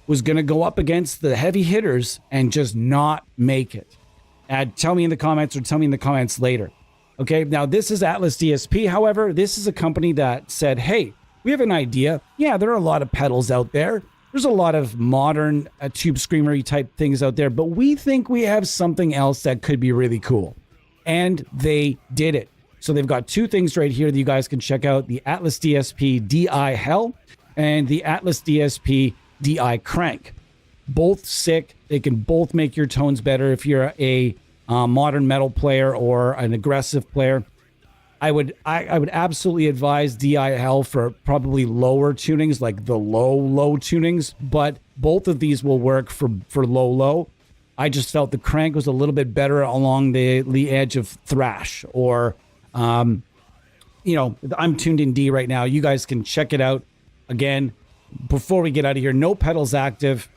was going to go up against the heavy hitters and just not make it. Tell me in the comments, or tell me in the comments later. Okay, now this is Atlas DSP. However, this is a company that said, hey, we have an idea. Yeah, there are a lot of pedals out there. There's a lot of modern tube screamery type things out there, but we think we have something else that could be really cool. And they did it. So they've got two things right here that you guys can check out: the Atlas DSP DI Hell and the Atlas DSP DI Crank. Both sick. They can both make your tones better if you're a modern metal player or an aggressive player. I would absolutely advise DI Hell for probably lower tunings, like the low tunings, but both of these will work for low. I just felt the Crank was a little bit better along the edge of thrash, or I'm tuned in D right now. You guys can check it out. Again, before we get out of here, no pedals active.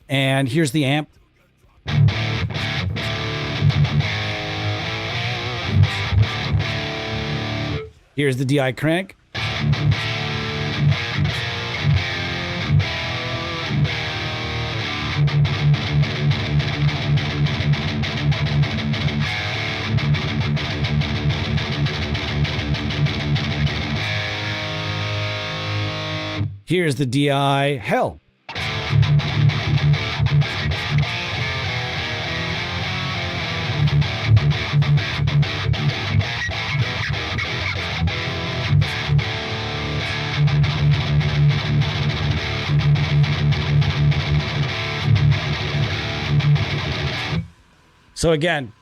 And here's the amp. Here's the DI Crank. Here's the DI Hell. So again,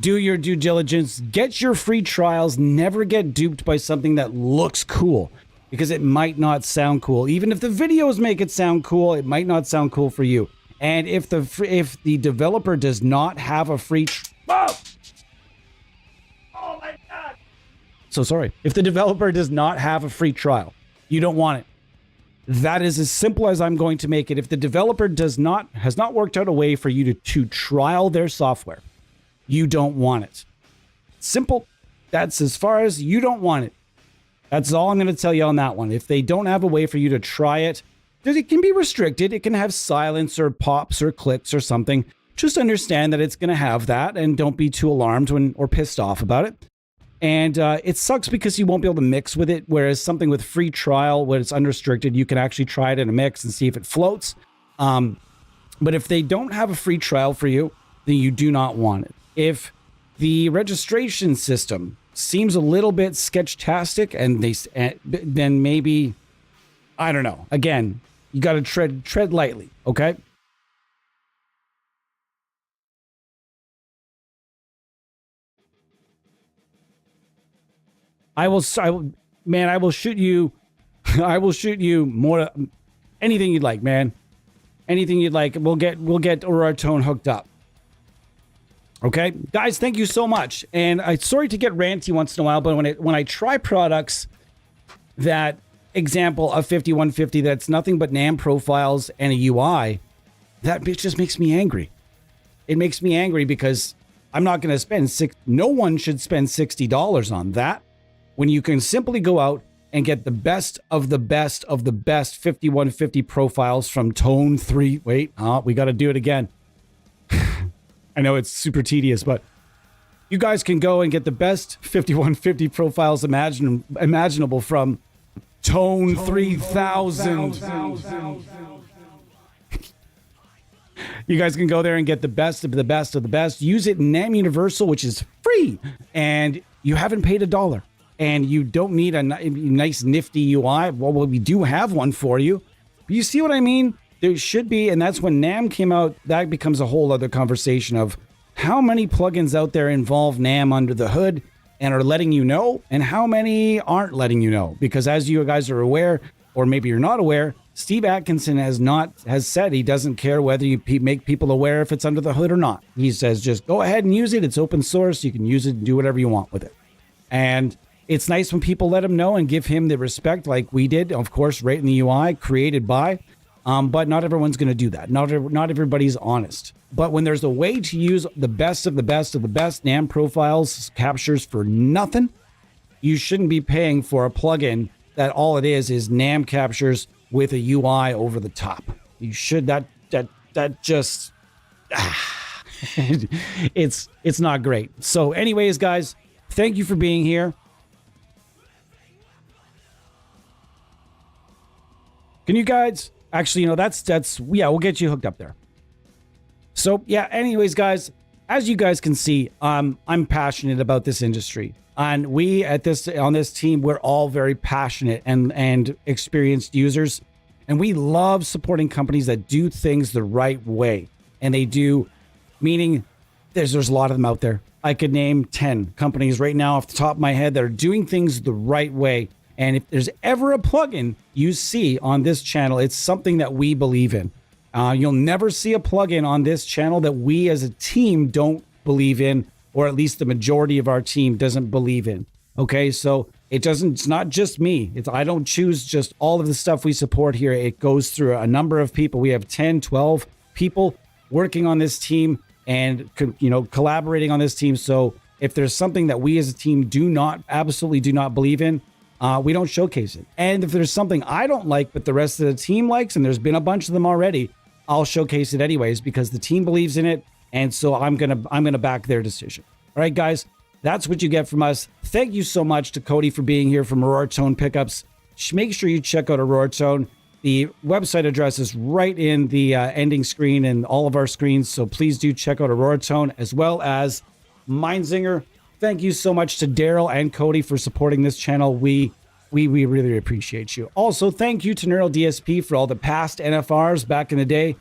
do your due diligence, get your free trials, never get duped by something that looks cool, because it might not sound cool. Even if the videos make it sound cool, it might not sound cool for you. And if the developer does not have a free oh my God. So sorry. If the developer does not have a free trial, you don't want it. That is as simple as I'm going to make it. If the developer has not worked out a way for you to trial their software, you don't want it. Simple. That's as far as you don't want it. That's all I'm going to tell you on that one. If they don't have a way for you to try it, it can be restricted. It can have silence or pops or clicks or something. Just understand that it's going to have that, and don't be too alarmed or pissed off about it. And it sucks because you won't be able to mix with it, whereas something with free trial, when it's unrestricted, you can actually try it in a mix and see if it floats. But if they don't have a free trial for you, then you do not want it. If the registration system seems a little bit sketch-tastic, and then maybe, I don't know. Again, you got to tread lightly, okay? I will shoot you. I will shoot you more. Anything you'd like, man. Anything you'd like. We'll get Aurora Tone hooked up. Okay, guys, thank you so much. And I'm sorry to get ranty once in a while, but when I try products, that example of 5150 that's nothing but NAM profiles and a UI, that bitch just makes me angry. It makes me angry because I'm not going to spend no one should spend $60 on that, when you can simply go out and get the best of the best of the best 5150 profiles from Tone 3. Wait, we got to do it again. I know it's super tedious, but you guys can go and get the best 5150 profiles imaginable from Tone 3000. You guys can go there and get the best of the best of the best. Use it in NAM Universal, which is free, and you haven't paid $1. And you don't need a nice nifty UI. Well, we do have one for you. But you see what I mean? There should be, and that's when NAM came out, that becomes a whole other conversation of how many plugins out there involve NAM under the hood and are letting you know, and how many aren't letting you know. Because as you guys are aware, or maybe you're not aware, Steve Atkinson has said he doesn't care whether you make people aware if it's under the hood or not. He says, just go ahead and use it. It's open source. You can use it and do whatever you want with it. And it's nice when people let him know and give him the respect like we did, of course, right in the UI, created by. But not everyone's going to do that. Not everybody's honest. But when there's a way to use the best of the best of the best NAM profiles captures for nothing, you shouldn't be paying for a plugin that all it is NAM captures with a UI over the top. You should. That just it's not great. So anyways, guys, thank you for being here. Can you guys actually, that's yeah, we'll get you hooked up there. So yeah, anyways, guys, as you guys can see, I'm passionate about this industry. And we on this team, we're all very passionate and experienced users. And we love supporting companies that do things the right way. And they do, meaning there's a lot of them out there. I could name 10 companies right now off the top of my head that are doing things the right way. And if there's ever a plugin you see on this channel, it's something that we believe in. You'll never see a plugin on this channel that we as a team don't believe in, or at least the majority of our team doesn't believe in. Okay, so it's not just me. I don't choose just all of the stuff we support here. It goes through a number of people. We have 10, 12 people working on this team and, collaborating on this team. So if there's something that we as a team absolutely do not believe in, we don't showcase it. And if there's something I don't like, but the rest of the team likes, and there's been a bunch of them already, I'll showcase it anyways because the team believes in it. And so I'm gonna back their decision. All right, guys, that's what you get from us. Thank you so much to Cody for being here from Aurora Tone Pickups. Make sure you check out Aurora Tone. The website address is right in the ending screen and all of our screens. So please do check out Aurora Tone as well as Mindzinger. Thank you so much to Daryl and Cody for supporting this channel. We really appreciate you. Also, thank you to Neural DSP for all the past NFRs back in the day.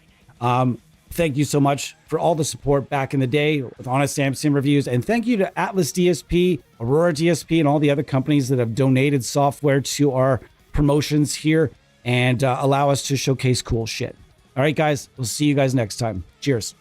Thank you so much for all the support back in the day with Honest Samson reviews. And thank you to Atlas DSP, Aurora DSP, and all the other companies that have donated software to our promotions here and allow us to showcase cool shit. All right, guys, we'll see you guys next time. Cheers.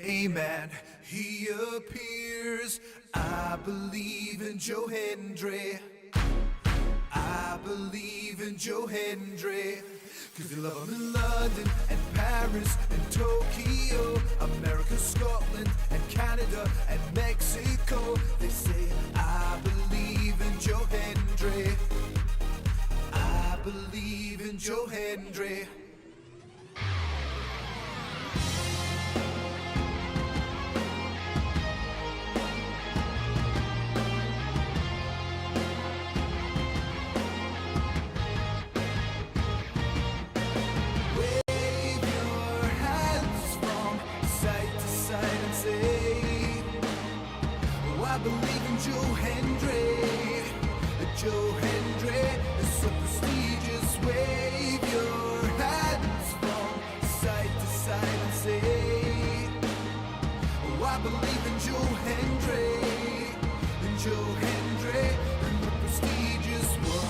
Amen. He appears. I believe in Joe Hendry. I believe in Joe Hendry. Cause you love him in London and Paris and Tokyo, America, Scotland and Canada and Mexico. They say I believe in Joe Hendry. I believe in Joe Hendry. I believe in Joe Hendry. Joe Hendry is so prestigious. Wave your hands from side to side and say, oh, I believe in Joe Hendry. In Joe Hendry and the prestigious one.